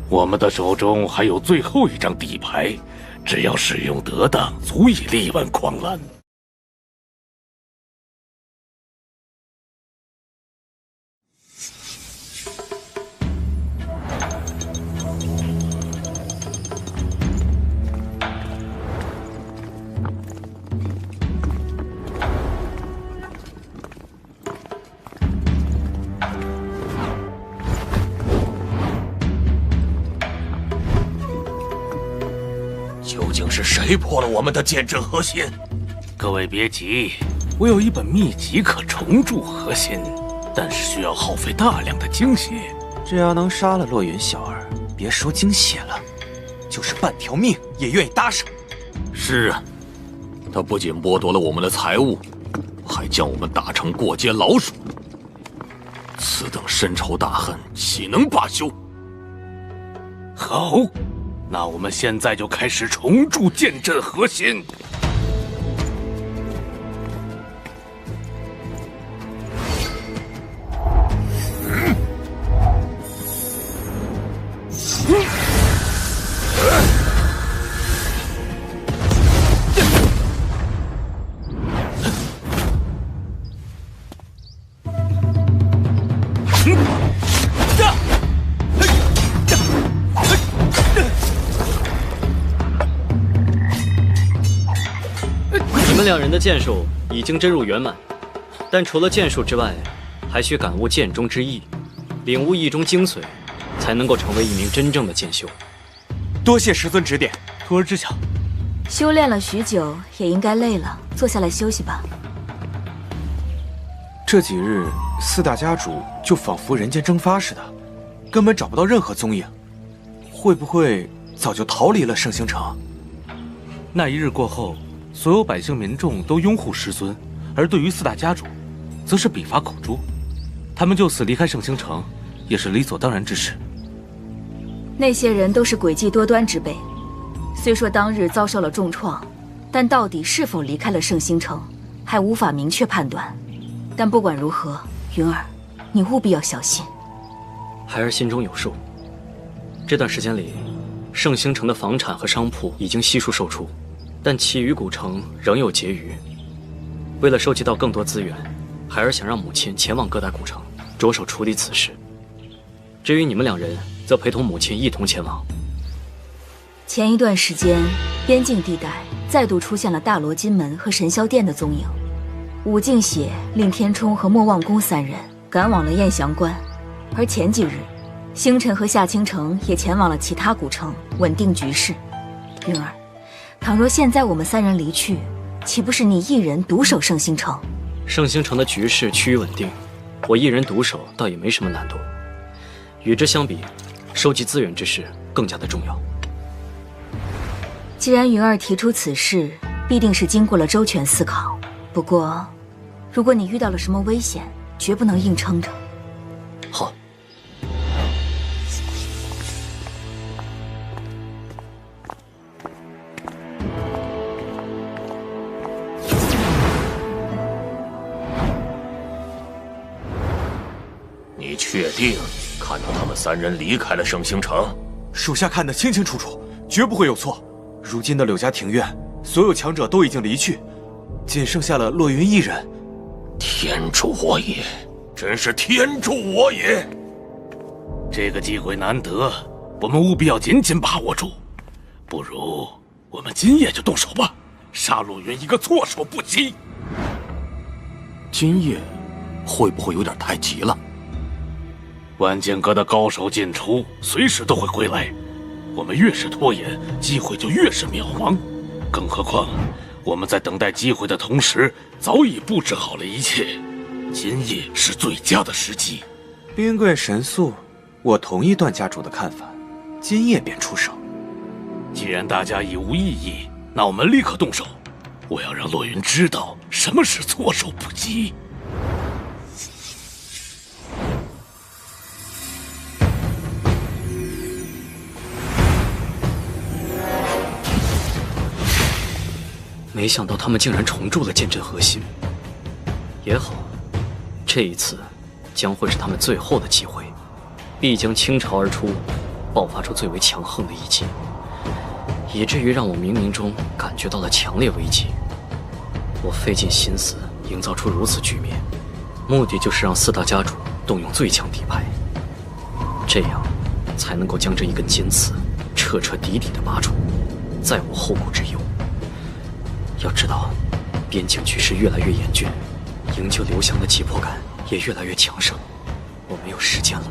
Speaker 17: 我们的手中还有最后一张底牌，只要使用得当，足以力挽狂澜。
Speaker 1: 究竟是谁破了我们的剑阵核心？
Speaker 17: 各位别急，我有一本秘籍可重铸核心，但是需要耗费大量的精血。
Speaker 4: 只要能杀了落云小儿，别说精血了，就是半条命也愿意搭上。
Speaker 16: 是啊，他不仅剥夺了我们的财物，还将我们打成过街老鼠。此等深仇大恨，岂能罢休？
Speaker 17: 好。那我们现在就开始重铸剑阵核心。
Speaker 2: 你们2人的剑术已经臻入圆满，但除了剑术之外，还需感悟剑中之意，领悟意中精髓，才能够成为一名真正的剑修。
Speaker 4: 多谢师尊指点，徒儿知晓。
Speaker 5: 修炼了许久，也应该累了，坐下来休息吧。
Speaker 4: 这几日4大家主就仿佛人间蒸发似的，根本找不到任何踪影。会不会早就逃离了圣星城。
Speaker 10: 那一日过后，所有百姓民众都拥护师尊，而对于4大家主，则是笔伐口诛。他们就此离开圣星城，也是理所当然之事。
Speaker 19: 那些人都是诡计多端之辈，虽说当日遭受了重创，但到底是否离开了圣星城，还无法明确判断。但不管如何，云儿，你务必要小心。
Speaker 2: 孩儿心中有数。这段时间里，圣星城的房产和商铺已经悉数售出，但其余古城仍有结余。为了收集到更多资源，孩儿想让母亲前往各大古城，着手处理此事。至于你们2人，则陪同母亲一同前往。
Speaker 19: 前一段时间，边境地带再度出现了大罗金门和神霄殿的踪影。武敬血、令天冲和莫望公3人赶往了燕翔关，而前几日，星辰和夏青城也前往了其他古城，稳定局势。云儿，倘若现在我们3人离去，岂不是你一人独守圣星城？
Speaker 2: 圣星城的局势趋于稳定，我一人独守倒也没什么难度。与之相比，收集资源之事更加的重要。
Speaker 19: 既然云儿提出此事，必定是经过了周全思考。不过，如果你遇到了什么危险，绝不能硬撑着。
Speaker 2: 好。
Speaker 1: 你确定看到他们3人离开了圣星城？
Speaker 4: 属下看得清清楚楚，绝不会有错。如今的柳家庭院，所有强者都已经离去，仅剩下了洛云一人。
Speaker 1: 天助我也！真是天助我也！
Speaker 17: 这个机会难得，我们务必要紧紧把握住。不如我们今夜就动手吧，杀洛云一个措手不及。
Speaker 16: 今夜会不会有点太急了？
Speaker 17: 万剑阁的高手进出，随时都会回来。我们越是拖延，机会就越是渺茫。更何况，我们在等待机会的同时，早已布置好了一切。今夜是最佳的时机。
Speaker 4: 兵贵神速，我同意段家主的看法，今夜便出手。
Speaker 17: 既然大家已无异议，那我们立刻动手。我要让洛云知道什么是措手不及。
Speaker 2: 没想到他们竟然重铸了剑阵核心。也好，这一次将会是他们最后的机会，必将倾巢而出，爆发出最为强横的一击，以至于让我冥冥中感觉到了强烈危机。我费尽心思营造出如此局面，目的就是让4大家主动用最强底牌，这样才能够将这一根尖刺彻彻底底的拔出，再无后顾之忧。要知道，边境局势越来越严峻，营救刘翔的急迫感也越来越强盛。我没有时间了。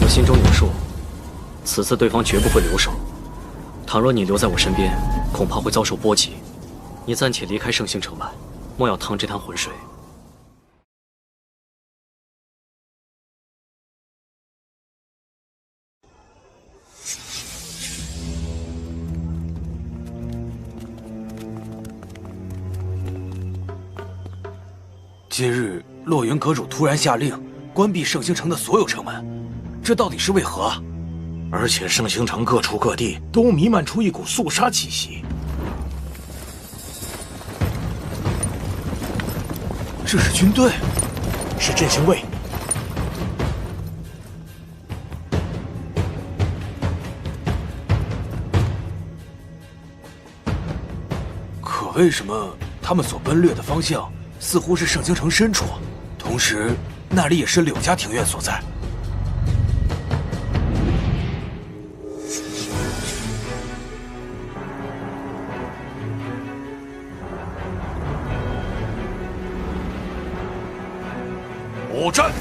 Speaker 2: 我心中有数，此次对方绝不会留手。倘若你留在我身边，恐怕会遭受波及。你暂且离开圣星城吧，莫要趟这滩浑水。
Speaker 4: 今日洛云阁主突然下令关闭圣星城的所有城门，这到底是为何？
Speaker 3: 而且圣星城各处各地都弥漫出一股肃杀气息。
Speaker 4: 这是军队，
Speaker 3: 是阵型卫。
Speaker 4: 可为什么他们所奔掠的方向似乎是圣星城深处，同时那里也是柳家庭院所在？
Speaker 1: 五战！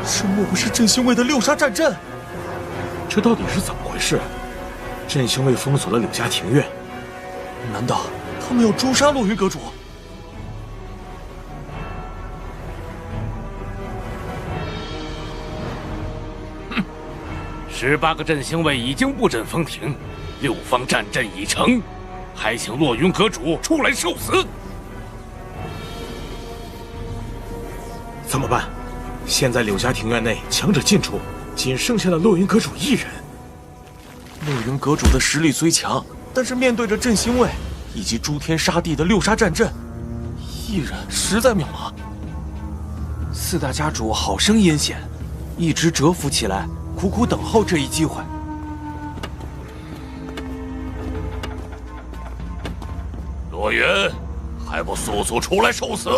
Speaker 18: 这莫不是镇星卫的六杀战阵？
Speaker 3: 这到底是怎么回事？镇星卫封锁了柳家庭院，
Speaker 18: 难道他们要诛杀落云阁主？
Speaker 17: 18个镇星卫已经布阵封庭，6方战阵已成，还请落云阁主出来受死。
Speaker 3: 怎么办？现在柳家庭院内强者尽出，仅剩下了落云阁主一人。
Speaker 18: 落云阁主的实力虽强，但是面对着镇星卫以及诛天杀地的六杀战阵，一人实在渺茫。
Speaker 4: 4大家主好生阴险，一直蛰伏起来。 苦苦等候这一机会。
Speaker 1: 洛云，还不速速出来受死！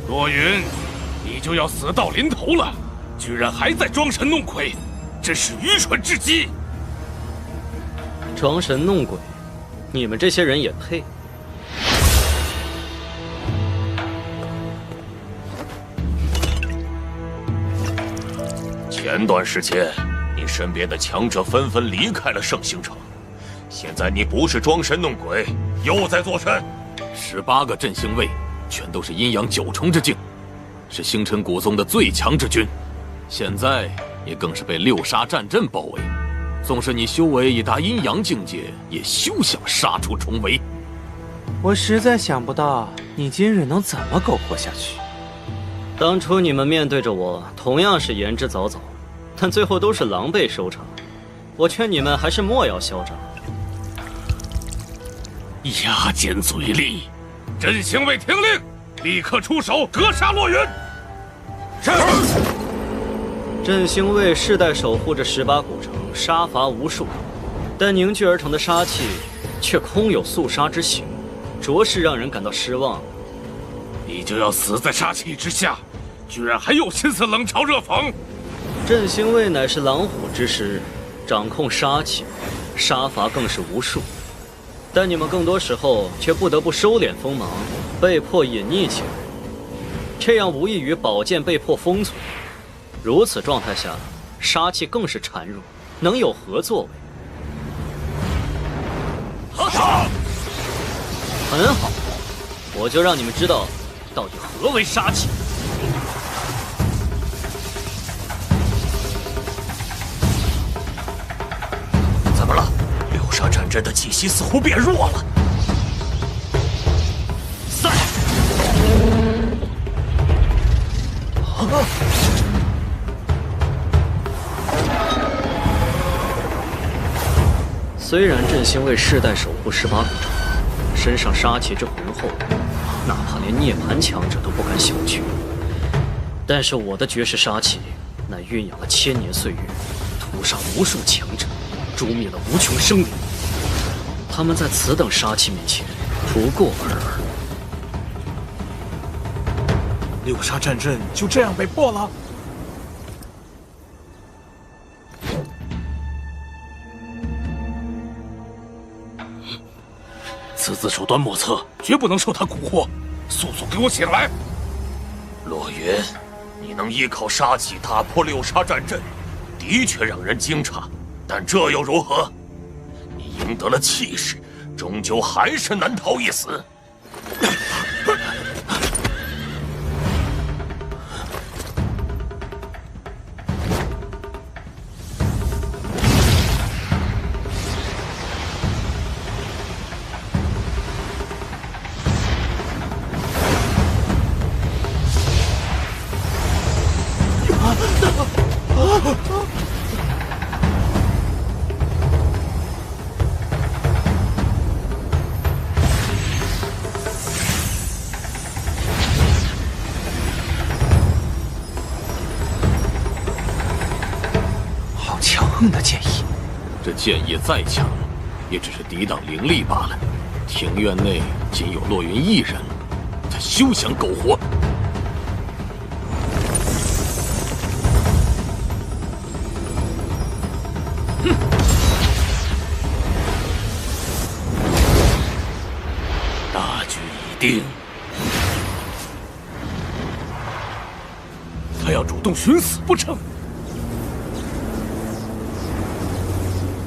Speaker 17: 洛云，你就要死到临头了，居然还在装神弄鬼，真是愚蠢至极！
Speaker 2: 装神弄鬼，你们这些人也配？
Speaker 1: 前段时间，你身边的强者纷纷离开了圣星城，现在你不是装神弄鬼，又在做甚
Speaker 16: ？18个镇星卫，全都是阴阳9重之境，是星辰古宗的最强之军。现在你更是被6杀战阵包围，纵使你修为已达阴阳境界，也休想杀出重围。
Speaker 4: 我实在想不到你今日能怎么苟活下去。
Speaker 2: 当初你们面对着我，同样是言之凿凿。 但最后都是狼狈收场，我劝你们还是莫要嚣张。
Speaker 17: 牙尖嘴利，镇星卫听令，立刻出手格杀落云。
Speaker 2: 是。镇星卫世代守护着18古城，杀伐无数，但凝聚而成的杀气却空有肃杀之形，着实让人感到失望。
Speaker 17: 你就要死在杀气之下，居然还有心思冷嘲热讽！
Speaker 2: 镇星卫乃是狼虎之师，掌控杀气，杀伐更是无数。但你们更多时候却不得不收敛锋芒，被迫隐匿起来，这样无异于宝剑被迫封存。如此状态下，杀气更是孱弱，能有何作为？很好，我就让你们知道，到底何为杀气。
Speaker 1: 怎么了？六杀战阵的气息似乎变弱了。
Speaker 2: 散！虽然镇星卫世代守护18古城，身上杀气之浑厚，哪怕连涅槃强者都不敢小觑，但是我的绝世杀气，乃蕴养了千年岁月，屠杀无数强者。 诛灭了无穷生灵，他们在此等杀气面前不过尔尔。
Speaker 3: 六杀战阵就这样被破了？
Speaker 17: 此子手段莫测，绝不能受他蛊惑。速速给我醒来！
Speaker 1: 洛云，你能依靠杀气打破六杀战阵，的确让人惊诧。 但这又如何？你赢得了气势，终究还是难逃一死。
Speaker 4: 横的剑意，
Speaker 16: 这剑意再强，也只是抵挡灵力罢了。庭院内仅有洛云一人，他休想苟活。
Speaker 1: 哼！大局已定，
Speaker 11: 动寻死不成？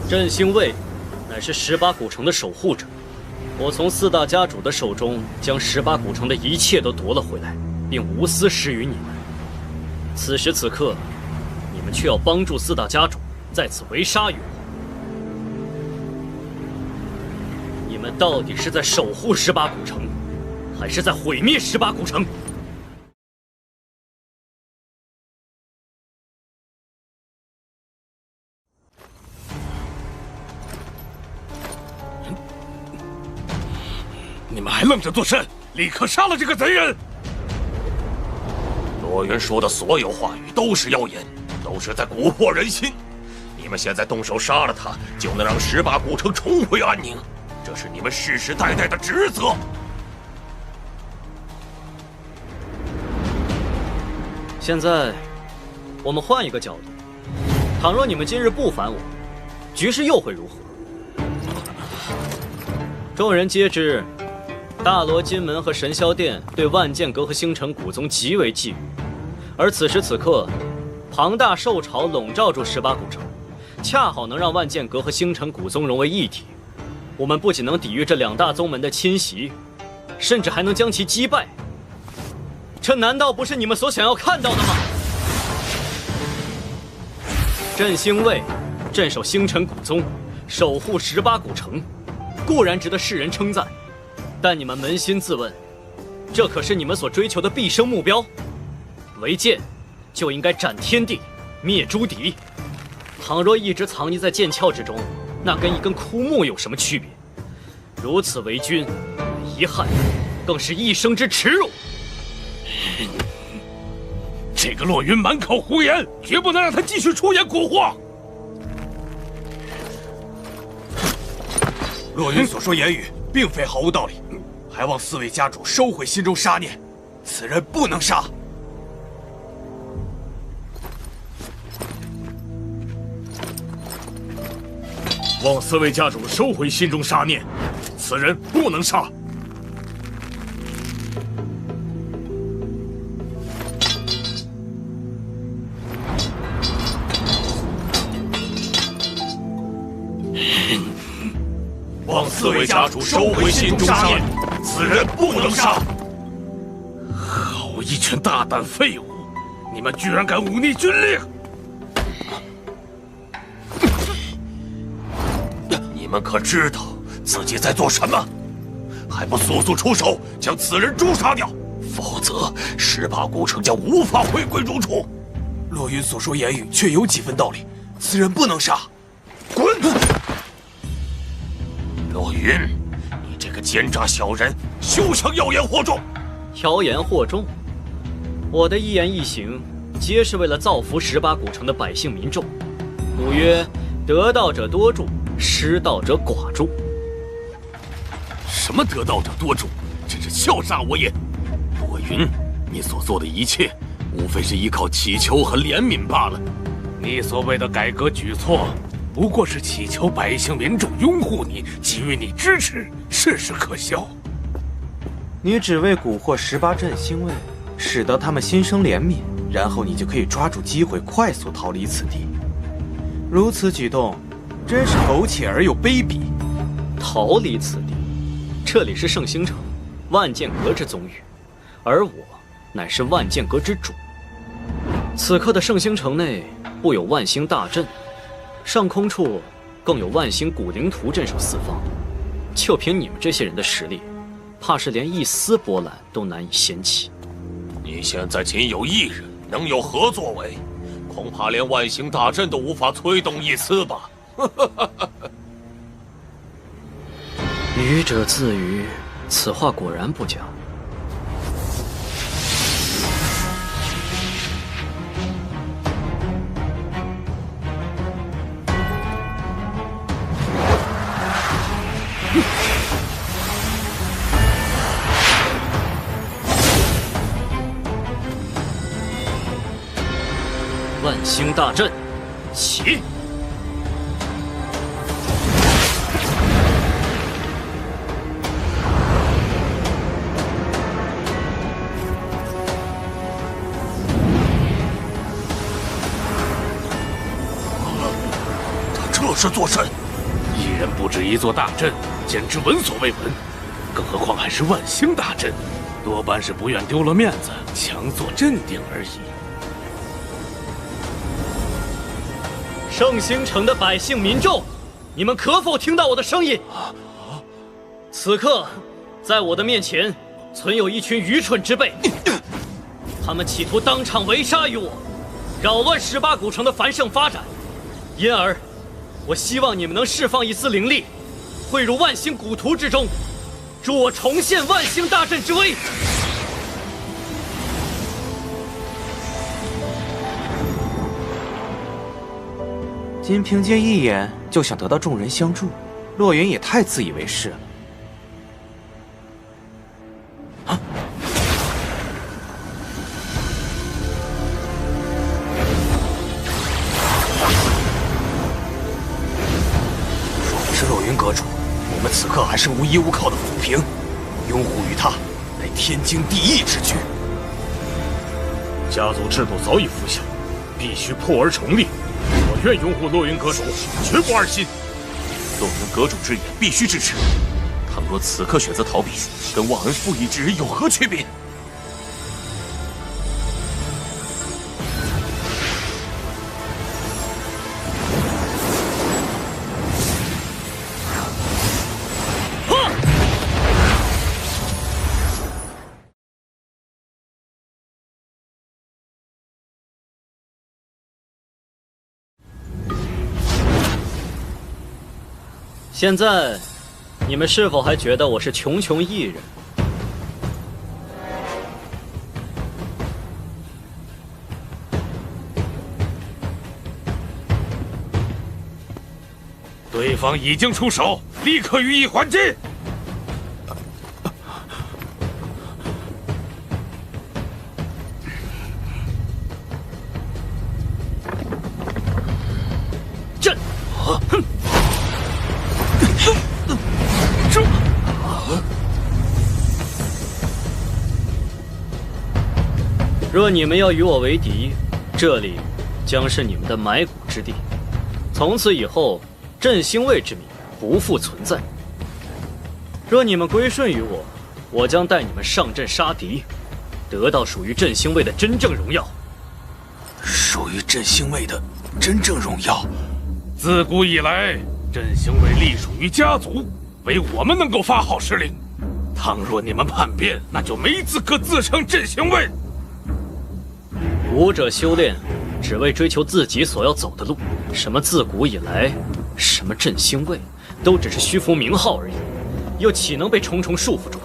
Speaker 2: 振兴卫乃是18古城的守护者，我从4大家主的手中将18古城的一切都夺了回来，并无私施于你们。此时此刻，你们却要帮助4大家主在此围杀于我。你们到底是在守护18古城，还是在毁灭18古城？
Speaker 11: 你们还愣着做甚？立刻杀了这个贼人！
Speaker 1: 洛云说的所有话语都是谣言，都是在蛊惑人心。你们现在动手杀了他，就能让18古城重回安宁，这是你们世世代代的职责。
Speaker 2: 现在，我们换一个角度，倘若你们今日不反我，局势又会如何？众人皆知，大罗金门和神霄殿对万剑阁和星辰古宗极为觊觎，而此时此刻，庞大兽潮笼罩住18古城，恰好能让万剑阁和星辰古宗融为一体。我们不仅能抵御这2大宗门的侵袭，甚至还能将其击败。这难道不是你们所想要看到的吗？振兴卫镇守星辰古宗，守护18古城，固然值得世人称赞。但你们扪心自问，这可是你们所追求的毕生目标。为剑，就应该斩天地，灭诸敌。倘若一直藏匿在剑鞘之中，那跟一根枯木有什么区别？如此为君，遗憾，更是一生之耻辱。
Speaker 11: 这个洛云满口胡言，绝不能让他继续出言蛊惑。
Speaker 15: 洛云所说言语并非毫无道理，还望4位家主收回心中杀念，此人不能杀。
Speaker 11: 望4位家主收回心中杀念，此人不能杀。
Speaker 1: 望4位家主收回心中杀念，此人不能杀。
Speaker 11: 好一群大胆废物！你们居然敢忤逆军令！
Speaker 1: 你们可知道自己在做什么？还不速速出手，将此人诛杀掉，否则18古城将无法回归如初。
Speaker 15: 洛云所说言语却有几分道理，此人不能杀。
Speaker 1: 滚！洛云，你这个奸诈小人，休想妖言惑众！
Speaker 2: 妖言惑众，我的一言一行，皆是为了造福18古城的百姓民众。古曰：得道者多助，失道者寡助。
Speaker 16: 什么得道者多助？真是笑煞我也！洛云，你所做的一切，无非是依靠乞求和怜悯罢了。
Speaker 11: 你所谓的改革举措，不过是祈求百姓民众拥护你，给予你支持，事事可笑。
Speaker 4: 你只为蛊惑18振兴卫，使得他们心生怜悯，然后你就可以抓住机会快速逃离此地。如此举动，真是苟且而又卑鄙。
Speaker 2: 逃离此地，这里是圣星城，万剑阁之宗域，而我乃是万剑阁之主。此刻的圣星城内布有万星大阵，上空处更有万星古灵图镇守四方。就凭你们这些人的实力，怕是连一丝波澜都难以掀起。
Speaker 1: 你现在仅有1人，能有何作为？恐怕连万星大阵都无法催动一丝吧。
Speaker 2: 愚者自愚，此话果然不假。万星大阵，起！
Speaker 1: 这是做甚？
Speaker 17: 一人布置一座大阵，简直闻所未闻。更何况还是万星大阵，多半是不愿丢了面子，强作镇定而已。
Speaker 2: 圣星城的百姓民众，你们可否听到我的声音？此刻，在我的面前，存有一群愚蠢之辈，他们企图当场围杀于我，扰乱18古城的繁盛发展。因而，我希望你们能释放一丝灵力，汇入万星古图之中，助我重现万星大阵之威。
Speaker 4: 仅凭借一眼就想得到众人相助，洛云也太自以为是了。
Speaker 12: 若不是洛云阁主，我们此刻还是无依无靠的浮萍，拥护于他，乃天经地义之举。
Speaker 3: 家族制度早已腐朽，必须破而重立。我愿拥护洛云阁主，绝不二心。
Speaker 1: 洛云阁主之言必须支持。倘若此刻选择逃避，跟忘恩负义之人有何区别？
Speaker 2: 现在，你们是否还觉得我是穷穷艺人？
Speaker 11: 对方已经出手，立刻予以还击！
Speaker 2: 朕，哼！若你们要与我为敌，这里将是你们的埋骨之地。从此以后，振兴卫之名不复存在。若你们归顺于我，我将带你们上阵杀敌，得到属于振兴卫的真正荣耀。
Speaker 12: 属于振兴卫的真正荣耀。
Speaker 11: 自古以来，振兴卫隶属于家族，唯我们能够发号施令。倘若你们叛变，那就没资格自称振兴卫。
Speaker 2: 武者修炼，只为追求自己所要走的路。什么自古以来，什么振兴卫，都只是虚浮名号而已，又岂能被重重束缚住？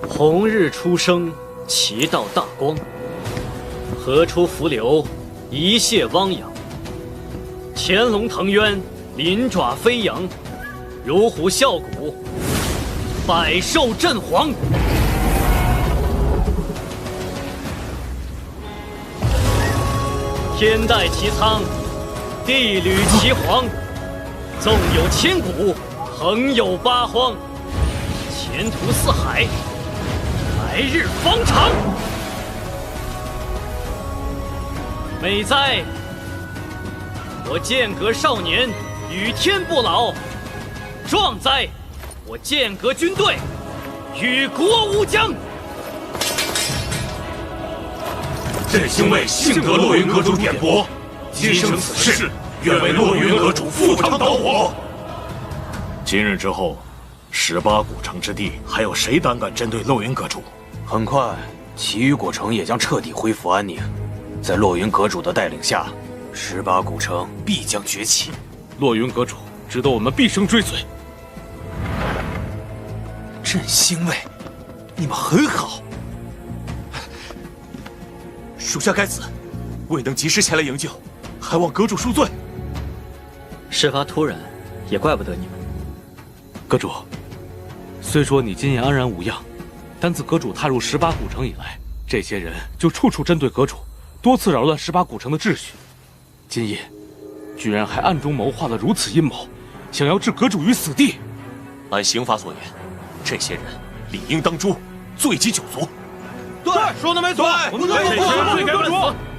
Speaker 2: 红日初升，其道大光；河出伏流，一泻汪洋。潜龙腾渊，鳞爪飞扬。如虎啸谷，百兽震惶。天戴其苍，地履其黄。纵有千古，横有八荒。前途似海，来日方长。美哉！我剑阁少年，与天不老。壮哉！我剑阁军队，与国无疆。
Speaker 1: 振兴卫幸得洛云阁主点拨，今生此事，愿为洛云阁主赴汤蹈火。
Speaker 3: 今日之后，18古城之地，还有谁胆敢针对洛云阁主？
Speaker 12: 很快，其余古城也将彻底恢复安宁。在洛云阁主的带领下，18古城必将崛起。
Speaker 11: 洛云阁主值得我们毕生追随。
Speaker 12: 振兴卫，你们很好。
Speaker 1: 属下该死，未能及时前来营救，还望阁主恕罪。
Speaker 2: 事发突然，也怪不得你们。
Speaker 10: 阁主，虽说你今夜安然无恙，但自阁主踏入18古城以来，这些人就处处针对阁主，多次扰乱18古城的秩序。今夜，居然还暗中谋划了如此阴谋，想要置阁主于死地。
Speaker 1: 按刑法所言，这些人理应当诛。罪及九族。
Speaker 3: 对，说的没错，
Speaker 1: 这些人罪该万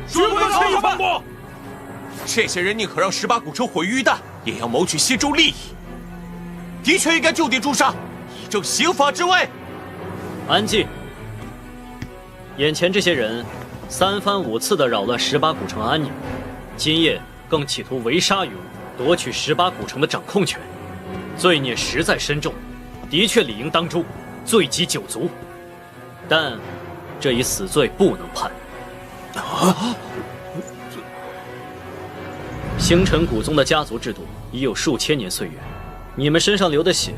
Speaker 1: 死，
Speaker 3: 绝不轻易放过。
Speaker 1: 这些人宁可让18古城毁于一旦，也要谋取心中利益。的确应该就地诛杀，以正刑法之威。
Speaker 2: 安静！眼前这些人3番5次地扰乱18古城安宁，今夜更企图围杀于我，夺取18古城的掌控权，罪孽实在深重，的确理应当诛，罪及九族。但这一死罪不能判。星辰古宗的家族制度已有数千年岁月，你们身上流的血，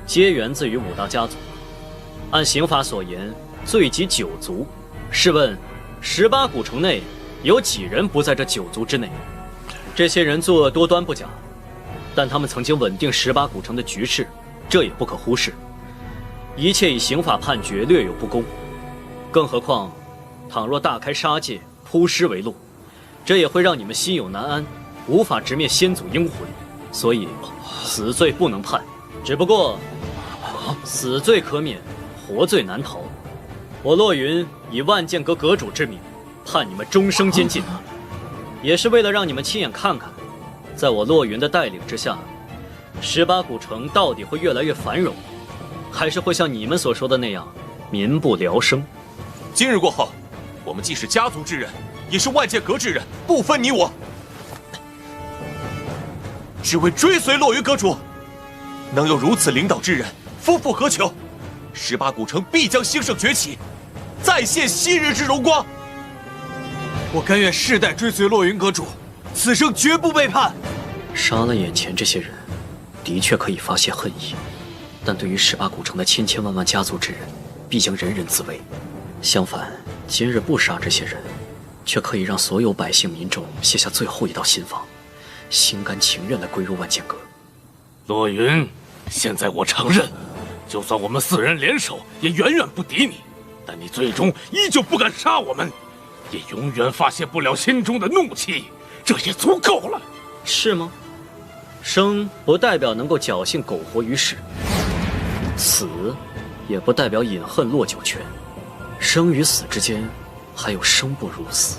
Speaker 2: 皆源自于5大家族。按刑法所言，罪及九族。试问，18古城内有几人不在这9族之内？这些人作恶多端不假，但他们曾经稳定18古城的局势，这也不可忽视。一切以刑法判决略有不公，更何况，倘若大开杀戒，扑尸为路，这也会让你们心有难安，无法直面先祖英魂。所以，死罪不能判。只不过，死罪可免，活罪难逃。我洛云以万剑阁阁主之名，判你们终生监禁，也是为了让你们亲眼看看，在我洛云的带领之下，18古城到底会越来越繁荣，还是会像你们所说的那样，民不聊生。
Speaker 1: 今日过后，我们既是家族之人，也是万剑阁之人，不分你我，只为追随洛云阁主。能有如此领导之人，夫复何求？18古城必将兴盛崛起，再现昔日之荣光。
Speaker 15: 我甘愿世代追随洛云阁主，此生绝不背叛。
Speaker 2: 杀了眼前这些人，的确可以发泄恨意，但对于18古城的千千万万家族之人，必将人人自危。相反，今日不杀这些人，却可以让所有百姓民众卸下最后一道心防，心甘情愿地归入万剑阁。
Speaker 17: 洛云，现在我承认，就算我们4人联手，也远远不敌你。但你最终依旧不敢杀我们，也永远发泄不了心中的怒气，这也足够了。
Speaker 2: 是吗？生不代表能够侥幸苟活于世，死也不代表饮恨落九泉。生与死之间，还有生不如死。